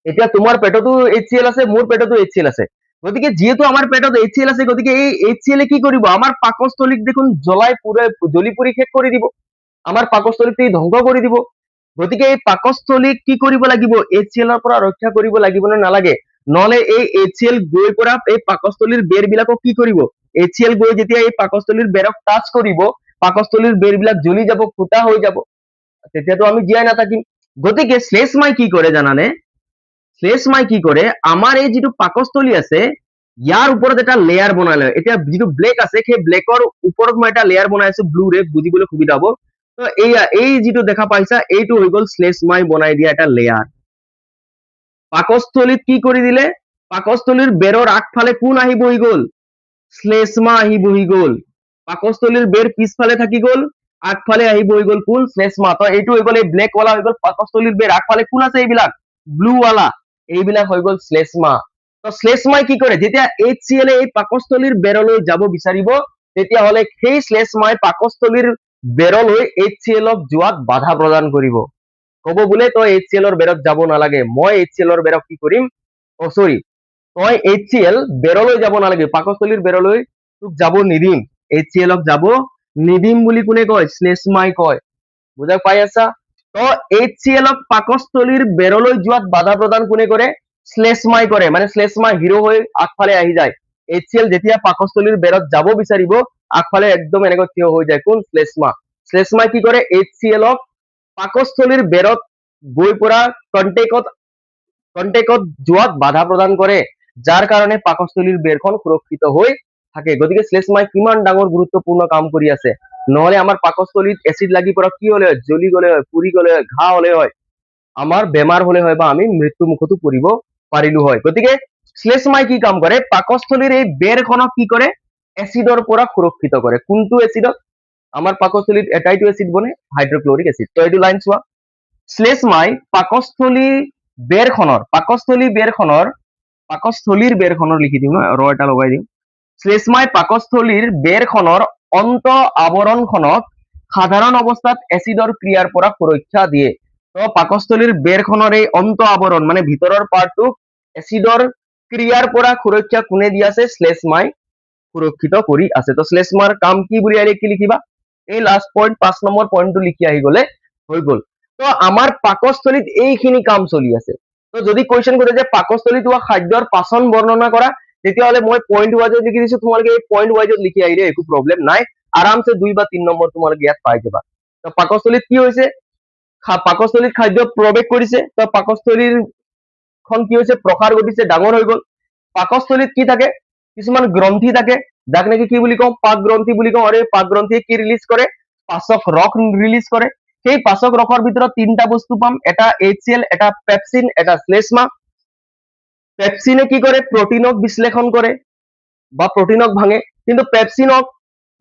এতিয়া তোমাৰ পেটতো HCl আছে, মোৰ পেটতো HCl আছে। গতিকে যিহেতু আমাৰ পেটত HCl আছে, গতিকে এই HCl কি কৰিব? আমাৰ পাকস্থলীক দেখোন জ্বলি পুৰি শেষ কৰি দিব, আমাৰ পাকস্থলীক ধ্বংস কৰি দিব। গতিকে এই পাকস্থলীক কি কৰিব লাগিব? HCl ৰ পৰা ৰক্ষা কৰিব লাগিব নে নালাগে? নহলে এই HCl গৈ পৰা এই পাকস্থলীৰ বেৰ বিলাকক কি কৰিব? HCl গৈ যেতিয়া এই পাকস্থলীৰ বেৰক টাচ কৰিব, পাকস্থলীৰ বেৰ বিলাক জ্বলি যাব, ফুটা হৈ যাব, তেতিয়াতো আমি জীয়াই নাথাকিম। গতিকে শ্লেষ্মাই কি কৰে জানানে? শ্লেষ্মাই কি কৰে, আমাৰ এই যিটো পাকস্থলী আছে, ইয়াৰ ওপৰত এটা লেয়াৰ বনাই লয়। এতিয়া যিটো ব্লেক আছে, সেই ব্লেকৰ ওপৰত মই এটা লেয়াৰ বনাই আছো, ব্লু ৰে, বুজিবলৈ সুবিধা হ'ব। তো এই যিটো দেখা পাইছা, এইটো হৈ গ'ল শ্লেষ্মাই বনাই দিয়া এটা লেয়াৰ। পাকস্থলীত কি কৰি দিলে? পাকস্থলীৰ বেৰৰ আগফালে কোন আহি বহি গ'ল? শ্লেষ্মা আহি বহি গ'ল। পাকস্থলীৰ বেৰ পিছফালে থাকি গ'ল, আগফালে আহি বহি গ'ল কোন? শ্লেষ্মা। তো এইটো হৈ গ'ল, এই ব্লেক ৱালা হৈ গ'ল পাকস্থলীৰ বেৰ, আগফালে কোন আছে? এইবিলাক ব্লু ৱালা, এইবিলাক হৈ গ'ল শ্লেষ্মা। তো শ্লেষ্মাই কি কৰে? যেতিয়া HCl এই পাকস্থলীৰ বেৰলৈ যাব বিচাৰিব, তেতিয়াহ'লে সেই শ্লেষ্মাই পাকস্থলীৰ বেৰলৈ HCl যোৱাত বাধা প্ৰদান কৰিব। কব বোলে তই HCl বেৰত যাব নালাগে, মই HCl বেৰক কি কৰিম? তই HCl বেৰলৈ যাব নালাগে, পাকস্থলীৰ বেৰলৈ তোক যাব নিদিম, HCl যাব নিদিম বুলি কোনে কয়? শ্লেষ্মাই কয়। বুজা পাই আছা? তো HCl পাকস্থলীৰ বেৰলৈ যোৱাত বাধা প্ৰদান কোনে কৰে? শ্লেষ্মাই কৰে। মানে শ্লেষ্মা হিৰো হৈ আগফালে আহি যায়। HCl যেতিয়া পাকস্থলীৰ বেৰত যাব বিচাৰিব, আগফালে একদম এনেকৈ থিয় হৈ যায় কোন? শ্লেষ্মা। শ্লেষ্মাই কি কৰে? HCl পাকস্থলীৰ বেৰত গৈ পৰা কণ্টেকত যোৱাত বাধা প্ৰদান কৰে, যাৰ কাৰণে পাকস্থলীৰ বেৰখন সুৰক্ষিত হৈ থাকে। গতিকে শ্লেষ্মাই কিমান ডাঙৰ গুৰুত্বপূৰ্ণ কাম কৰি আছে। নহলে আমাৰ পাকস্থলীত এচিড লাগি পৰা কি হলে হয়? জ্বলি গলে হয়, পুৰি গলে হয়, ঘা হলে হয়, আমাৰ বেমাৰ হলে হয়, বা আমি মৃত্যু মুখতো পৰিব পাৰিলো হয়। গতিকে শ্লেষ্মাই কি কাম কৰে? পাকস্থলীৰ এই বেৰখনক কি কৰে? এচিডৰ পৰা সুৰক্ষিত কৰে। কোনটো এচিডত? আমাৰ পাকস্থলীত এটাইটো এচিড বনে, হাইড্ৰক্লৰিক এচিড। তো এইটো লাইন চোৱা, শ্লেষ্মাই পাকস্থলীৰ বেৰখনৰ লিখি দিওঁ, ৰ এটা লগাই দিওঁ। শ্লেষ্মাই পাকস্থলীৰ বেৰখনৰ অন্ত আৱৰণখনক সাধাৰণ অৱস্থাত এচিডৰ ক্ৰিয়াৰ পৰা সুৰক্ষা দিয়ে। তো পাকস্থলীৰ বেৰখনৰ এই অন্ত আৱৰণ মানে ভিতৰৰ পাৰ্টটোক এচিডৰ ক্ৰিয়াৰ পৰা সুৰক্ষা কোনে দি আছে? শ্লেষ্মাই সুৰক্ষিত কৰি আছে। তো শ্লেষ্মাৰ কাম কি বুলি আহিলে কি লিখিবা? এই লাষ্ট পইণ্ট 5 নম্বৰ পইণ্টটো লিখি আহি গলে হৈ গল। তো আমাৰ পাকস্থলীত এইখিনি কাম চলি আছে। তো যদি কুৱেশ্যন কৰে যে পাকস্থলীত হোৱা খাদ্যৰ পাচন বৰ্ণনা কৰা, তেতিয়াহ'লে মই পইণ্ট ৱাইজত লিখি দিছো, তোমালোকে এই পইণ্ট ৱাইজত লিখি আহিলে একো প্ৰব্লেম নাই, আৰামছে 2 বা 3 নম্বৰ তোমালোকে ইয়াত পাই যাবা। তো পাকস্থলীত কি হৈছে? পাকস্থলীত খাদ্য প্ৰৱেশ কৰিছে, তো পাকস্থলীৰ খন কি হৈছে? প্ৰসাৰ ঘটিছে, ডাঙৰ হৈ গল। পাকস্থলীত কি থাকে? কিছুমান গ্ৰন্থি থাকে, যাক নেকি কি বুলি কওঁ? পাক গ্ৰন্থি বুলি কওঁ। আৰু এই পাক গ্ৰন্থিয়ে কি ৰিলিজ কৰে? পাচক ৰস ৰিলিজ কৰে। সেই পাচক ৰসৰ ভিতৰত 3টা বস্তু পাম, এটা HCl, এটা পেপচিন, এটা শ্লেষ্মা। পেপচিনে কি কৰে? প্ৰটিনক বিশ্লেষণ কৰে বা প্ৰটিনক ভাঙে, কিন্তু পেপচিনক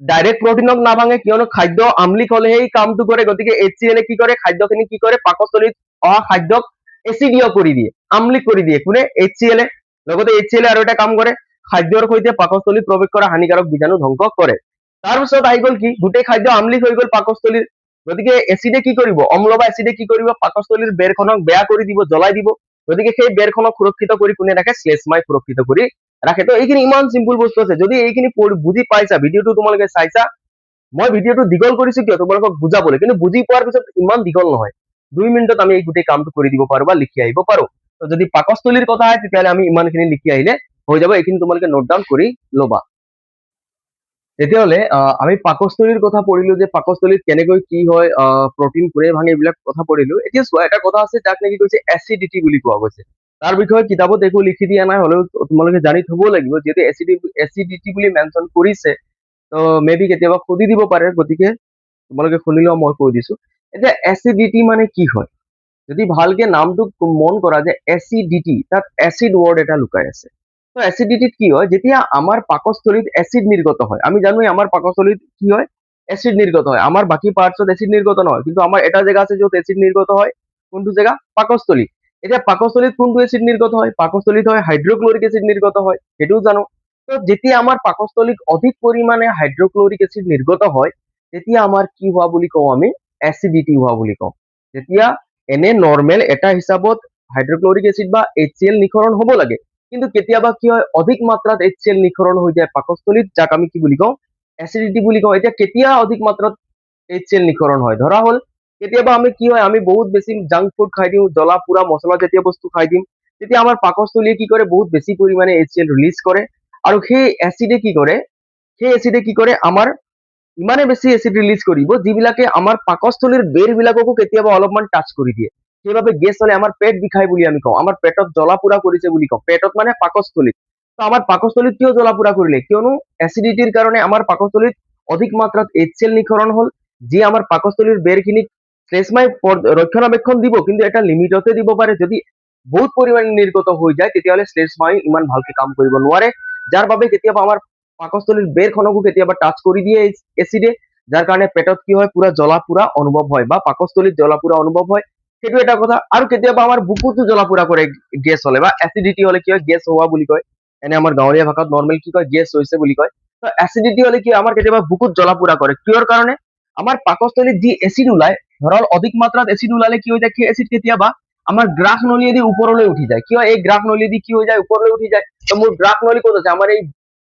ডাইৰেক্ট প্ৰটিনক নাভাঙে, কিয়নো খাদ্য আম্লিক হলেহে এই কামটো কৰে। গতিকে HCl কি কৰে? খাদ্যখিনি কি কৰে? পাকস্থলীত অহা খাদ্যক এচিডীয় কৰি দিয়ে, আম্লিক কৰি দিয়ে। কোনে? HCl। লগতে HCl আৰু এটা কাম কৰে, খাদ্যৰ সৈতে পাকস্থলীত প্ৰৱেশ কৰা হানিকাৰক বীজাণু ধ্বংস কৰে। তাৰপিছত আহি গল কি? গোটেই খাদ্য আম্লিক হৈ গল পাকস্থলীৰ। গতিকে এচিডে কি কৰিব? অম্ল বা এচিডে কি কৰিব? পাকস্থলীৰ বেৰখনক বেয়া কৰি দিব, জ্বলাই দিব। গতিকে সেই বেৰখনক সুৰক্ষিত কৰি কোনে ৰাখে? শ্লেষ্মাই সুৰক্ষিত কৰি ৰাখে। তো এইখিনি ইমান চিম্পল বস্তু আছে, যদি এইখিনি বুজি পাইছা, ভিডিঅ'টো তোমালোকে চাইছা, মই ভিডিঅ'টো দীঘল কৰিছো কিয়? তোমালোকক বুজাবলৈ, কিন্তু বুজি পোৱাৰ পিছত ইমান দীঘল নহয়, 2 মিনিটত আমি এই গোটেই কামটো কৰি দিব পাৰো বা লিখি আহিব পাৰো। তো যদি পাকস্থলীৰ কথা হয়, তেতিয়াহ'লে আমি ইমানখিনি লিখি আহিলে হৈ যাব। এইখিনি তোমালোকে নোট ডাউন কৰি ল'বা। তেতিয়াহ'লে আমি পাকস্থলীৰ কথা পঢ়িলো যে পাকস্থলীত কেনেকৈ কি হয়, প্ৰটিন কোনে ভাঙে, এইবিলাক কথা পঢ়িলো। এতিয়া চোৱা, এটা কথা আছে যাক নেকি কৈছে এচিডিটি বুলি কোৱা গৈছে। তাৰ বিষয়ে কিতাপত একো লিখি দিয়া নাই, হ'লেও তোমালোকে জানি থব লাগিব, যিহেতু এচিডিটি বুলি মেনশ্যন কৰিছে। ত মে বি কেতিয়াবা সুধি দিব পাৰে, গতিকে তোমালোকে শুনি লোৱা, মই কৈ দিছো। এতিয়া এচিডিটি মানে কি হয়, যদি ভালকে নামটো মন কৰা যে এচিডিটি, তাত এচিড ৱৰ্ড এটা লুকাই আছে। তো এচিডিটিত কি হয়, যেতিয়া আমাৰ পাকস্থলীত এচিড নিৰ্গত হয়, আমি জানোই আমাৰ পাকস্থলীত কি হয়, এচিড নিৰ্গত হয়। আমাৰ বাকী পাৰ্টছত এচিড নিৰ্গত নহয়, কিন্তু আমাৰ এটা জেগা আছে য'ত এচিড নিৰ্গত হয়। কোনটো জেগা? পাকস্থলী। এতিয়া পাকস্থলীত কোনটো এচিড নিৰ্গত হয়? পাকস্থলীত হয় হাইড্ৰক্লৰিক এচিড নিৰ্গত হয়, সেইটোও জানো। তো যেতিয়া আমাৰ পাকস্থলীত অধিক পৰিমাণে হাইড্ৰক্লৰিক এচিড নিৰ্গত হয়, তেতিয়া আমাৰ কি হোৱা বুলি কওঁ আমি? এচিডিটি হোৱা বুলি কওঁ। যেতিয়া এনে নৰ্মেল এটা হিচাপত হাইড্ৰক্লৰিক এচিড বা HCl নিঃসৰণ হ'ব লাগে, কিন্তু কেতিয়াবা কি হয়, অধিক মাত্ৰাত HCl নিঃসৰণ হৈ যায় পাকস্থলীত, যাক আমি কি বুলি কওঁ? এচিডিটি বুলি কওঁ। এতিয়া কেতিয়া অধিক মাত্ৰাত HCl নিঃসৰণ হয়? ধৰা হ'ল কেতিয়াবা আমি কি হয়, আমি বহুত বেছি জাংক ফুড খাই দিওঁ, জ্বলা পোৰা মছলা জাতীয় বস্তু খাই দিম, তেতিয়া আমাৰ পাকস্থলীয়ে কি কৰে, বহুত বেছি পৰিমাণে HCl ৰিলিজ কৰে। আৰু সেই এচিডে কি কৰে, আমাৰ ইমানে বেছি এচিড ৰিলিজ কৰিব, যিবিলাকে আমাৰ পাকস্থলীৰ বেৰ বিলাককো কেতিয়াবা অলপমান টাচ কৰি দিয়ে। সেইবাবে গেছ হলে আমাৰ পেট বিষাই বুলি আমি কওঁ, আমাৰ পেটত জ্বলা পোৰা কৰিছে বুলি কওঁ। পেটত মানে পাকস্থলীত। তো আমাৰ পাকস্থলীত কিয় জ্বলা পোৰা কৰিলে? কিয়নো এচিডিটিৰ কাৰণে আমাৰ পাকস্থলীত অধিক মাত্ৰাত HCl নিঃসৰণ হ'ল, যি আমাৰ পাকস্থলীৰ বেৰখিনিক শ্লেষ্মাই ৰক্ষণাবেক্ষণ দিব, কিন্তু এটা লিমিটতে দিব পাৰে। যদি বহুত পৰিমাণে নিৰ্গত হৈ যায়, তেতিয়াহ'লে শ্লেষ্মাই ইমান ভালকে কাম কৰিব নোৱাৰে, যাৰ বাবে কেতিয়াবা আমাৰ পাকস্থলীৰ বেৰখনকো কেতিয়াবা টাচ কৰি দিয়ে এচিডে, যাৰ কাৰণে পেটত কি হয়, পুৰা জ্বলা পোৰা অনুভৱ হয়, বা পাকস্থলীত জ্বলা পোৰা অনুভৱ হয়। সেইটো এটা কথা। আৰু কেতিয়াবা আমাৰ বুকুতো জ্বলা পোৰা কৰে গেছ হলে, বা এচিডিটি হলে কি হয়, গেছ হোৱা বুলি কয়। এনে আমাৰ গাঁৱলীয়া ভাষাত নৰ্মেল কি কয়, গেছ হৈছে বুলি কয়। তো এচিডিটি হলে কি হয়, আমাৰ কেতিয়াবা বুকুত জ্বলা পোৰা কৰে। কিহৰ কাৰণে? আমাৰ পাকস্থলীত যি এচিড ওলায়, ধৰক অধিক মাত্ৰাত এচিড ওলালে কি হৈ যায়, সেই এচিড কেতিয়াবা আমাৰ গ্ৰাস নলীয়েদি ওপৰলৈ উঠি যায়। কিয় এই গ্ৰাস নলীয়েদি কি হৈ যায়, ওপৰলৈ উঠি যায়? তো মোৰ গ্ৰাস নলী ক'ত আছে? আমাৰ এই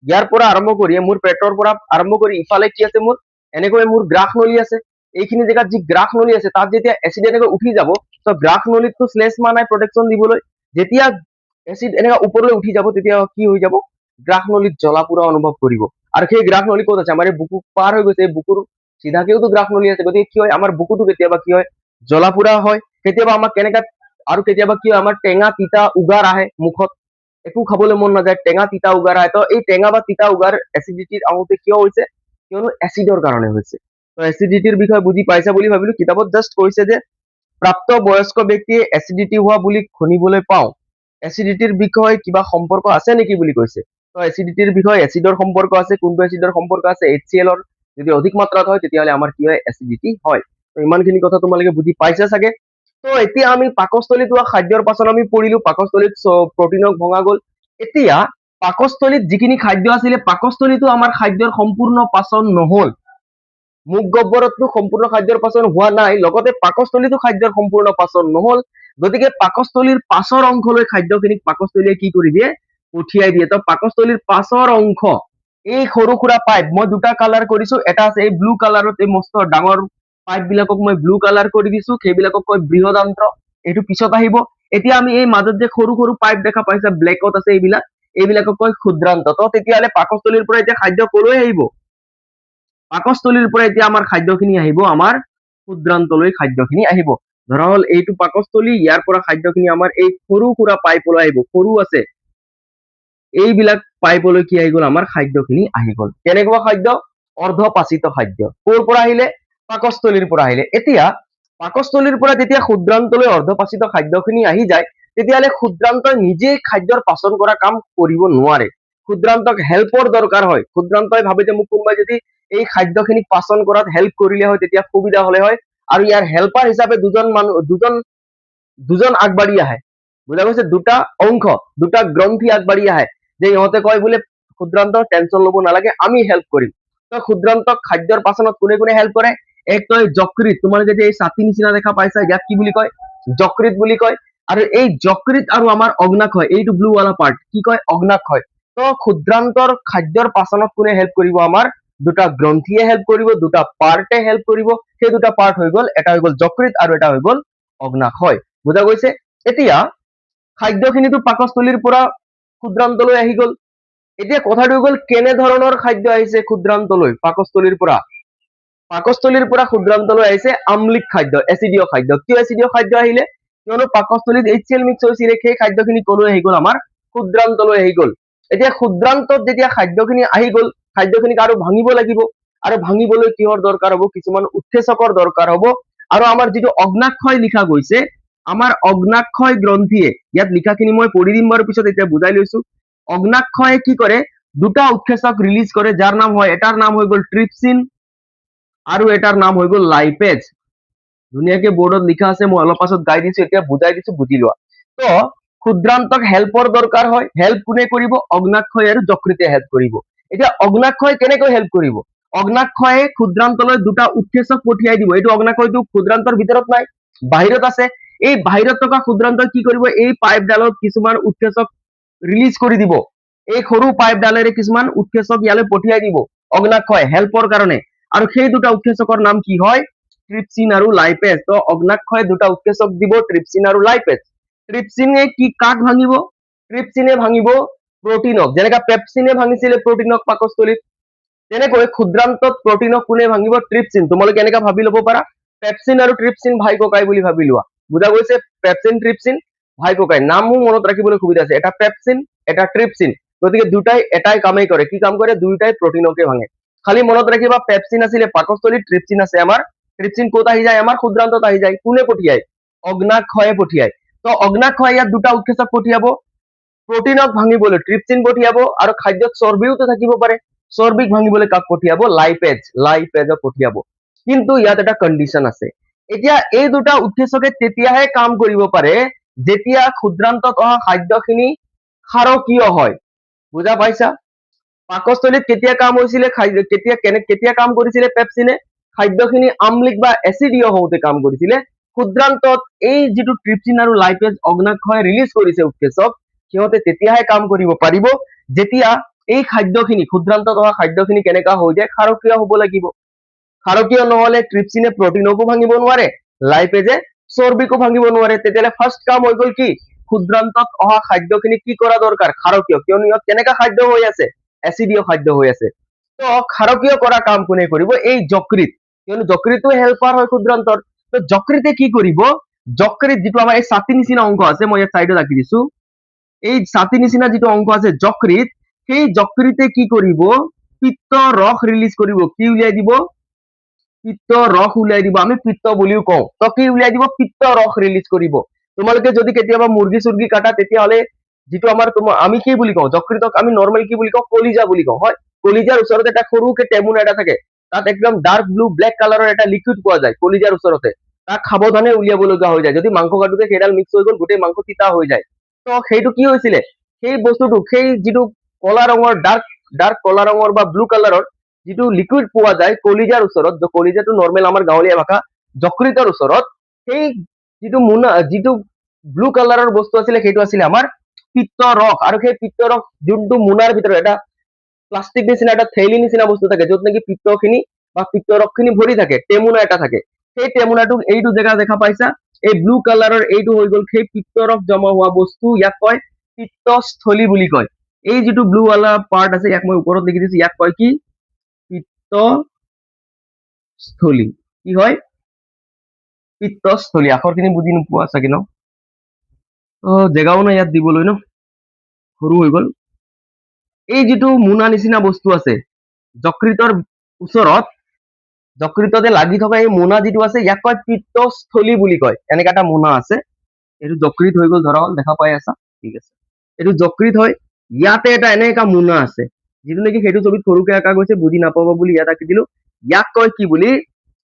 ইয়াৰ পৰা আৰম্ভ কৰি, মোৰ পেটৰ পৰা আৰম্ভ কৰি ইফালে কি আছে, মোৰ এনেকৈ মোৰ গ্ৰাস নলী আছে। এইখিনি জেগাত যি গ্ৰাস নলী আছে, তাত যেতিয়া এচিড এনেকৈ উঠি যাব, তো গ্ৰাস নলীতটো শ্লেষ্মা নাই প্ৰটেকশ্যন দিবলৈ। যেতিয়া এচিড এনেকৈ ওপৰলৈ উঠি যাব, তেতিয়া কি হৈ যাব, গ্ৰাস নলীত জ্বলা পোৰা অনুভৱ কৰিব। আৰু সেই গ্ৰাস নলী ক'ত আছে? আমাৰ এই বুকু পাৰ হৈ গৈছে, এই বুকুৰ চিধাকেওতো গ্ৰাস নলী আছে। গতিকে কি হয়, আমাৰ বুকুতো কেতিয়াবা কি হয়, জ্বলা পোৰা হয়। কেতিয়াবা আমাক কেনেকা, আৰু কেতিয়াবা কি হয়, আমাৰ টেঙা তিতা উগাৰ আহে মুখত, একো খাবলৈ মন নাযায়, টেঙা তিতা উগাৰ আহে। তো এই টেঙা বা তিতা উগাৰ এচিডিটিৰ আহোঁতে কিয় হৈছে? কিয়নো এচিডৰ কাৰণে হৈছে। তো এচিডিটিৰ বিষয়ে বুজি পাইছা বুলি ভাবিলো। কিতাপত জাষ্ট কৈছে যে প্ৰাপ্ত বয়স্ক ব্যক্তিয়ে এচিডিটি হোৱা বুলি শুনিবলৈ পাওঁ, এচিডিটিৰ বিষয়ে কিবা সম্পৰ্ক আছে নেকি বুলি কৈছে। তো এচিডিটিৰ বিষয়ে এচিডৰ সম্পৰ্ক আছে। কোনটো এচিডৰ সম্পৰ্ক আছে? HCl ৰ। যদি অধিক মাত্ৰাত হয়, তেতিয়াহ'লে আমাৰ কি হয়, এচিডিটি হয়। তো ইমানখিনি কথা তোমালোকে বুজি পাইছা চাগে। তো এতিয়া আমি পাকস্থলীত হোৱা খাদ্যৰ পাচন আমি পঢ়িলো, পাকস্থলীত প্ৰটিনক ভঙা গ'ল। এতিয়া পাকস্থলীত যিখিনি খাদ্য আছিলে, পাকস্থলীতো আমাৰ খাদ্যৰ সম্পূৰ্ণ পাচন নহল। মুখ গহ্বৰতটো সম্পূৰ্ণ খাদ্যৰ পাচন হোৱা নাই, লগতে পাকস্থলীতো খাদ্যৰ সম্পূৰ্ণ পাচন নহল। গতিকে পাকস্থলীৰ পাছৰ অংশলৈ খাদ্যখিনিক পাকস্থলীয়ে কি কৰি দিয়ে, পঠিয়াই দিয়ে। তো পাকস্থলীৰ পাছৰ অংশ, এই সৰু সুৰা পাইপ, মই দুটা কালাৰ কৰিছো। এটা আছে এই ব্লু কালাৰত, এই মস্ত ডাঙৰ পাইপ বিলাকক মই ব্লু কালাৰ কৰি দিছো, সেইবিলাকক কয় বৃহদান্ত্ৰ। এইটো পিছত আহিব। এতিয়া আমি এই মাজত যে সৰু সৰু পাইপ দেখা পাইছা, ব্লেকত আছে, এইবিলাকক কয় ক্ষুদ্ৰান্ত। তো তেতিয়াহ'লে পাকস্থলীৰ পৰা এতিয়া খাদ্য কলৈ আহিব? পাকস্থলীৰ পৰা এতিয়া আমাৰ খাদ্যখিনি আহিব, আমাৰ ক্ষুদ্ৰান্তলৈ খাদ্যখিনি আহিব। ধৰা হ'ল এইটো পাকস্থলী, ইয়াৰ পৰা খাদ্যখিনি আমাৰ এই সৰু সুৰা পাইপলৈ আহিব, সৰু আছে, এইবিলাক পাইপলৈ কি আহি গ'ল, আমাৰ খাদ্যখিনি আহি গ'ল। কেনেকুৱা খাদ্য? অৰ্ধপাচিত খাদ্য। ক'ৰ পৰা আহিলে? পাকস্থলীৰ পৰা আহিলে। এতিয়া পাকস্থলীৰ পৰা যেতিয়া ক্ষুদ্ৰান্তলৈ অৰ্ধপাচিত খাদ্যখিনি আহি যায়, তেতিয়াহ'লে ক্ষুদ্ৰান্তই নিজে খাদ্যৰ পাচন কৰা কাম কৰিব নোৱাৰে। ক্ষুদ্ৰান্তক হেল্পৰ দৰকাৰ হয়। ক্ষুদ্ৰান্তই ভাবে যে মোক কোনোবাই যদি এই খাদ্যখিনিক পাচন কৰাত হেল্প কৰিলে হয়, তেতিয়া সুবিধা হলে হয়। আৰু ইয়াৰ হেল্পাৰ হিচাপে দুজন আগবাঢ়ি আহে। বুজা গৈছে? দুটা অংশ, দুটা গ্ৰন্থি আগবাঢ়ি আহে, যে ইহঁতে কয় বোলে ক্ষুদ্ৰান্ত টেনচন ল'ব নালাগে, আমি হেল্প কৰিম। তো ক্ষুদ্ৰান্তক খাদ্যৰ পাচনত কোনে কোনে হেল্প কৰে? এক তই যকৃত, তোমালোকে যে এই ছাতি নিচিনা দেখা পাইছা, ইয়াক কি বুলি কয়? যকৃত বুলি কয়। আৰু এই যকৃত আৰু আমাৰ অগ্নাশয়, এইটো ব্লু ৱালা পাৰ্ট, কি কয়? অগ্নাশয়। তো ক্ষুদ্ৰান্তৰ খাদ্যৰ পাচনত কোনে হেল্প কৰিব? আমাৰ দুটা গ্ৰন্থিয়ে হেল্প কৰিব, দুটা পাৰ্টে হেল্প কৰিব। সেই দুটা পাৰ্ট হৈ গ'ল, এটা হৈ গ'ল যকৃত আৰু এটা হৈ গ'ল অগ্নাশয়। বুজা গৈছে? এতিয়া খাদ্যখিনিতো পাকস্থলীৰ পৰা ক্ষুদ্ৰান্তলৈ আহি গ'ল। এতিয়া কথাটো হৈ গ'ল কেনে ধৰণৰ খাদ্য আহিছে ক্ষুদ্ৰান্তলৈ পাকস্থলীৰ পৰা ক্ষুদ্ৰান্তলৈ আহিছে আম্লিক খাদ্য, এচিডীয় খাদ্য। কিয় এচিডীয় খাদ্য আহিলে? কিয়নো পাকস্থলীত HCl মিক্স হৈছিলে, সেই খাদ্যখিনি কলৈ আহি গ'ল? আমাৰ ক্ষুদ্ৰান্তলৈ আহি গ'ল। এতিয়া ক্ষুদ্ৰান্তত যেতিয়া খাদ্যখিনি আহি গ'ল, খাদ্যখিনিক আৰু ভাঙিব লাগিব, আৰু ভাঙিবলৈ কিহৰ দৰকাৰ হ'ব? কিছুমান উৎসেচকৰ দৰকাৰ হ'ব। আৰু আমাৰ যিটো অগ্নাশয় লিখা গৈছে, আমাৰ অগ্নাশয় গ্ৰন্থিয়ে, ইয়াত লিখাখিনি মই পঢ়ি দিম বাৰু পিছত, এতিয়া বুজাই লৈছো। অগ্নাশয়ে কি কৰে? দুটা উৎসেচক ৰিলিজ কৰে, যাৰ নাম হয়, এটাৰ নাম হৈ গ'ল ট্ৰিপচিন আৰু এটাৰ নাম হৈ গ'ল লাইপেজ। ধুনীয়াকে বোৰ্ডত লিখা আছে, মই অলপ পাছত গাই দিছো, এতিয়া বুজাই দিছো, বুজি লোৱা। তো ক্ষুদ্ৰান্তক হেল্পৰ দৰকাৰ হয়। হেল্প কোনে কৰিব? অগ্নাশয় আৰু যকৃতে হেল্প কৰিব। এতিয়া অগ্নাশয় কেনেকৈ হেল্প কৰিব? অগ্নাশয়ে ক্ষুদ্ৰান্তলৈ দুটা উৎসেচক পঠিয়াই দিব। এইটো অগ্নাশয়টো ক্ষুদ্ৰান্তৰ ভিতৰত নাই, বাহিৰত আছে। এই বাহিৰত থকা ক্ষুদ্ৰান্তই কি কৰিব? এই পাইপডালত কিছুমান উৎসেচক ৰিলিজ কৰি দিব। এই সৰু পাইপডালেৰে কিছুমান উৎসেচক ইয়ালৈ পঠিয়াই দিব অগ্নাশয় হেল্পৰ কাৰণে। আৰু সেই দুটা উৎসেচকৰ নাম কি হয়? ট্ৰিপচিন আৰু লাইপেজ। তো অগ্নাশয়ে দুটা উৎসেচক দিব, ট্ৰিপচিন আৰু লাইপেজ। ট্ৰিপচিনে কাক ভাঙিব? ট্ৰিপচিনে ভাঙিব প্ৰটিনক। যেনেকা পেপচিনে ভাঙিছিলে প্ৰটিনক পাকস্থলীত, তেনেকৈ ক্ষুদ্ৰান্তত প্ৰটিনক কোনে ভাঙিব? ট্ৰিপচিন। তোমালোকে এনেকা ভাবি ল'ব পাৰা, পেপচিন আৰু ট্ৰিপচিন ভাই ককাই বুলি ভাবি লোৱা। বুজা গৈছে? পেপচিন ট্ৰিপচিন ভাই ককাই। নামো মনত ৰাখিবলৈ সুবিধা আছে, এটা পেপচিন, এটা ট্ৰিপচিন। গতিকে দুটাই এটাই কামেই কৰে। কি কাম কৰে? দুইটাই প্ৰটিনকে ভাঙে। খালি মনত ৰাখিবা, পেপচিন আছিলে পাকস্থলীত, ট্ৰিপচিন আছে আমাৰ, ট্ৰিপচিন ক'ত আহি যায়? আমাৰ ক্ষুদ্ৰান্তত আহি যায়। কোনে পঠিয়ায়? অগ্নাশয়ে পঠিয়ায়। তো অগ্নাশয়ে ইয়াত দুটা উৎসেচক পঠিয়াব, প্ৰটিনক ভাঙিবলৈ ট্ৰিপচিন পঠিয়াব, আৰু খাদ্যত চৰ্বিওতো থাকিব পাৰে, চৰ্বিক ভাঙিবলৈ কাক পঠিয়াব? লাইপেজক পঠিয়াব। কিন্তু ইয়াত এটা কণ্ডিশ্যন আছে। এতিয়া এই দুটা উৎসেচকে তেতিয়াহে কাম কৰিব পাৰে যেতিয়া ক্ষুদ্ৰান্তত অহা খাদ্যখিনি ক্ষাৰকীয় হয়। বুজা পাইছা? পাকস্থলীত কেতিয়া কাম হৈছিলে? কেতিয়া কাম কৰিছিলে পেপচিনে? খাদ্যখিনি আম্লিক বা এচিডীয় হওঁতে কাম কৰিছিলে। ক্ষুদ্ৰান্তত এই যিটো ট্ৰিপচিন আৰু লাইপেজ অগ্নাশয়ে ৰিলিজ কৰিছে উৎসেচক, সিহঁতে তেতিয়াহে কাম কৰিব পাৰিব যেতিয়া এই খাদ্যখিনি, ক্ষুদ্ৰান্তত অহা খাদ্যখিনি কেনেকা হৈ যায়? ক্ষাৰকীয় হ'ব লাগিব। ক্ষাৰকীয় নহলে ট্ৰিপচিনে প্ৰটিনকো ভাঙিব নোৱাৰে, লাইপেজে চৰ্বিকো ভাঙিব নোৱাৰে। তেতিয়াহ'লে ফাৰ্ষ্ট কাম হৈ গ'ল কি? ক্ষুদ্ৰান্তত অহা খাদ্যখিনি কি কৰা দৰকাৰ? ক্ষাৰকীয়। কিয়নো ইয়াত কেনেকা খাদ্য হৈ আছে? এচিডীয় খাদ্য হৈ আছে। তো ক্ষাৰকীয় কৰা কাম কোনে কৰিব? এই যকৃত। কিয়নো যকৃতো হেল্পাৰ হয় ক্ষুদ্ৰান্তৰ। তো যকৃতে কি কৰিব? যকৃত যিটো আমাৰ এই ছাতি নিচিনা অংশ আছে, মই ইয়াত চাইডত আঁকি দিছো, এই ছাতি নিচিনা যিটো অংশ আছে যকৃত, সেই যকৃতে কি কৰিব? পিত্ত ৰস ৰিলিজ কৰিব। কি উলিয়াই দিব? পিত্ত ৰস উলিয়াই দিব। আমি পিত্ত বুলিও কওঁ। তো কি উলিয়াই দিব? পিত্ত ৰস ৰিলিজ কৰিব। তোমালোকে যদি কেতিয়াবা মুৰ্গী চুৰ্গী কাটা, তেতিয়াহ'লে যিটো আমাৰ আমি কি বুলি কওঁ? যকৃতক আমি নৰ্মেল কি বুলি কওঁ? কলিজা বুলি কওঁ, হয়? কলিজাৰ ওচৰত এটা সৰুকে টেমুনা এটা থাকে, তাত একদম ডাৰ্ক ব্লু ব্লেক কালাৰৰ এটা লিকুইড পোৱা যায় কলিজাৰ ওচৰতে। তাক সাৱধানে উলিয়াব লগা হৈ যায়। যদি মাংস কাটোতে সেইডাল মিক্স হৈ গ'ল, গোটেই মাংস তিতা হৈ যায়। তো সেইটো কি হৈছিলে? সেই বস্তুটো, সেই যিটো কলা ৰঙৰ ডাৰ্ক কলা ৰঙৰ বা ব্লু কালাৰৰ যিটো লিকুইড পোৱা যায় কলিজাৰ ওচৰত, কলিজাটো নৰ্মেল আমাৰ গাঁৱলীয়া ভাষা, যকৃতৰ ওচৰত, সেই যিটো ব্লু কালাৰৰ বস্তু আছিলে, সেইটো আছিলে আমাৰ পিত্ত ৰস। আৰু সেই পিত্ত ৰস যোনটো মোনাৰ ভিতৰত এটা প্লাষ্টিক নিচিনা এটা থৈলি নিচিনা বস্তু থাকে, য'ত নেকি পিত্তখিনি বা পিত্ত ৰসখিনি ভৰি থাকে, টেমুনা এটা থাকে। সেই টেমুনাটোক এইটো জেগা দেখা পাইছা? এই ব্লু কালাৰৰ এইটো হৈ গ'ল সেই পিত্ত ৰস জমা হোৱা বস্তু, ইয়াক কয় পিত্তস্থলী বুলি কয়। এই যিটো ব্লু ৱালা পাৰ্ট আছে, ইয়াক মই ওপৰত লিখি দিছো, ইয়াক কয় কি? পিত্তস্থলী। কি হয়? পিত্তস্থলী। আখৰখিনি বুজি নোপোৱা চাগে ন? জেগাও নাই ইয়াত দিবলৈ ন, সৰু হৈ গ'ল। এই যিটো মোনা নিচিনা বস্তু আছে যকৃতৰ ওচৰত, যকৃততে লাগি থকা এই মোনা যিটো আছে, ইয়াক কয় পিত্তস্থলী বুলি কয়। এনেকা এটা মোনা আছে, এইটো যকৃত হৈ গ'ল, ধৰা হ'ল, দেখা পাই আছা? ঠিক আছে, এইটো যকৃত হয়। ইয়াতে এটা এনেকা মোনা আছে, যিটো নেকি সেইটো ছবিত সৰুকে আঁকা গৈছে, বুজি নাপাব বুলি ইয়াত আঁকি দিলো। ইয়াক কয় কি বুলি?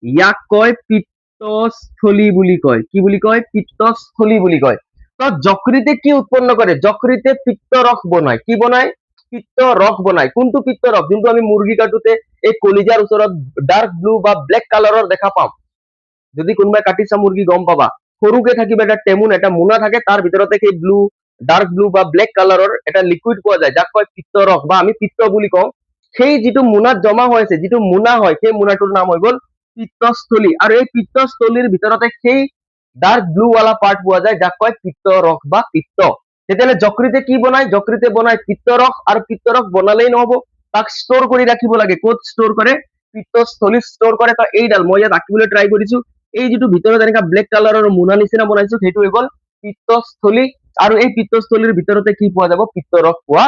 ইয়াক কয় পিত্তস্থলী বুলি কয়। কি বুলি কয়? পিত্তস্থলী বুলি কয়। তো যকৃতে কি উৎপন্ন কৰে? যকৃতে পিত্ত ৰস বনায়। কি বনায়? পিত্ত ৰস বনায়। কোনটো পিত্ত ৰস? যোনটো আমি মুৰ্গী কাটোতে এই কলিজাৰ ওচৰত ডাৰ্ক ব্লু বা ব্লেক কালাৰৰ দেখা পাম। যদি কোনোবাই কাটিছা মুৰ্গী, গম পাবা, সৰুকে থাকিব এটা এটা মোনা থাকে, তাৰ ভিতৰতে সেই ডাৰ্ক ব্লু বা ব্লেক কালাৰৰ এটা লিকুইড পোৱা যায়, যাক কয় পিত্ত ৰস বা আমি পিত্ত বুলি কওঁ। সেই যিটো মোনাত জমা হৈ আছে, যিটো মোনা হয়, সেই মোনাটোৰ নাম হৈ গ'ল পিত্তস্থলী। আৰু এই পিত্তস্থলীৰ ভিতৰতে সেই ডাৰ্ক ব্লু ৱালা পাৰ্ট পোৱা যায়, যাক কয় পিত্ত ৰস বা পিত্ত। তেতিয়াহ'লে যকৃতে কি বনায়? যকৃতে বনায় পিত্তৰস, আৰু পিত্তৰস বনালেই নহব, তাক ষ্ট'ৰ কৰি ৰাখিব লাগে। ক'ত ষ্ট'ৰ কৰে? পিত্তস্থলীত ষ্ট'ৰ কৰে। তো এইডাল মই ইয়াত আঁকিবলৈ ট্ৰাই কৰিছো, এই যিটো ভিতৰত এনেকা ব্লেক কালাৰৰ মোনা নিচিনা বনাইছো, সেইটো হৈ গ'ল পিত্তস্থলী। আৰু এই পিত্তস্থলীৰ ভিতৰতে কি পোৱা যাব? পিত্তৰস পোৱা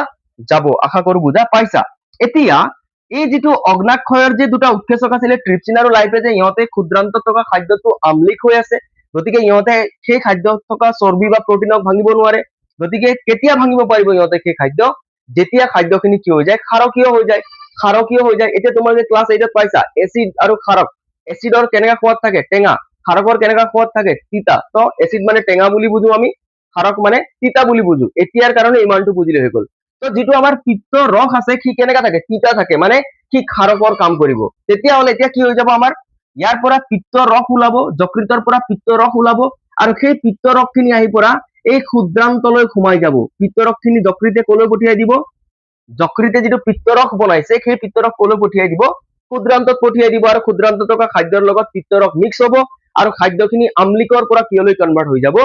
যাব। আশা কৰো বুজা পাইছা। এতিয়া এই যিটো অগ্নাশয়ৰ যে দুটা উৎসেচক আছিলে ট্ৰিপচিন আৰু লাইপেজে, ইহঁতে ক্ষুদ্ৰান্তত থকা খাদ্যটো আম্লিক হৈ আছে, গতিকে ইহঁতে সেই খাদ্যত থকা চৰ্বি বা প্ৰটিনক ভাঙিব নোৱাৰে। গতিকে কেতিয়া ভাঙিব পাৰিব ইহঁতে সেই খাদ্য? যেতিয়া খাদ্যখিনি কি হৈ যায়? ক্ষাৰকীয় হৈ যায়। ক্ষাৰকীয় হৈ যায়। এতিয়া তোমালোকে ক্লাছ 8ত পাইছা এচিড আৰু ক্ষাৰক। এচিডৰ কেনেকা সোৱাদ থাকে? টেঙা। ক্ষাৰকৰ কেনেকা সোৱাদ থাকে? তিতা। তো এচিড মানে টেঙা বুলি বুজো আমি, ক্ষাৰক মানে তিতা বুলি বুজো। এতিয়াৰ কাৰণে ইমানটো বুজিলে হৈ গ'ল। তো যিটো আমাৰ পিত্ত ৰস আছে সি কেনেকা থাকে? তিতা থাকে, মানে সি ক্ষাৰকৰ কাম কৰিব। তেতিয়াহ'লে এতিয়া কি হৈ যাব আমাৰ? ইয়াৰ পৰা পিত্ত ৰস ওলাব, যকৃতৰ পৰা পিত্ত ৰস ওলাব, আৰু সেই পিত্ত ৰসখিনি আহি পৰা এই ক্ষুদ্ৰান্তলৈ সোমাই যাব। পিত্তৰস খিনি যকৃতে কলৈ পঠিয়াই দিব? যকৃতে যিটো পিত্তৰস বনাইছে সেই পিত্তৰস কলৈ পঠিয়াই দিব? ক্ষুদ্ৰান্তত পঠিয়াই দিব, আৰু ক্ষুদ্ৰান্তত থকা খাদ্যৰ লগত পিত্তৰস মিক্স হ'ব, আৰু খাদ্যখিনি আম্লিকৰ পৰা কিয়লৈ কনভাৰ্ট হৈ যাব?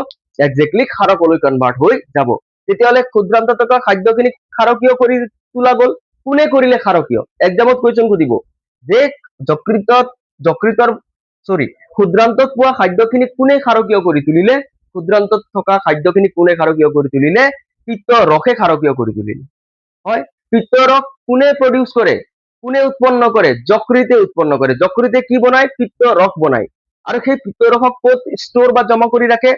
একজেক্টলি ক্ষাৰকলৈ কনভাৰ্ট হৈ যাব। তেতিয়াহ'লে ক্ষুদ্ৰান্তত থকা খাদ্যখিনি ক্ষাৰকীয় কৰি তোলা গ'ল। কোনে কৰিলে ক্ষাৰকীয়? এক্সামত কুৱেশ্যন সুধিব যে যকৃতৰ ক্ষুদ্ৰান্তত পোৱা খাদ্যখিনি কোনে ক্ষাৰকীয় কৰি তুলিলে? ক্ষুদ্ৰান্তত থকা খাদ্যখিনি কোনে ক্ষাৰকীয় কৰি তুলিলে? পিত্ত ৰসে ক্ষাৰকীয় কৰি তুলিলে। হয়, পিত্ত ৰস কোনে প্ৰডিউচ কৰে? কোনে উৎপন্ন কৰে? যকৃতে উৎপন্ন কৰে। যকৃতে কি বনায়? পিত্ত ৰস বনায়। আৰু সেই পিত্ত ৰসক ক'ত ষ্ট'ৰ বা জমা কৰি ৰাখে?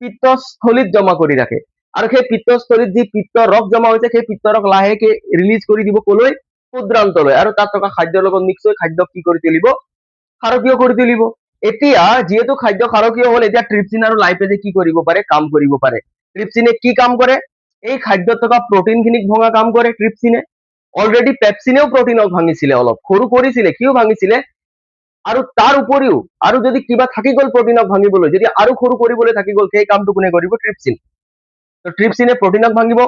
পিত্তস্থলীত জমা কৰি ৰাখে। আৰু সেই পিত্তস্থলীত যি পিত্ত ৰস জমা হৈছে সেই পিত্ত ৰস লাহেকে ৰিলিজ কৰি দিব কলৈ? ক্ষুদ্ৰান্তলৈ। আৰু তাত থকা খাদ্যৰ লগত মিক্স হৈ খাদ্য কি কৰি তুলিব? ক্ষাৰকীয় কৰি তুলিব। এতিয়া যিহেতু খাদ্য ক্ষাৰকীয় হ'ল, এতিয়া ট্ৰিপচিন আৰু লাইপেজে কি কৰিব পাৰে? কাম কৰিব পাৰে। ট্ৰিপচিনে কি কাম কৰে? এই খাদ্যত থকা প্ৰটিন খিনিক ভঙা কাম কৰে ট্ৰিপচিনে। অলৰেডি পেপচিনেও প্ৰটিনক ভাঙিছিলে, অলপ সৰু কৰিছিলে, কিয় ভাঙিছিলে? আৰু তাৰ উপৰিও আৰু যদি কিবা থাকি গ'ল প্ৰটিনক ভাঙিবলৈ, যদি আৰু সৰু কৰিবলৈ থাকি গ'ল, সেই কামটো কোনে কৰিব? ট্ৰিপচিন। তো ট্ৰিপচিনে প্ৰটিনক ভাঙিব,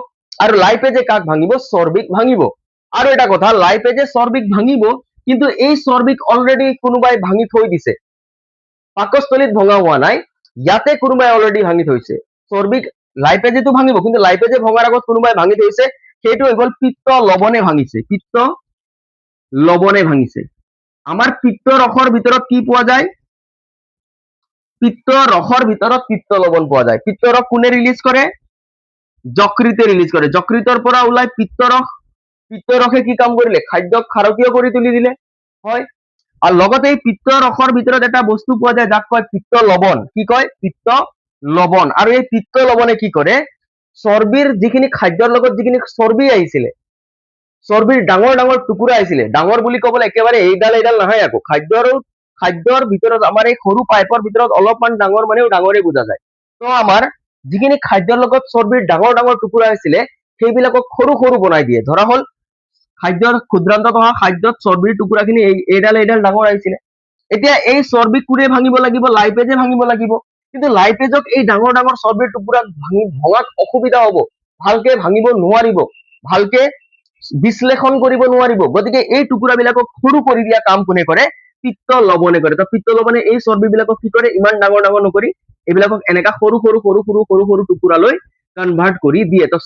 আৰু লাইপেজে কাক ভাঙিব? চৰ্বিক ভাঙিব। আৰু এটা কথা, লাইপেজে চৰ্বিক ভাঙিব, কিন্তু এই চৰ্বিক অলৰেডি কোনোবাই ভাঙি থৈ দিছে, পাকস্থলীত ভঙা হোৱা নাই, ইয়াতে কোনোবাই অলৰেডি ভাঙি থৈছে। চৰ্বিক লাইপেজেটো ভাঙিব, কিন্তু লাইপেজে ভঙাৰ আগত কোনোবাই ভাঙি থৈছে, সেইটো হৈ গ'ল পিত্ত লৱণে ভাঙিছে। পিত্ত লৱণে ভাঙিছে। আমাৰ পিত্ত ৰসৰ ভিতৰত কি পোৱা যায়? পিত্ত ৰসৰ ভিতৰত পিত্ত লৱণ পোৱা যায়। পিত্ত ৰস কোনে ৰিলিজ কৰে? যকৃতে ৰিলিজ কৰে। যকৃতৰ পৰা ওলাই পিত্ত ৰস। পিত্ত ৰসে কি কাম কৰিলে? খাদ্যক ক্ষাৰকীয় কৰি তুলি দিলে। হয়, আৰু লগতে এই পিত্ত ৰসৰ ভিতৰত এটা বস্তু পোৱা যায় যাক কয় পিত্ত লৱণ। কি কয়? পিত্ত লৱণ। আৰু এই পিত্ত লৱণে কি কৰে? চৰ্বিৰ যিখিনি খাদ্যৰ লগত যিখিনি চৰ্বি আহিছিলে, চৰ্বিৰ ডাঙৰ ডাঙৰ টুকুৰা আহিছিলে, ডাঙৰ বুলি ক'বলৈ একেবাৰে এইডাল এইডাল নহয় আকৌ, খাদ্যৰ ভিতৰত আমাৰ এই সৰু পাইপৰ ভিতৰত অলপমান ডাঙৰ মানেও ডাঙৰে বুজা যায়। তো আমাৰ যিখিনি খাদ্যৰ লগত চৰ্বিৰ ডাঙৰ ডাঙৰ টুকুৰা আছিলে সেইবিলাকক সৰু সৰু বনাই দিয়ে। ধৰা হ'ল খাদ্যৰ ক্ষুদ্ৰান্তত অহা খাদ্যত চৰ্বিৰ টুকুৰাখিনি এইডাল এইডাল ডাঙৰ আহিছিলে। এতিয়া এই চৰ্বি কোনে ভাঙিব লাগিব? লাইপেজে ভাঙিব লাগিব। কিন্তু লাইপেজক এই ডাঙৰ ডাঙৰ চৰ্বিৰ টুকুৰা ভঙাত অসুবিধা হ'ব, ভালকে ভাঙিব নোৱাৰিব, ভালকে বিশ্লেষণ কৰিব নোৱাৰিব। গতিকে এই টুকুৰাবিলাকক সৰু কৰি দিয়া কাম কোনে কৰে? পিত্ত লৱণে কৰে। তো পিত্ত লৱণে এই চৰ্বিবিলাকক কি কৰে? ইমান ডাঙৰ ডাঙৰ নকৰি এইবিলাকক এনেকা সৰু সৰু সৰু সৰু সৰু সৰু টুকুৰালৈ কনভাৰ্ট কৰি দিয়ে। তো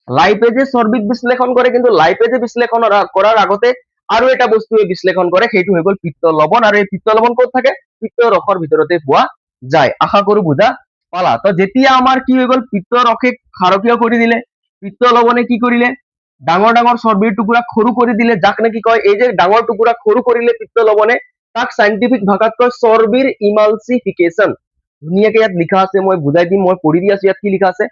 লাইপেজে চৰ্বিক বিশ্লেষণ কৰে, কিন্তু লাইপেজে বিশ্লেষণ কৰাৰ আগতে আৰু এটা বস্তুৱে বিশ্লেষণ কৰে, সেইটো হৈ গ'ল পিত্ত লৱণ। আৰু এই পিত্ত লৱণ ক'ত থাকে? পিত্ত ৰসৰ ভিতৰতে পোৱা যায়। আশা কৰো বুজা পালা। তো যেতিয়া আমাৰ কি হৈ গ'ল? পিত্ত ৰসে ক্ষাৰকীয় কৰি দিলে, পিত্ত লৱণে কি কৰিলে? ডাঙৰ ডাঙৰ চৰ্বিৰ টুকুৰা সৰু কৰি দিলে, যাক নেকি কয়, এই যে ডাঙৰ টুকুৰা সৰু কৰিলে পিত্ত লৱণে, তাক চাইণ্টিফিক ভাষাত কয় চৰ্বিৰ ইমালচিফিকেশ্যন। ধুনীয়াকে ইয়াত লিখা আছে, মই বুজাই দিম, মই পঢ়ি দি আছো। ইয়াত কি লিখা আছে?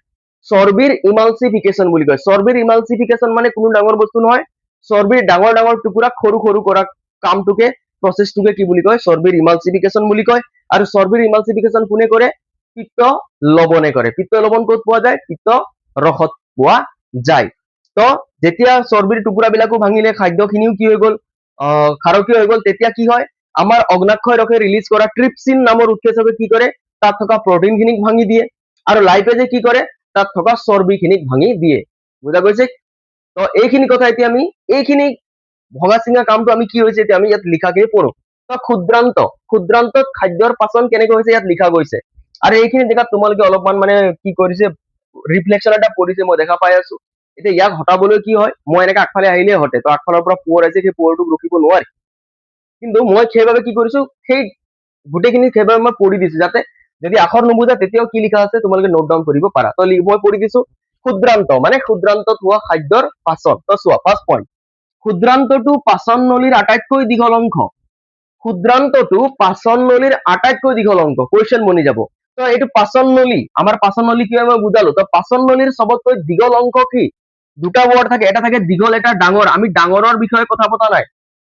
চৰ্বিৰ ইমালচিফিকেশ্যন বুলি কয়। চৰ্বিৰ ইমালচিফিকেশ্যন মানে কোনো ডাঙৰ বস্তু নহয়, চৰ্বিৰ ডাঙৰ ডাঙৰ টুকুৰা সৰু সৰু কৰা কামটোকে, প্ৰচেছটোকে কি বুলি কয়? চৰ্বিৰ ইমালচিফিকেশ্যন বুলি কয়। আৰু চৰ্বিৰ ইমালচিফিকেশ্যন কোনে কৰে? পিত্ত লৱণে কৰে। পিত্ত লৱণ ক'ত পোৱা যায়? পিত্ত ৰসত পোৱা যায়। তো যেতিয়া চৰ্বিৰ টুকুৰাবিলাকো ভাঙিলে, খাদ্যখিনিও কি হৈ গ'ল? ক্ষাৰকীয় হৈ গ'ল, তেতিয়া কি হয়? আমাৰ অগ্নাশয় ৰসে ৰিলিজ কৰা ট্ৰিপচিন নামৰ উৎসেচকে কি কৰে? তাত থকা প্ৰটিনখিনিক ভাঙি দিয়ে। আৰু লাইপেজে কি কৰে? তাত থকা চৰ্বিখিনিক ভাঙি দিয়ে। বুজা গৈছে? তো এইখিনি কথা এতিয়া আমি এইখিনি ভঙা চিঙা কামটো আমি কি হৈছে এতিয়া আমি ইয়াত লিখাকে পঢ়ো। তো ক্ষুদ্ৰান্তত খাদ্যৰ পাচন কেনেকৈ হৈছে ইয়াত লিখা গৈছে। আৰু এইখিনি জেগাত তোমালোকে অলপমান মানে কি কৰিছে? ৰিফ্লেকশ্যন এটা পৰিছে মই দেখা পাই আছো। এতিয়া ইয়াক হটাবলৈ কি হয়, মই এনেকে আগফালে আহিলে হটে, তো আগফালৰ পৰা পোহৰ আহিছে, সেই পোহৰটোক ৰখিব নোৱাৰি। কিন্তু মই সেইবাবে কি কৰিছো, সেই গোটেইখিনি সেইবাবে মই পঢ়ি দিছো, যাতে যদি আখৰ নুবুজা তেতিয়াও কি লিখা আছে তোমালোকে নোট ডাউন কৰিব পাৰা। তো মই পঢ়ি দিছো, ক্ষুদ্ৰান্ত মানে ক্ষুদ্ৰান্তত হোৱা খাদ্যৰ পাচন। তো চোৱা, ফাৰ্ষ্ট পইণ্ট, ক্ষুদ্ৰান্তটো পাচন নলীৰ আটাইতকৈ দীঘল অংশ। ক্ষুদ্ৰান্তটো পাচন নলীৰ আটাইতকৈ দীঘল অংশ। কুৱেশ্যন বনি যাব। তো এইটো পাচন নলী, আমাৰ পাচন নলী কি হয় মই বুজালো। তো পাচন নলীৰ চবতকৈ দীঘল অংশ কি? দুটা ৱৰ্ড থাকে, এটা থাকে দীঘল, এটা ডাঙৰ। আমি ডাঙৰৰ বিষয়ে কথা পতা নাই,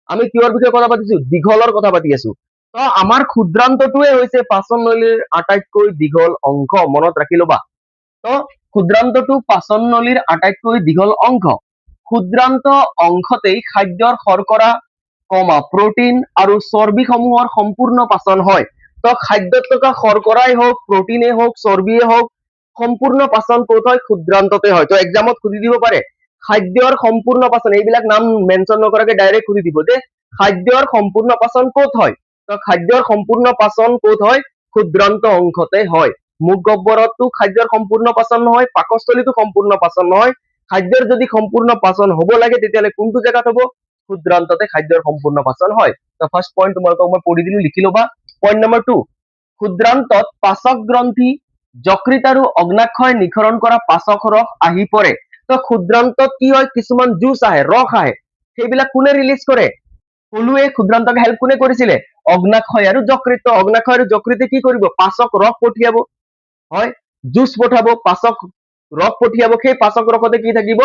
আমি কিহৰ বিষয়ে কথা পাতিছো, দীঘলৰ কথা পাতি আছো। তো আমাৰ ক্ষুদ্ৰান্তটোৱে হৈছে পাচন নলীৰ আটাইতকৈ দীঘল অংশ, মনত ৰাখি ল'বা। তো ক্ষুদ্ৰান্তটো পাচন নলীৰ আটাইতকৈ দীঘল অংশ। ক্ষুদ্ৰান্ত অংশতেই খাদ্যৰ শৰ্কৰা, প্ৰটিন আৰু চৰ্বিসমূহৰ সম্পূৰ্ণ পাচন হয়। তো খাদ্যত থকা শৰ্কৰাই হওক, প্ৰটিনেই হওক, চৰ্বিয়ে হওক, সম্পূৰ্ণ পাচন ক'ত হয়, ক্ষুদ্ৰান্ততে হয়। তো এক্সামত সুধি দিব পাৰে খাদ্যৰ সম্পূৰ্ণ পাচন, এইবিলাক নাম মেনশ্যন নকৰাকে ডাইৰেক্ট সুধি দিব যে খাদ্যৰ সম্পূৰ্ণ পাচন ক'ত হয়। তো খাদ্যৰ সম্পূৰ্ণ পাচন ক'ত হয়, ক্ষুদ্ৰান্ত অংশতে হয়। মুখ গহ্বৰতো খাদ্যৰ সম্পূৰ্ণ পাচন নহয়, পাকস্থলীতো সম্পূৰ্ণ পাচন নহয়। খাদ্যৰ যদি সম্পূৰ্ণ পাচন হ'ব লাগে তেতিয়াহ'লে কোনটো জেগাত হ'ব, ক্ষুদ্ৰান্ততে খাদ্যৰ সম্পূৰ্ণ পাচন হয়। তো ফাৰ্ষ্ট পইণ্ট তোমালোকক মই পঢ়ি দিলো, লিখি ল'বা। পইণ্ট নম্বৰ 2, ক্ষুদ্ৰান্তত পাচক গ্ৰন্থি, যকৃত আৰু অগ্নাশয় নিঃসৰণ কৰা পাচক ৰস আহি পৰে। তো ক্ষুদ্ৰান্তত কি হয়, কিছুমান জুচ আহে, ৰস আহে, সেইবিলাক কোনে ৰিলিজ কৰে, কলোৱে ক্ষুদ্ৰান্তক হেল্প কোনে কৰিছিলে, অগ্নাশয় আৰু যকৃত। অগ্নাশয় আৰু যকৃতে কি কৰিব, পাচক ৰস পঠিয়াব, হয়, জুচ পঠাব, পাচক ৰস পঠিয়াব। সেই পাচক ৰসতে কি থাকিব,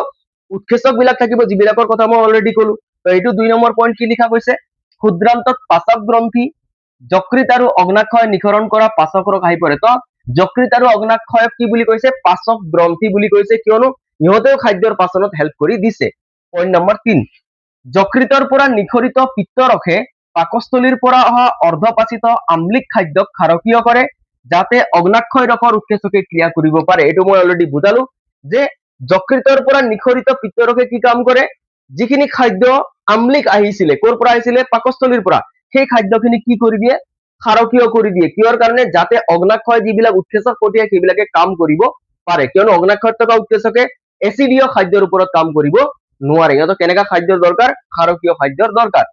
উৎসেচক বিলাক থাকিব, যিবিলাকৰ কথা মই অলৰেডি কলো। তো এইটো 2 নম্বৰ পইণ্ট কি লিখা গৈছে, ক্ষুদ্ৰান্তত পাচক গ্ৰন্থি, যকৃত আৰু অগ্নাশয় নিঃসৰণ কৰা পাচক ৰস আহি পৰে। তো যকৃত আৰু অগ্নাশয়ক কি বুলি কৈছে, পাচক গ্ৰন্থি বুলি কৈছে, কিয়নো ইহঁতেও খাদ্যৰ পাচনত হেল্প কৰি দিছে। পইণ্ট নম্বৰ 3, যকৃতৰ পৰা নিঃসৰিত পিত্তৰসে পাকস্থলীৰ পৰা অহা অৰ্ধপাচিত আম্লিক খাদ্যক ক্ষাৰকীয় কৰে, যাতে অগ্নাশয় ৰসৰ উৎসেচকে ক্ৰিয়া কৰিব পাৰে। এইটো মই অলৰেডি বুজালো যে যকৃতৰ পৰা নিঃসৰিত পিত্তৰসে কি কাম কৰে, যিখিনি খাদ্য আম্লিক আহিছিলে, ক'ৰ পৰা আহিছিলে, পাকস্থলীৰ পৰা, সেই খাদ্যখিনি কি কৰি দিয়ে, ক্ষাৰকীয় কৰি দিয়ে। কিহৰ কাৰণে, যাতে অগ্নাশয় যিবিলাক উৎসেচক পঠিয়াই সেইবিলাকে কাম কৰিব পাৰে, কিয়নো অগ্নাশয়ত থকা উৎসেচকে এচিডীয় খাদ্যৰ ওপৰত কাম কৰিব নোৱাৰে। সিহঁতক কেনেকা খাদ্যৰ দৰকাৰ, ক্ষাৰকীয় খাদ্যৰ দৰকাৰ।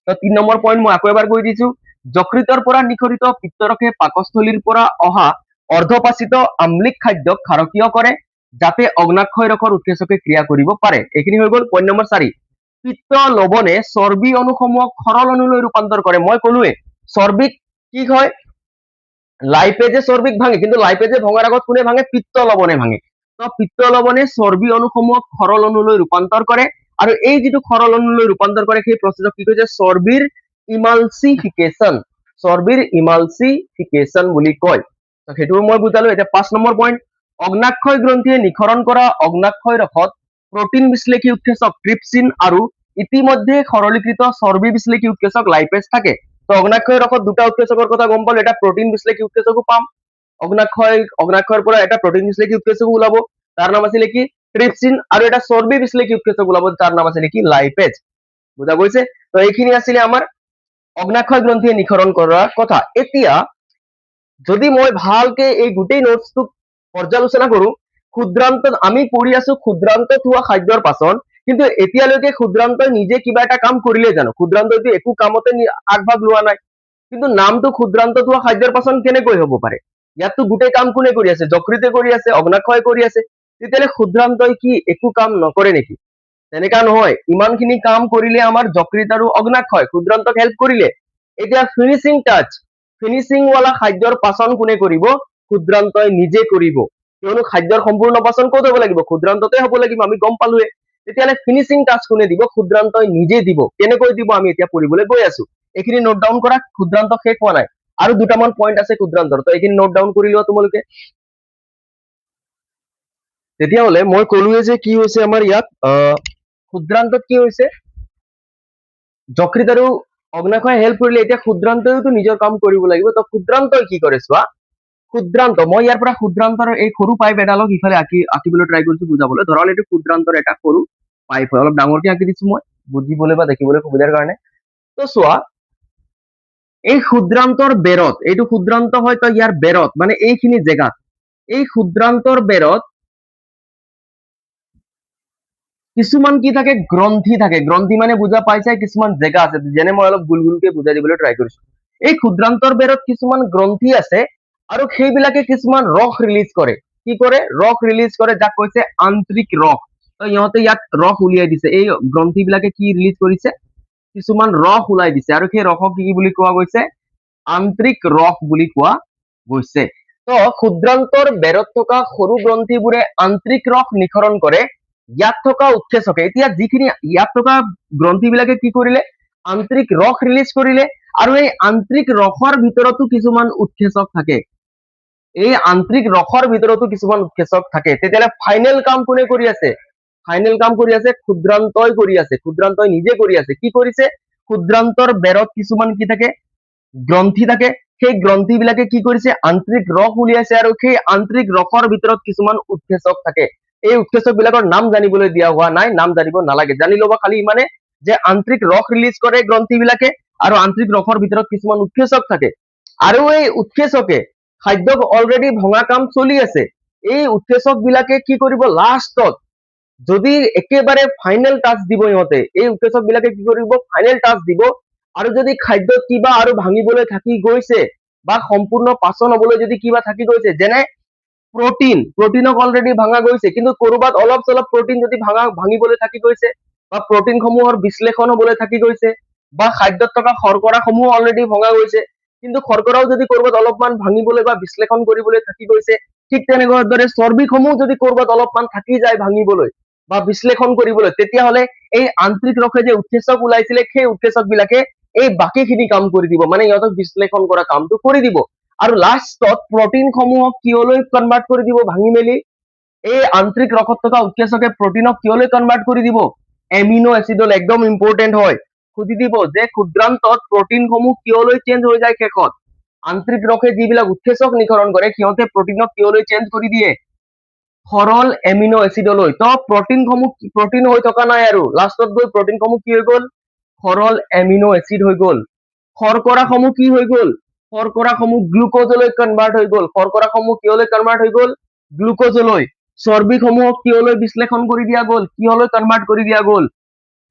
তো 3 নম্বৰ পইণ্ট মই আকৌ এবাৰ কৈ দিছো, যকৃতৰ পৰা নিঃসৰিত পিত্তৰসে পাকস্থলীৰ পৰা অহা অৰ্ধপাচিত আম্লিক খাদ্যক ক্ষাৰকীয় কৰে, যাতে অগ্নাশয় ৰসৰ উৎসেচকে ক্ৰিয়া কৰিব পাৰে। এইখিনি হৈ গ'ল। পইণ্ট নম্বৰ 4, পিত্ত লৱণে চৰ্বি অণুসমূহক সৰল অণুলৈ ৰূপান্তৰ কৰে। মই কলোৱে চৰ্বিক কি হয়, লাইপেজে চৰ্বিক ভাঙে, কিন্তু লাইপেজে ভঙাৰ আগত কোনে ভাঙে, পিত্ত লৱণে ভাঙে। তো পিত্ত লৱণে চৰ্বি অণুসমূহক সৰল অণুলৈ ৰূপান্তৰ কৰে, আৰু এই যিটো সৰল অণুলৈ ৰূপান্তৰ কৰে সেই প্ৰচেছক কি কৈছে, চৰ্বিৰ ইমালচিফিকেশ্যন, চৰ্বিৰ ইমালচিফিকেশ্যন বুলি কয়। তো সেইটো মই বুজালো। এতিয়া 5 নম্বৰ পইণ্ট, অগ্নাশয় গ্ৰন্থিয়ে নিঃসৰণ কৰা অগ্নাশয় ৰসত প্ৰটিন বিশ্লেষী উৎসেচক ট্ৰিপচিন আৰু ইতিমধ্যে সৰলীকৃত চৰ্বি বিশ্লেষী উৎসেচক লাইপেজ থাকে। তো অগ্নাশয় ৰসত দুটা উৎসেচকৰ কথা গম পালো, এটা প্ৰটিন বিশ্লেষী উৎসেচকো পাম, অগ্নাশয়ৰ পৰা এটা প্ৰটিন বিশ্লেষী উৎসেচকো ওলাব, তাৰ নাম আছিলে কি, ট্ৰিপচিন, আৰু এটা চৰ্বি বিশ্লেষী উৎসেচক ওলাব, তাৰ নাম আছিলে কি, লাইপেজ। বুজা গৈছে। তো এইখিনি আছিলে আমাৰ অগ্নাশয় গ্ৰন্থিয়ে নিঃসৰণ কৰাৰ কথা। এতিয়া যদি মই ভালকে এই গোটেই নোটছটোক পৰ্যালোচনা কৰো, ক্ষুদ্ৰান্তত আমি পঢ়ি আছো ক্ষুদ্ৰান্তত হোৱা খাদ্যৰ পাচন, কিন্তু এতিয়ালৈকে ক্ষুদ্ৰান্তই নিজে কিবা এটা কাম কৰিলে জানো, ক্ষুদ্ৰান্তইটো একো কামতে আগভাগ লোৱা নাই। কিন্তু নামটো ক্ষুদ্ৰান্তত হোৱা খাদ্যৰ পাচন কেনেকৈ হ'ব পাৰে, ইয়াততো গোটেই কাম কোনে কৰি আছে, যকৃতে কৰি আছে, অগ্নাশয় কৰি আছে, তেতিয়াহ'লে ক্ষুদ্ৰান্তই কি একো কাম নকৰে নেকি? তেনেকা নহয়, ইমানখিনি কাম কৰিলে আমাৰ যকৃত আৰু অগ্নাশয়, ক্ষুদ্ৰান্তক হেল্প কৰিলে। এতিয়া ফিনিচিং টাচ, ফিনিচিং ৱালা খাদ্যৰ পাচন কোনে কৰিব, ক্ষুদ্ৰান্তই নিজে কৰিব, কিয়নো খাদ্যৰ সম্পূৰ্ণ পাচন ক'ত হ'ব লাগিব, ক্ষুদ্ৰান্ততে হ'ব লাগিব, আমি গম পালোৱে। তেতিয়াহ'লে ফিনিচিং টাচ কোনে দিব, ক্ষুদ্ৰান্তই নিজে দিব। কেনেকৈ দিব আমি এতিয়া পঢ়িবলৈ গৈ আছো। এইখিনি নোট ডাউন কৰা, ক্ষুদ্ৰান্ত শেষ হোৱা নাই, আৰু দুটামান পইণ্ট আছে ক্ষুদ্ৰান্তৰ, তো এইখিনি নোট ডাউন কৰি লোৱা তোমালোকে। তেতিয়াহ'লে মই কলোৱে যে কি হৈছে আমাৰ ইয়াত, ক্ষুদ্ৰান্তত কি হৈছে, যকৃত আৰু অগ্নাশয়ে হেল্প কৰিলে, এতিয়া ক্ষুদ্ৰান্তইতো নিজৰ কাম কৰিব লাগিব। তো ক্ষুদ্ৰান্তই কি কৰে চোৱা, ক্ষুদ্ৰান্ত, মই ইয়াৰ পৰা ক্ষুদ্ৰান্তৰ এই সৰু পাইপ এডালক ইফালে আঁকিবলৈ ট্ৰাই কৰিছো বুজাবলৈ। ধৰা হল এইটো ক্ষুদ্ৰান্তৰ এটা সৰু পাইপ হয়, অলপ ডাঙৰকে আঁকি দিছো মই বুজিবলৈ বা দেখিবলৈ সুবিধাৰ কাৰণে। তো চোৱা, এই ক্ষুদ্ৰান্তৰ বেৰত, এইটো ক্ষুদ্ৰান্ত হয়, তো ইয়াৰ বেৰত মানে এইখিনি জেগাত, এই ক্ষুদ্ৰান্তৰ বেৰত কিছুমান কি থাকে, গ্ৰন্থি থাকে। গ্ৰন্থি মানে বুজা পাইছে, কিছুমান জেগা আছে, যেনে মই অলপ গুল গুলকে বুজাই দিবলৈ ট্ৰাই কৰিছো। এই ক্ষুদ্ৰান্তৰ বেৰত কিছুমান গ্ৰন্থি আছে আৰু সেইবিলাকে কিছুমান ৰস ৰিলিজ কৰে। কি কৰে? ৰস ৰিলিজ কৰে, যাক কৈছে আন্তৰিক ৰস। তো ইহঁতে ইয়াত ৰস উলিয়াই দিছে। এই গ্ৰন্থি বিলাকে কি ৰিলিজ কৰিছে? কিছুমান ৰস ওলাই দিছে, আৰু সেই ৰসক কি বুলি কোৱা গৈছে? আন্তৰিক ৰস বুলি কোৱা গৈছে। তো ক্ষুদ্ৰান্তৰ বেৰত থকা সৰু গ্ৰন্থিবোৰে আন্তৰিক ৰস নিঃসৰণ কৰে। ইয়াত থকা উৎসেচকে, এতিয়া যিখিনি ইয়াত থকা গ্ৰন্থি বিলাকে কি কৰিলে? আন্তৰিক ৰস ৰিলিজ কৰিলে, আৰু এই আন্তৰিক ৰসৰ ভিতৰতো কিছুমান উৎসেচক থাকে। এই আন্তৰিক ৰসৰ ভিতৰতো কিছুমান উৎসেচক থাকে। তেতিয়াহ'লে ফাইনেল কাম কোনে কৰি আছে? ফাইনেল কাম কৰি আছে ক্ষুদ্ৰান্তই কৰি আছে। ক্ষুদ্ৰান্তই নিজে কৰি আছে। কি কৰিছে? ক্ষুদ্ৰান্তৰ বেৰত কিছুমান কি থাকে? গ্ৰন্থি থাকে। সেই গ্ৰন্থি বিলাকে কি কৰিছে? আন্তৰিক ৰস উলিয়াইছে, আৰু সেই আন্তৰিক ৰসৰ ভিতৰত কিছুমান উৎসেচক থাকে। এই উৎসেচক বিলাকৰ নাম জানিবলৈ দিয়া হোৱা নাই, নাম জানিব নালাগে। জানি ল'ব খালি ইমানে যে আন্তৰিক ৰস ৰিলিজ কৰে গ্ৰন্থি বিলাকে, আৰু আন্তৰিক ৰসৰ ভিতৰত কিছুমান উৎসেচক থাকে। আৰু এই উৎসেচকে খাদ্যক অলৰেডি ভঙা কাম চলি আছে। এই উৎসেচক বিলাকে কি কৰিব? লাষ্টত যদি একেবাৰে ফাইনেল টাচ দিব ইহঁতে, এই উৎসেচক বিলাকে কি কৰিব? ফাইনেল টাচ দিব। আৰু যদি খাদ্যত কিবা আৰু ভাঙিবলৈ থাকি গৈছে, বা সম্পূৰ্ণ পাচন হবলৈ যদি কিবা থাকি গৈছে, যেনে প্ৰটিনক অলৰেডি ভাঙা গৈছে, কিন্তু কৰবাত অলপ চলপ প্ৰটিন যদি ভাঙিবলৈ থাকি গৈছে, বা প্ৰটিন সমূহৰ বিশ্লেষণ হবলৈ থাকি গৈছে, বা খাদ্যত থকা শৰ্কৰা সমূহ অলৰেডি ভঙা গৈছে, কিন্তু শৰ্কৰাও যদি কৰবাত অলপমান ভাঙিবলৈ বা বিশ্লেষণ কৰিবলৈ থাকি গৈছে, ঠিক তেনেদৰে চৰ্বিসমূহ যদি কৰবাত অলপমান থাকি যায় ভাঙিবলৈ বা বিশ্লেষণ কৰিবলৈ, তেতিয়াহ'লে এই আন্তৰিক ৰসে যে উৎসেচক ওলাইছিলে, সেই উৎসেচক বিলাকে এই বাকীখিনি কাম কৰি দিব, মানে ইহঁতক বিশ্লেষণ কৰা কামটো কৰি দিব। আৰু লাষ্টত প্ৰটিন সমূহক কিয়লৈ কনভাৰ্ট কৰি দিব? ভাঙি মেলি এই আন্তৰিক ৰসত থকা উৎসেচকে প্ৰটিনক কিয়লৈ কনভাৰ্ট কৰি দিব? এমিনো এচিডলৈ। একদম ইম্পৰ্টেন্ট হয়। সুধি দিব যে ক্ষুদ্ৰান্তত প্ৰটিন সমূহ কিয়লৈ চেঞ্জ হৈ যায় শেষত? আন্তৰিক ৰসে যিবিলাক উৎসেচক নিঃসৰণ কৰে, সিহঁতে প্ৰটিনক কিয়লৈ চেঞ্জ কৰি দিয়ে? সৰল এমিনো এচিডলৈ। তো প্ৰটিন হৈ থকা নাই, আৰু লাষ্টত গৈ প্ৰটিন সমূহ কি হৈ গ'ল? সৰল এমিনো এচিড হৈ গ'ল। শৰ্কৰা সমূহ কি হৈ গ'ল? শৰ্কৰা সমূহ গ্লুকোজলৈ কনভাৰ্ট হৈ গ'ল। শৰ্কৰা সমূহ কিয়লৈ কনভাৰ্ট হৈ গ'ল? গ্লুকোজলৈ। চৰ্বি সমূহক কিয়লৈ বিশ্লেষণ কৰি দিয়া গ'ল? কিহলৈ কনভাৰ্ট কৰি দিয়া গ'ল?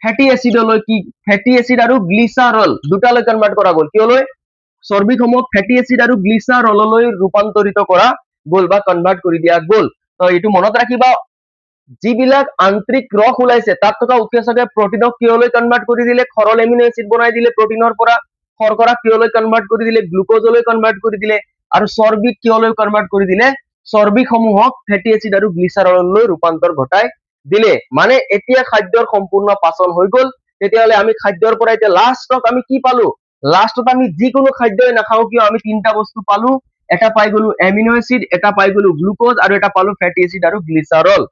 ফেটি এচিডলৈ। কি? ফেটি এচিড আৰু গ্লিচাৰল দুটালৈ কনভাৰ্ট কৰা গ'ল। কিয়লৈ? চৰ্বিসমূহক ফেটি এচিড আৰু গ্লিচাৰললৈ ৰূপান্তৰিত কৰা গ'ল, বা কনভাৰ্ট কৰি দিয়া গ'ল। তো এইটো মনত ৰাখিবা, যিবিলাক আন্তৰিক ৰস ওলাইছে তাত থকা উৎসেচকে প্ৰটিনক কিয়লৈ কনভাৰ্ট কৰি দিলে? সৰল এমিনো এচিড বনাই দিলে প্ৰটিনৰ পৰা। শৰ্কৰা কিয়লৈ কনভাৰ্ট কৰি দিলে? গ্লুকোজলৈ কনভাৰ্ট কৰি দিলে। আৰু চৰ্বিক কিয়লৈ কনভাৰ্ট কৰি দিলে? চৰ্বিসমূহক ফেটি এচিড আৰু গ্লিচাৰললৈ ৰূপান্তৰ ঘটাই দিলে। মানে এতিয়া খাদ্যৰ সম্পূৰ্ণ পাচন হৈ গ'ল। তেতিয়াহ'লে আমি খাদ্যৰ পৰা এতিয়া লাষ্টত আমি কি পালো? লাষ্টত আমি যিকোনো খাদ্যই নাখাওঁ কিয়, আমি তিনিটা বস্তু পালো। এটা পাই গলো এমিনো এচিড, এটা পাই গলো গ্লুকোজ, আৰু এটা পালো ফেটি এচিড আৰু গ্লিচাৰল।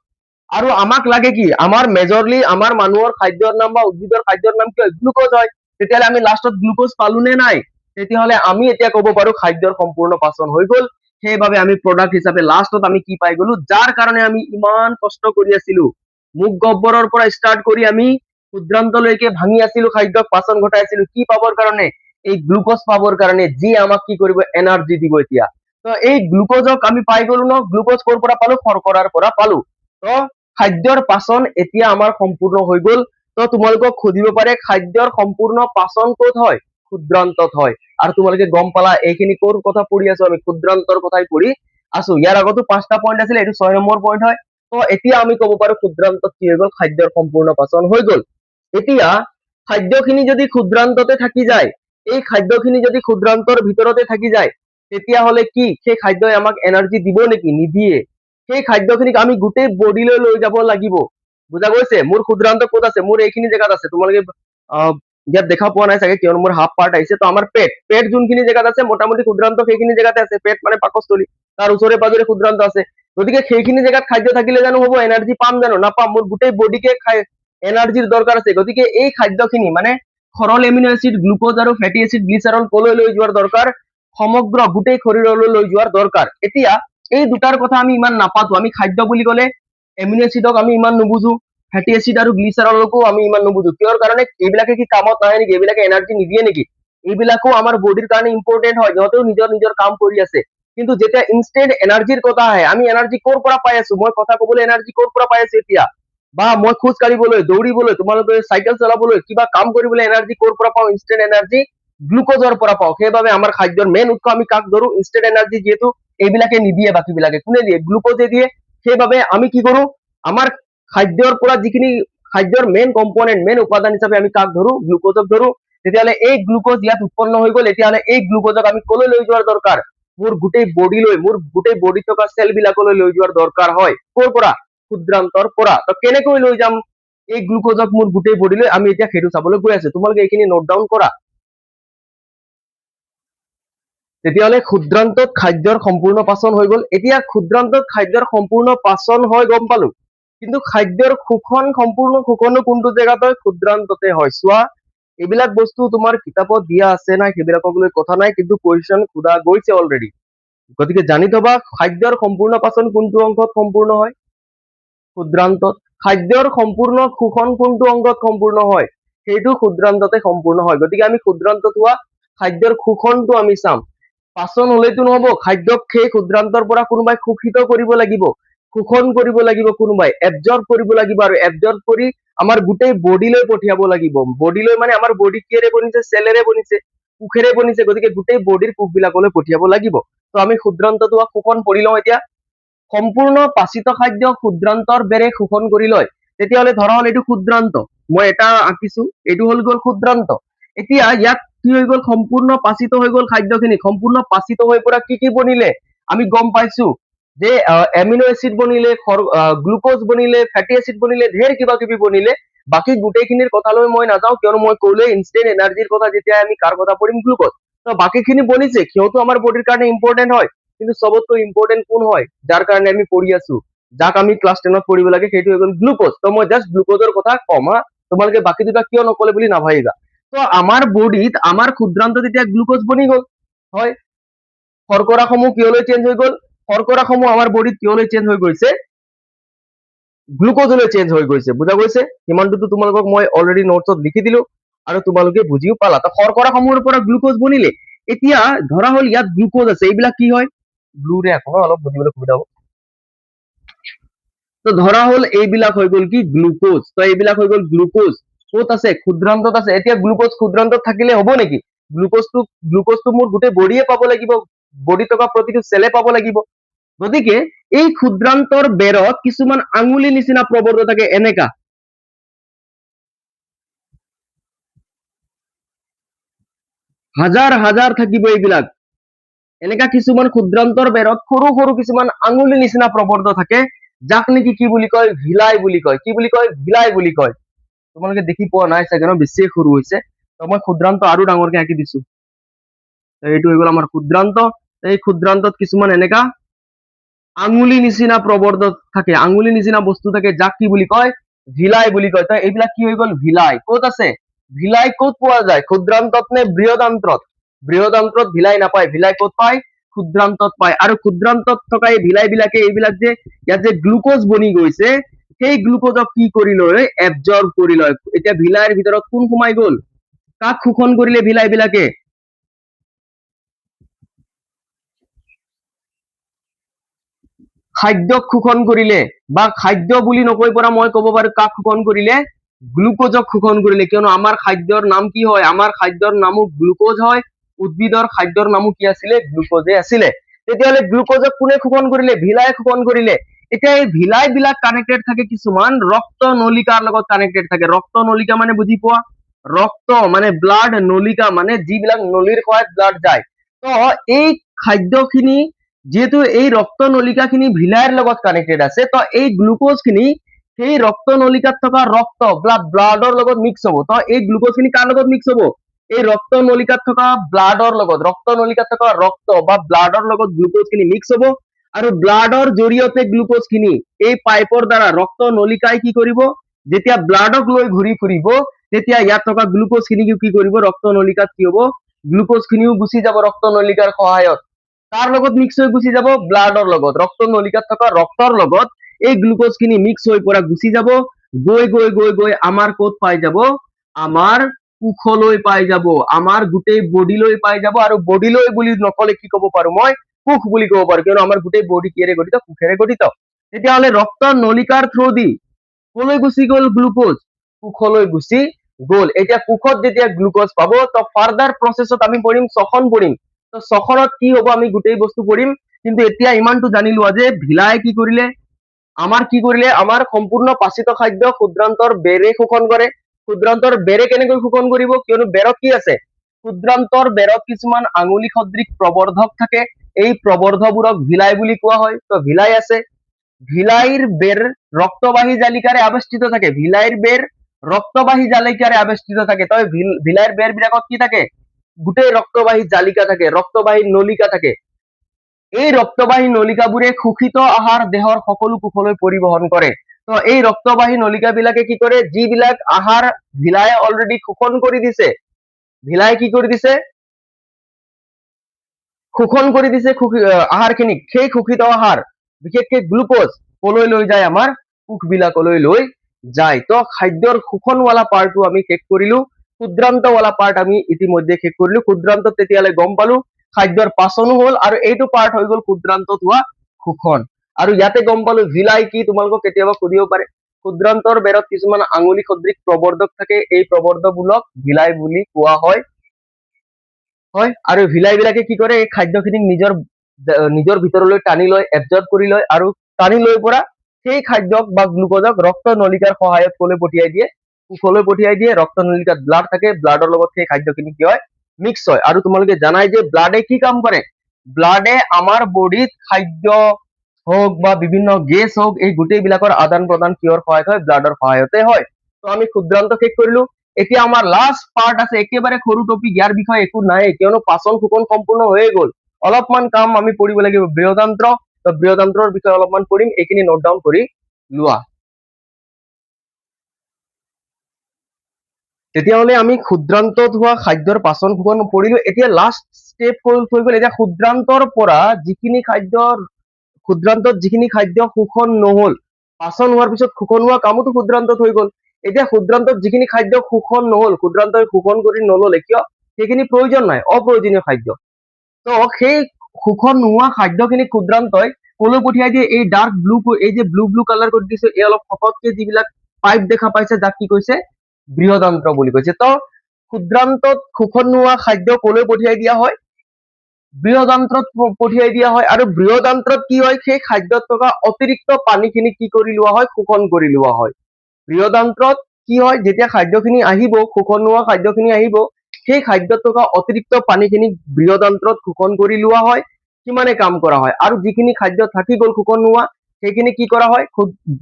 আৰু আমাক লাগে কি? আমাৰ মেজৰলি আমাৰ মানুহৰ খাদ্যৰ নাম বা উদ্ভিদৰ খাদ্যৰ নাম কি হয়? গ্লুকোজ হয়। তেতিয়াহ'লে আমি লাষ্টত গ্লুকোজ পালো নে নাই? তেতিয়াহ'লে আমি এতিয়া ক'ব পাৰো খাদ্যৰ সম্পূৰ্ণ পাচন হৈ গ'ল। সেইবাবে আমি প্ৰডাক্ট হিচাপে লাষ্টত আমি কি পাই গলো? যাৰ কাৰণে আমি ইমান কষ্ট কৰি আছিলো, মুখ গহ্বৰৰ পৰা ষ্টাৰ্ট কৰি আমি ক্ষুদ্ৰান্তলৈকে ভাঙি আছিলো, খাদ্যক পাচন ঘটাই আছিলো, কি পাবৰ কাৰণে? এই গ্লুকোজ পাবৰ কাৰণে, যি আমাক কি কৰিব? এনাৰ্জি দিব এতিয়া। তো এই গ্লুকোজক আমি পাই গলো ন? গ্লুকোজ ক'ৰ পৰা পালো? শৰ্কৰাৰ পৰা পালো। তো খাদ্যৰ পাচন এতিয়া আমাৰ সম্পূৰ্ণ হৈ গ'ল। তো তোমালোকক সুধিব পাৰে খাদ্যৰ সম্পূৰ্ণ পাচন ক'ত হয়? ক্ষুদ্ৰান্তত হয়। আৰু তোমালোকে গম পালা এইখিনি ক'ৰ কথা পঢ়ি আছো? আমি ক্ষুদ্ৰান্তৰ কথাই পঢ়ি আছো। ইয়াৰ আগতো 5টা পইণ্ট আছিলে, এইটো 6 নম্বৰ পইণ্ট হয়। তো এতিয়া আমি ক'ব পাৰো ক্ষুদ্ৰান্তত কি হৈ গ'ল? খাদ্যৰ সম্পূৰ্ণ পাচন হৈ গ'ল। এতিয়া খাদ্যখিনি যদি ক্ষুদ্ৰান্ততে থাকি যায়, এই খাদ্যখিনি যদি ক্ষুদ্ৰান্তৰ ভিতৰতে থাকি যায়, তেতিয়াহ'লে কি সেই খাদ্যই আমাক এনাৰ্জি দিব নেকি? নিদিয়ে। সেই খাদ্যখিনিক আমি গোটেই বডিলৈ লৈ যাব লাগিব। বুজা গৈছে? মোৰ ক্ষুদ্ৰান্ত ক'ত আছে? মোৰ এইখিনি জেগাত আছে। তোমালোকে ইয়াত দেখা পোৱা নাই চাগে, কিয়নো মোৰ হাফ পাৰ্ট আহিছে। তো আমাৰ পেট যোনখিনি জেগাত আছে, মোটামুটি ক্ষুদ্ৰান্ত সেইখিনি জেগাতে আছে। পেট মানে পাকস্থলী, তাৰ ওচৰে পাজৰে ক্ষুদ্ৰান্ত আছে। গতিকে সেইখিনি জেগাত খাদ্য থাকিলে জানো হ'ব? এনাৰ্জি পাম জানো? নাপাম। মোৰ গোটেই বডিকে এনাৰ্জিৰ দৰকাৰ আছে। গতিকে এই খাদ্যখিনি মানে সৰল এমিনো এচিড, গ্লুকোজ আৰু ফেটি এচিড, গ্লিচাৰল কলৈ লৈ যোৱাৰ দৰকাৰ? সমগ্ৰ গোটেই শৰীৰলৈ লৈ যোৱাৰ দৰকাৰ। এতিয়া এই দুটাৰ কথা আমি ইমান নাপাতো। আমি খাদ্য বুলি ক'লে এমিনো এচিডক আমি ইমান নুবুজো, ফেটি এচিড আৰু গ্লিচাৰলকো আমি ইমান নুবুজো। কিহৰ কাৰণে? এইবিলাকে কি কামত নাহে নেকি? এইবিলাকে এনাৰ্জি নিদিয়ে নেকি? এইবিলাকো আমাৰ বডিৰ কাৰণে ইম্পৰ্টেন্ট হয়। সিহঁতেও নিজৰ নিজৰ কাম কৰি আছে। কিন্তু যেতিয়া ইনষ্টেন্ট এনাৰ্জিৰ কথা আহে, আমি এনাৰ্জি ক'ৰ পৰা পাই আছো? মই কথা ক'বলৈ এনাৰ্জি ক'ৰ পৰা পাই আছো এতিয়া? বা মই খোজ কাঢ়িবলৈ দৌৰিবলৈ তোমালোকে চাইকেল চলাবলৈ কিবা কাম কৰিবলৈ এনাৰ্জি ক'ৰ পৰা পাওঁ ইনষ্টেণ্ট এনাৰ্জি গ্লুকোজৰ পৰা পাওঁ সেইবাবে আমাৰ খাদ্যৰ মেইন উৎস আমি কাক ধৰো ইনষ্টেণ্ট এনাৰ্জি যিহেতু এইবিলাকে নিদিয়ে বাকীবিলাকে কোনে দিয়ে গ্লুকোজে দিয়ে সেইবাবে আমি কি কৰো আমাৰ খাদ্যৰ পৰা যিখিনি খাদ্যৰ মেইন কম্পনেন্ট মেইন উপাদান হিচাপে আমি কাক ধৰো গ্লুকোজক ধৰো তেতিয়াহ'লে এই গ্লুকোজ ইয়াত উৎপন্ন হৈ গ'ল এতিয়াহ'লে এই গ্লুকোজক আমি কলৈ লৈ যোৱাৰ দৰকাৰ মোৰ গোটেই বডিত থকা চেল বিলাকলৈ লৈ যোৱাৰ দৰকাৰ হয় ক'ৰ পৰা ক্ষুদ্ৰান্তৰ পৰা তো কেনেকৈ লৈ যাম এই গ্লুকোজক মোৰ গোটেই বডিলৈ আমি এতিয়া সেইটো চাবলৈ গৈ আছো তোমালোকে এইখিনি নোট ডাউন কৰা তেতিয়াহ'লে ক্ষুদ্ৰান্তত খাদ্যৰ সম্পূৰ্ণ পাচন হৈ গ'ল এতিয়া ক্ষুদ্ৰান্তত খাদ্যৰ সম্পূৰ্ণ পাচন হয় গম পালো কিন্তু খাদ্যৰ শোষণ সম্পূৰ্ণ শোষণো কোনটো জেগাত হয় ক্ষুদ্ৰান্ততে হয় চোৱা এইবিলাক বস্তু তোমাৰ কিতাপত দিয়া আছে নাই সেইবিলাকক লৈ কথা নাই কিন্তু কুৱেশ্যন সোধা গৈছে অলৰেডি গতিকে জানি থবা খাদ্যৰ সম্পূৰ্ণ পাচন কোনটো অংশত সম্পূৰ্ণ হয় ক্ষুদ্ৰান্তত খাদ্যৰ সম্পূৰ্ণ শোষণ কোনটো অংগত সম্পূৰ্ণ হয় সেইটো ক্ষুদ্ৰান্ততে সম্পূৰ্ণ হয় গতিকে আমি ক্ষুদ্ৰান্তত হোৱা খাদ্যৰ শোষণটো আমি চাম পাচন হলেতো নহব খাদ্যক সেই ক্ষুদ্ৰান্তৰ পৰা কোনোবাই শোষিত কৰিব লাগিব শোষণ কৰিব লাগিব কোনোবাই এবজৰ্ব কৰিব লাগিব আৰু এবজৰ্ব কৰি আমাৰ গোটেই বডিলৈ পঠিয়াব লাগিব বডিলৈ মানে আমাৰ বডি কিহেৰে বনিছে চেলেৰে বনিছে কোষেৰে বনিছে গতিকে গোটেই বডিৰ কোষবিলাকলৈ পঠিয়াব লাগিব তো আমি ক্ষুদ্ৰান্তটো শোষণ কৰি লওঁ এতিয়া সম্পূৰ্ণ পাচিত খাদ্য ক্ষুদ্ৰান্তৰ বেৰে শোষণ কৰি লয় তেতিয়াহ'লে ধৰা হল এইটো ক্ষুদ্ৰান্ত মই এটা আঁকিছো এইটো হল গ'ল ক্ষুদ্ৰান্ত এতিয়া ইয়াত কি হৈ গ'ল সম্পূৰ্ণ পাচিত হৈ গ'ল খাদ্যখিনি সম্পূৰ্ণ পাচিত হৈ পৰা কি বনিলে আমি গম পাইছো যে এমিনো এচিড বনিলে গ্লুকোজ বনিলে ফেটি এচিড বনিলে ঢেৰ কিবা কিবি বনিলে বাকি গোটেইখিনিৰ কথালৈ মই নাযাওঁ কিয়নো মই ক'লোৱে ইনষ্টেণ্ট এনাৰ্জিৰ কথা যেতিয়া আমি কাৰ কথা পঢ়িম গ্লুকোজ তো বাকিখিনি বনিছে সিহঁতো আমাৰ বডিৰ কাৰণে ইম্পৰ্টেণ্ট হয় কিন্তু সবতকৈ ইম্পৰ্টেণ্ট কোন হয় যাৰ কাৰণে আমি পঢ়ি আছো যাক আমি ক্লাছ 10ত পঢ়িব লাগে সেইটো হৈ গ'ল গ্লুকোজ তো মই জাষ্ট গ্লুকোজৰ কথা কম হা তোমালোকে বাকি দুটা কিয় নকলে বুলি নাভাবিবা তো আমাৰ বডিত আমাৰ ক্ষুদ্ৰান্তত এতিয়া গ্লুকোজ বনি গ'ল হয় শৰ্কৰাসমূহ কিয়লৈ চেঞ্জ হৈ গ'ল শৰ্কৰাসমূহ আমাৰ বডিত কিয়লৈ চেঞ্জ হৈ গৈছে গ্লুকোজলৈ চেঞ্জ হৈ গৈছে বুজা গৈছে সিমানটোতো তোমালোকক মই অলৰেডি নোটছত লিখি দিলো আৰু তোমালোকে বুজিও পালা তো শৰ্কৰাসমূহৰ পৰা গ্লুকোজ বনিলে এতিয়া ধৰা হল ইয়াত গ্লুকোজ আছে এইবিলাক কি হয় ব্লুৰে আকৌ অলপ বুজিবলৈ সুবিধা হ'ব তো ধৰা হল এইবিলাক হৈ গ'ল কি গ্লুকোজ তো এইবিলাক হৈ গ'ল গ্লুকোজ ক'ত আছে ক্ষুদ্ৰান্তত আছে এতিয়া গ্লুকোজ ক্ষুদ্ৰান্তত থাকিলে হ'ব নেকি গ্লুকোজটো মোৰ গোটেই বডিয়ে পাব লাগিব বডি থকা প্ৰতিটো চেলে পাব লাগিব গতিকে এই ক্ষুদ্ৰান্তৰ বেৰত কিছুমান আঙুলি নিচিনা প্ৰবৰ্ত থাকে এনেকা হাজাৰ হাজাৰ থাকিব এইবিলাক এনেকা কিছুমান ক্ষুদ্ৰান্তৰ বেৰত সৰু সৰু কিছুমান আঙুলি নিচিনা প্ৰবৰ্ত থাকে যাক নেকি কি বুলি কয় ভিলাই বুলি কয় কি বুলি কয় ভিলাই বুলি কয় তোমালোকে দেখি পোৱা নাই চাগে ন বেছিয়ে সৰু হৈছে তো মই ক্ষুদ্ৰান্ত আৰু ডাঙৰকে আঁকি দিছো এইটো হৈ গ'ল আমাৰ ক্ষুদ্ৰান্ত এই ক্ষুদ্ৰান্তত কিছুমান এনেকা আঙুলি নিচিনা প্ৰবৰ্ত থাকে আঙুলি নিচিনা বস্তু থাকে যাক কি বুলি কয় ভিলাই বুলি কয় তো এইবিলাক কি হৈ গ'ল ভিলাই ক'ত আছে ভিলাই ক'ত পোৱা যায় ক্ষুদ্ৰান্তত নে বৃহদান্ত্ৰত ভিলাই নাপায় ভিলাই ক'ত পায় ক্ষুদ্ৰান্তত পায় আৰু ক্ষুদ্ৰান্তত থকা এই ভিলাই বিলাকে এইবিলাক যে ইয়াত যে গ্লুকোজ বনি গৈছে সেই গ্লুকোজক কি কৰি লয় এবজৰ্ব কৰি লয় এতিয়া ভিলাইৰ ভিতৰত কোন সোমাই গ'ল কাক শোষণ কৰিলে ভিলাই বিলাকে খাদ্যক শোষণ কৰিলে বা খাদ্য বুলি নকৈ পৰা মই ক'ব পাৰো কাক শোষণ কৰিলে গ্লুকোজক শোষণ কৰিলে কিয়নো আমাৰ খাদ্যৰ নাম কি হয় আমাৰ খাদ্যৰ নামো গ্লুকোজ হয় উদ্ভিদৰ খাদ্যৰ নামো কি আছিলে গ্লুকোজে আছিলে তেতিয়াহ'লে গ্লুকোজক কোনে শোষণ কৰিলে ভিলাই শোষণ কৰিলে এতিয়া এই ভিলাই বিলাক কানেক্টেড থাকে কিছুমান ৰক্ত নলিকাৰ লগত কানেক্টেড থাকে ৰক্ত নলিকা মানে বুজি পোৱা ৰক্ত মানে ব্লাড নলিকা মানে যিবিলাক নলীৰ সহায়ত ব্লাড যায় তো এই খাদ্যখিনি যেহেতু এই ৰক্ত নলিকাখিনি ভিলাইৰ লগত কানেক্টেড আছে তো এই গ্লুকোজখিনি সেই ৰক্ত নলিকাত থকা ৰক্ত ব্লাডৰ লগত মিক্স হ'ব তো এই গ্লুকোজখিনি কাৰ লগত মিক্স হ'ব এই ৰক্ত নলিকাত থকা ব্লাডৰ লগত ৰক্ত নলিকাত থকা ৰক্ত বা ব্লাডৰ লগত গ্লুকোজখিনি মিক্স হ'ব আৰু ব্লাডৰ জৰিয়তে গ্লুকোজখিনি এই পাইপৰ দ্বাৰা ৰক্ত নলিকাই কি কৰিব যেতিয়া ব্লাডক লৈ ঘূৰি ফুৰিব তেতিয়া ইয়াত থকা গ্লুকোজখিনিও কি কৰিব ৰক্ত নলিকাত কি হ'ব গ্লুকোজখিনিও গুচি যাব ৰক্ত নলিকাৰ সহায়ত কাৰ লগত মিক্স হৈ গুচি যাব ব্লাডৰ লগত ৰক্ত নলিকাত থকা ৰক্তৰ লগত এই গ্লুকোজখিনি মিক্স হৈ পৰা গুচি যাব গৈ গৈ গৈ গৈ আমাৰ ক'ত পাই যাব আমাৰ কোষলৈ পাই যাব আমাৰ গোটেই বডিলৈ পাই যাব আৰু বডিলৈ বুলি নকলে কি ক'ব পাৰো মই কোষ বুলি ক'ব পাৰো কিয়নো আমাৰ গোটেই বডি কিহেৰে গঠিত কোষেৰে গঠিত তেতিয়াহ'লে ৰক্ত নলিকাৰ থ্ৰু দি কলৈ গুচি গ'ল গ্লুকোজ, কোষলৈ গুচি গ'ল। এতিয়া কোষত যেতিয়া গ্লুকোজ পাব তো ফাৰ্দাৰ প্ৰচেছত আমি পঢ়িম শ্বসন পঢ়িম। তো শ্বসনত কি হ'ব আমি গোটেই বস্তু পঢ়িম, কিন্তু এতিয়া ইমানটো জানি লোৱা যে ভিলাই কি কৰিলে, আমাৰ সম্পূৰ্ণ পাচিত খাদ্য ক্ষুদ্ৰান্তৰ বেৰে শোষণ কৰে। ক্ষুদ্ৰান্তৰ বেৰে কেনেকৈ শোষণ কৰিব, কিয়নো বেৰত কি আছে, ক্ষুদ্ৰান্তৰ বেৰত কিছুমান আঙুলি সদৃশ প্ৰবৰ্ধক থাকে, এই প্ৰবৰ্ধবোৰক ভিলাই বুলি কোৱা হয়। তো ভিলাই আছে, ভিলাইৰ বেৰ ৰক্তবাহী জালিকাৰে আবেষ্টিত থাকে, ভিলাইৰ বেৰ ৰক্তবাহী জালিকাৰে আবেষ্টিত থাকে। তই ভিলাইৰ বেৰ বিলাকত কি থাকে, গোটেই ৰক্তবাহী জালিকা থাকে, ৰক্তবাহী নলিকা থাকে। এই ৰক্তবাহী নলিকাবোৰে শোষিত আহাৰ দেহৰ সকলো কোষলৈ পৰিবহন কৰে। তো এই ৰক্তবাহী নলিকাবিলাকে কি কৰে, যিবিলাক আহাৰ ভিলাই অলৰেডি শোষণ কৰি দিছে, ভিলাই কি কৰি দিছে, শোষণ কৰি দিছে আহাৰখিনিক, সেই শোষিত আহাৰ বিশেষকৈ গ্লুকোজ কলৈ লৈ যায়, আমাৰ কোষবিলাকলৈ লৈ যায়। তো খাদ্যৰ শোষণৱালা পাৰ্টটো আমি শেষ কৰিলো, ক্ষুদ্ৰান্তৱালা পাৰ্ট আমি ইতিমধ্যে শেষ কৰিলো। ক্ষুদ্ৰান্তত তেতিয়ালৈ গম পালো খাদ্যৰ পাচনো হল আৰু এইটো পাৰ্ট হৈ গল ক্ষুদ্ৰান্তত হোৱা শোষণ। আৰু ইয়াতে গম পালো ভিলাই কি, তোমালোকক কেতিয়াবা সুধিব পাৰে, ক্ষুদ্ৰান্তৰ বেৰত কিছুমান আঙুলি সদৃশ প্ৰবৰ্ধক থাকে, এই প্ৰবৰ্ধকবোৰক ভিলাই বুলি কোৱা হয়। হয়, আৰু ভিলাই বিলাকে কি কৰে, এই খাদ্যখিনিক নিজৰ ভিতৰলৈ টানি লয়, এবজৰ্ব কৰি লয়, আৰু টানি লৈ পৰা সেই খাদ্যক বা গ্লুকোজক ৰক্ত নলিকাৰ সহায়ত কলৈ পঠিয়াই দিয়ে, কোষলৈ পঠিয়াই দিয়ে। ৰক্ত নলিকাত ব্লাড থাকে, ব্লাডৰ লগত সেই খাদ্যখিনি কি হয়, মিক্স হয়। আৰু তোমালোকে জানাই যে ব্লাডে কি কাম কৰে, ব্লাডে আমাৰ বডিত খাদ্য হোক বা বিভিন্ন গেছ হোক, এই গোটেই বিলাকৰ আদান প্ৰদান কিহৰ সহায়ত হয়, ব্লাডৰ সহায়তে হয়। তো আমি ক্ষুদ্ৰান্ত শেষ কৰিলো। এতিয়া আমাৰ লাষ্ট পাৰ্ট আছে, একেবাৰে সৰু টপিক, ইয়াৰ বিষয়ে একো নাই, কিয়নো পাচন শোষণ সম্পূৰ্ণ হৈয়ে গ'ল। অলপমান কাম আমি পঢ়িব লাগিব, বৃহদান্ত্ৰ। তো বৃহদান্ত্ৰৰ বিষয়ে অলপমান পঢ়িম, এইখিনি নোট ডাউন কৰি লোৱা। তেতিয়াহ'লে আমি ক্ষুদ্ৰান্তত হোৱা খাদ্যৰ পাচন শোষণ পঢ়িলো। এতিয়া লাষ্ট ষ্টেপ হৈ গ'ল, এতিয়া ক্ষুদ্ৰান্তৰ পৰা ক্ষুদ্ৰান্তত যিখিনি খাদ্য শোষণ নহল, পাচন হোৱাৰ পিছত শোষণ হোৱা কামতো ক্ষুদ্ৰান্তত হৈ গ'ল। এতিয়া ক্ষুদ্ৰান্তত যিখিনি খাদ্য শোষণ নহল, ক্ষুদ্ৰান্তই শোষণ কৰি নললে কিয়, সেইখিনি প্ৰয়োজন নাই, অপ্ৰয়োজনীয় খাদ্য। তো সেই শোষণ নোহোৱা খাদ্যখিনি ক্ষুদ্ৰান্তই কলৈ পঠিয়াই দিয়ে, এই ডাৰ্ক ব্লু, এই যে ব্লু কালাৰ কৰি দিছে, এই অলপ শকতকে যিবিলাক পাইপ দেখা পাইছে, যাক কি কৈছে, বৃহদান্ত্ৰ বুলি কৈছে। তো ক্ষুদ্ৰান্তত শোষণ নোহোৱা খাদ্য কলৈ পঠিয়াই দিয়া হয়, বৃহদান্ত্ৰত পঠিয়াই দিয়া হয়। আৰু বৃহদান্ত্ৰত কি হয়, সেই খাদ্যত থকা অতিৰিক্ত পানীখিনি কি কৰি লোৱা হয়, শোষণ কৰি লোৱা হয়। বৃহদান্ত্ৰত কি হয়, যেতিয়া খাদ্যখিনি আহিব, শোষণ নোহোৱা খাদ্যখিনি আহিব, সেই খাদ্যত থকা অতিৰিক্ত পানীখিনি বৃহদান্ত্ৰত শোষণ কৰি লোৱা হয়, সিমানে কাম কৰা হয়। আৰু যিখিনি খাদ্য থাকি গ'ল শোষণ নোহোৱা, সেইখিনি কি কৰা হয়,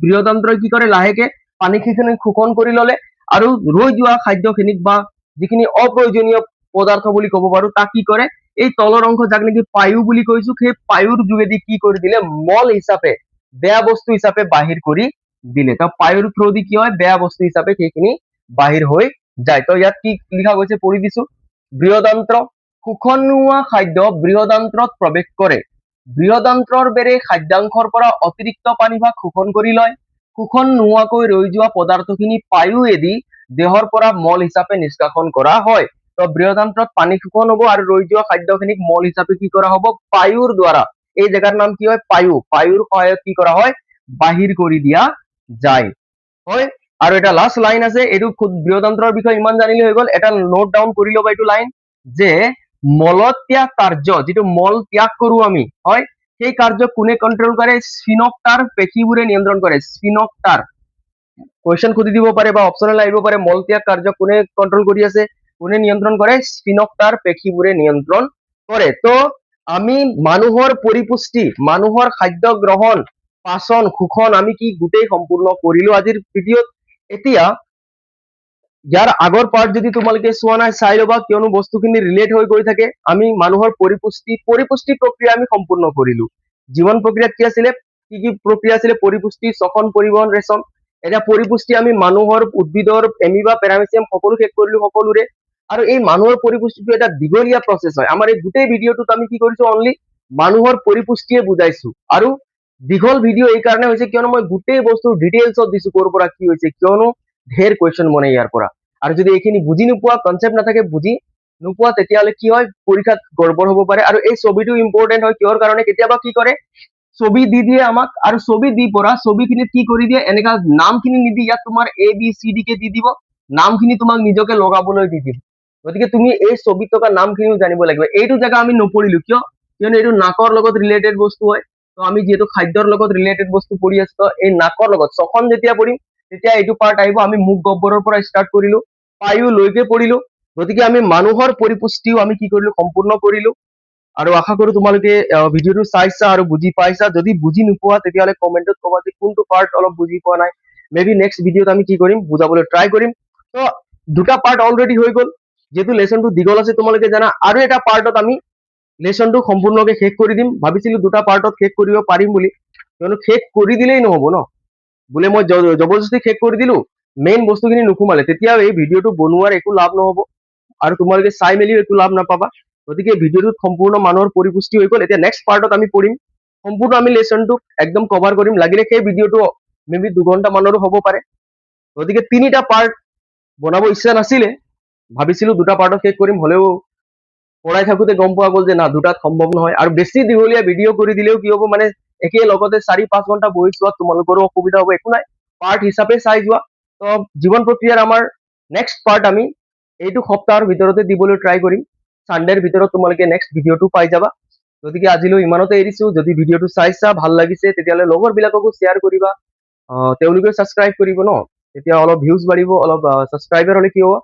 বৃহদান্ত্ৰই কি কৰে, লাহেকে পানীখিনি শোষণ কৰি ললে, আৰু ৰৈ যোৱা খাদ্যখিনিক বা যিখিনি অপ্ৰয়োজনীয় পদাৰ্থ বুলি ক'ব পাৰো, তাক কি কৰে, এই তলৰ অংশ যাক নেকি পায়ু বুলি কৈছো, সেই পায়ুৰ যোগেদি কি কৰি দিলে, মল হিচাপে, বেয়া বস্তু হিচাপে বাহিৰ কৰি দিলে। তো পায়ুৰ থ্ৰুদি কি হয়, বেয়া বস্তু হিচাপে সেইখিনি বাহিৰ হৈ যায়। তো ইয়াত কি লিখা গৈছে পঢ়ি দিছো, বৃহদান্ত্ৰ, শোষণ নোহোৱা খাদ্য বৃহদান্ত্ৰত প্ৰৱেশ কৰে, বৃহদান্ত্ৰৰ বেৰে খাদ্যাংশৰ পৰা অতিৰিক্ত পানীভাগ শোষণ কৰি লয়, শোষণ নোহোৱাকৈ ৰৈ যোৱা পদাৰ্থখিনি পায়ুৱেদি দেহৰ পৰা মল হিচাপে নিষ্কাশন কৰা হয়। তো বৃহদান্ত্ৰত পানী শোষণ হব, আৰু ৰৈ যোৱা খাদ্যখিনিক মল হিচাপে কি কৰা হব, পায়ুৰ দ্বাৰা, এই জেগাৰ নাম কি হয়, পায়ুৰ সহায়ত কি কৰা হয়, বাহিৰ কৰি দিয়া যায়। হয়, আৰু এটা লাষ্ট লাইন আছে, এইটো বৃহদান্ত্ৰৰ বিষয়ে ইমান জানিলে হৈ গল। এটা নোট ডাউন কৰি ল'বা এইটো লাইন, যে মলত্যাগ কাৰ্য, যিটো মল ত্যাগ কৰো আমি, হয়, সেই কাৰ্য কোনে কন্ট্ৰল কৰে, স্ফিনক্টাৰ পেশীবোৰে নিয়ন্ত্ৰণ কৰে। স্ফিনক্টাৰ কুৱেশ্যন সুধি দিব পাৰে বা অপচনেল আহিব পাৰে, মল ত্যাগ কাৰ্য কোনে কন্ট্ৰল কৰি আছে, কোনে নিয়ন্ত্ৰণ কৰে, স্ফিনক্টাৰ পেশীবোৰে নিয়ন্ত্ৰণ কৰে। তো আমি মানুহৰ পৰিপুষ্টি, মানুহৰ খাদ্য গ্ৰহণ, পাচন, শোষণ আমি কি গোটেই সম্পূৰ্ণ কৰিলো আজিৰ ভিডিঅ'ত। এতিয়া ইয়াৰ আগৰ পাৰ্ট যদি তোমালোকে চোৱা নাই, চাই ল'বা, কিয়নো বস্তুখিনি ৰিলেট হৈ গৈ থাকে। আমি মানুহৰ পৰিপুষ্টি প্ৰক্ৰিয়া আমি সম্পূৰ্ণ কৰিলো। জীৱন প্ৰক্ৰিয়াত কি আছিলে, কি কি প্ৰক্ৰিয়া আছিলে, পৰিপুষ্টি, শ্বসন, পৰিবহন, ৰেচন। এতিয়া পৰিপুষ্টি আমি মানুহৰ, উদ্ভিদৰ, এমিবা, পেৰামিচিয়াম সকলো শেষ কৰিলো সকলোৰে। আৰু এই মানুহৰ পৰিপুষ্টিটো এটা দীঘলীয়া প্ৰচেছ হয়। আমাৰ এই গোটেই ভিডিঅ'টোত আমি কি কৰিছো, অনলি মানুহৰ পৰিপুষ্টিয়ে বুজাইছো। আৰু দীঘল ভিডিঅ' এই কাৰণে হৈছে কিয়নো মই গোটেই বস্তু ডিটেইলছত দিছো, ক'ৰ পৰা কি হৈছে, কিয়নো ঢেৰ কুৱেশ্যন বনে ইয়াৰ পৰা। আৰু যদি এইখিনি বুজি নোপোৱা, কনচেপ্ট নাথাকে, বুজি নোপোৱা, তেতিয়াহ'লে কি হয়, পৰীক্ষাত গড়বড় হ'ব পাৰে। আৰু এই ছবিটো ইম্পৰ্টেন্ট হয় কিহৰ কাৰণে, কেতিয়াবা কি কৰে, ছবি দি দিয়ে আমাক, আৰু ছবি দি পৰা ছবিখিনিত কি কৰি দিয়ে, এনেকা নামখিনি নিদি ইয়াত তোমাৰ ABCD কে দি দিব, নামখিনি তোমাক নিজকে লগাবলৈ দি দিব। গতিকে তুমি এই ছবিত থকা নামখিনিও জানিব লাগিব। এইটো জেগা আমি নপঢ়িলো কিয়, কিয়নো এইটো নাকৰ লগত ৰিলেটেড বস্তু হয়। তো আমি যিহেতু খাদ্যৰ লগত ৰিলেটেড বস্তু পঢ়ি আছো, তো এই নাকৰ লগত ছখন যেতিয়া পঢ়িম তেতিয়া এইটো পাৰ্ট আহিব। আমি মুখ গহ্বৰৰ পৰা ষ্টাৰ্ট কৰিলো, পায়ু লৈকে পঢ়িলো। গতিকে আমি মানুহৰ পৰিপুষ্টিও আমি কি কৰিলো, সম্পূৰ্ণ কৰিলো। আৰু আশা কৰো তোমালোকে ভিডিঅ'টো চাইছা আৰু বুজি পাইছা। যদি বুজি নোপোৱা তেতিয়াহ'লে কমেন্টত ক'বা যে কোনটো পাৰ্ট অলপ বুজি পোৱা নাই। মেবি নেক্সট ভিডিঅ'ত আমি কি কৰিম, বুজাবলৈ ট্ৰাই কৰিম। তো দুটা পাৰ্ট অলৰেডি হৈ গ'ল। যেহেতু লেচনটো দীঘল আছে তোমালোকে জানা, আৰু এটা পাৰ্টত আমি লেচনটো সম্পূৰ্ণকে শেষ কৰি দিম। ভাবিছিলো দুটা পাৰ্টত শেষ কৰিব পাৰিম বুলি, কিয়নো শেষ কৰি দিলেই নহ'ব ন, বোলে মই জবৰদস্তি শেষ কৰি দিলো, মেইন বস্তুখিনি নোসোমালে, তেতিয়া এই ভিডিঅ'টো বনোৱাৰ একো লাভ নহ'ব আৰু তোমালোকে চাই মেলিও একো লাভ নাপাবা। গতিকে ভিডিঅ'টোত সম্পূৰ্ণ মানুহৰ পৰিপুষ্টি হৈ গ'ল। এতিয়া নেক্সট পাৰ্টত আমি পঢ়িম, সম্পূৰ্ণ আমি লেচনটোক একদম কভাৰ কৰিম। লাগিলে সেই ভিডিঅ'টো মেবি 2 ঘণ্টা মানৰো হ'ব পাৰে। গতিকে 3টা পাৰ্ট বনাব ইচ্ছা নাছিলে, ভাবিছিলো দুটা পাৰ্টত শেষ কৰিম, হ'লেও পঢ়াই থাকোতে গম পোৱা গ'ল যে না, দুটাত সম্ভৱ নহয়। আৰু বেছি দীঘলীয়া ভিডিঅ' কৰি দিলেও কি হ'ব, মানে একে লগতে 4-5 ঘণ্টা বহি চোৱাত তোমালোকৰো অসুবিধা হ'ব। একো নাই, পাৰ্ট হিচাপে চাই যোৱা। তো জীৱন প্ৰক্ৰিয়াৰ আমাৰ নেক্সট পাৰ্ট আমি এইটো সপ্তাহৰ ভিতৰতে দিবলৈ ট্ৰাই কৰিম। ছানডেৰ ভিতৰত তোমালোকে নেক্সট ভিডিঅ'টো পাই যাবা। গতিকে আজিলৈ ইমানতে এৰিছো। যদি ভিডিঅ'টো চাইছা, ভাল লাগিছে, তেতিয়াহ'লে লগৰবিলাককো শ্বেয়াৰ কৰিবা। তেওঁলোকেও ছাবস্ক্ৰাইব কৰিব ন, তেতিয়া অলপ ভিউজ বাঢ়িব, অলপ ছাবস্ক্ৰাইবাৰ হ'লে কি হ'ব,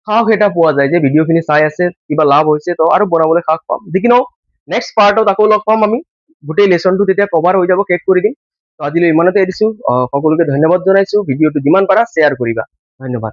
সাহস এটা পোৱা যায় যে ভিডিঅ'খিনি চাই আছে, কিবা লাভ হৈছে, তো আৰু বনাবলৈ সাহস পাম। যি কি নহওক, নেক্সট পাৰ্টত আকৌ লগ পাম আমি। গোটেই লেচনটো তেতিয়া কভাৰ হৈ যাব, শেষ কৰি দিম। তো আজিলৈ ইমানতে এৰিছো। সকলোকে ধন্যবাদ জনাইছো। ভিডিঅ'টো যিমান পাৰা শ্বেয়াৰ কৰিবা। ধন্যবাদ।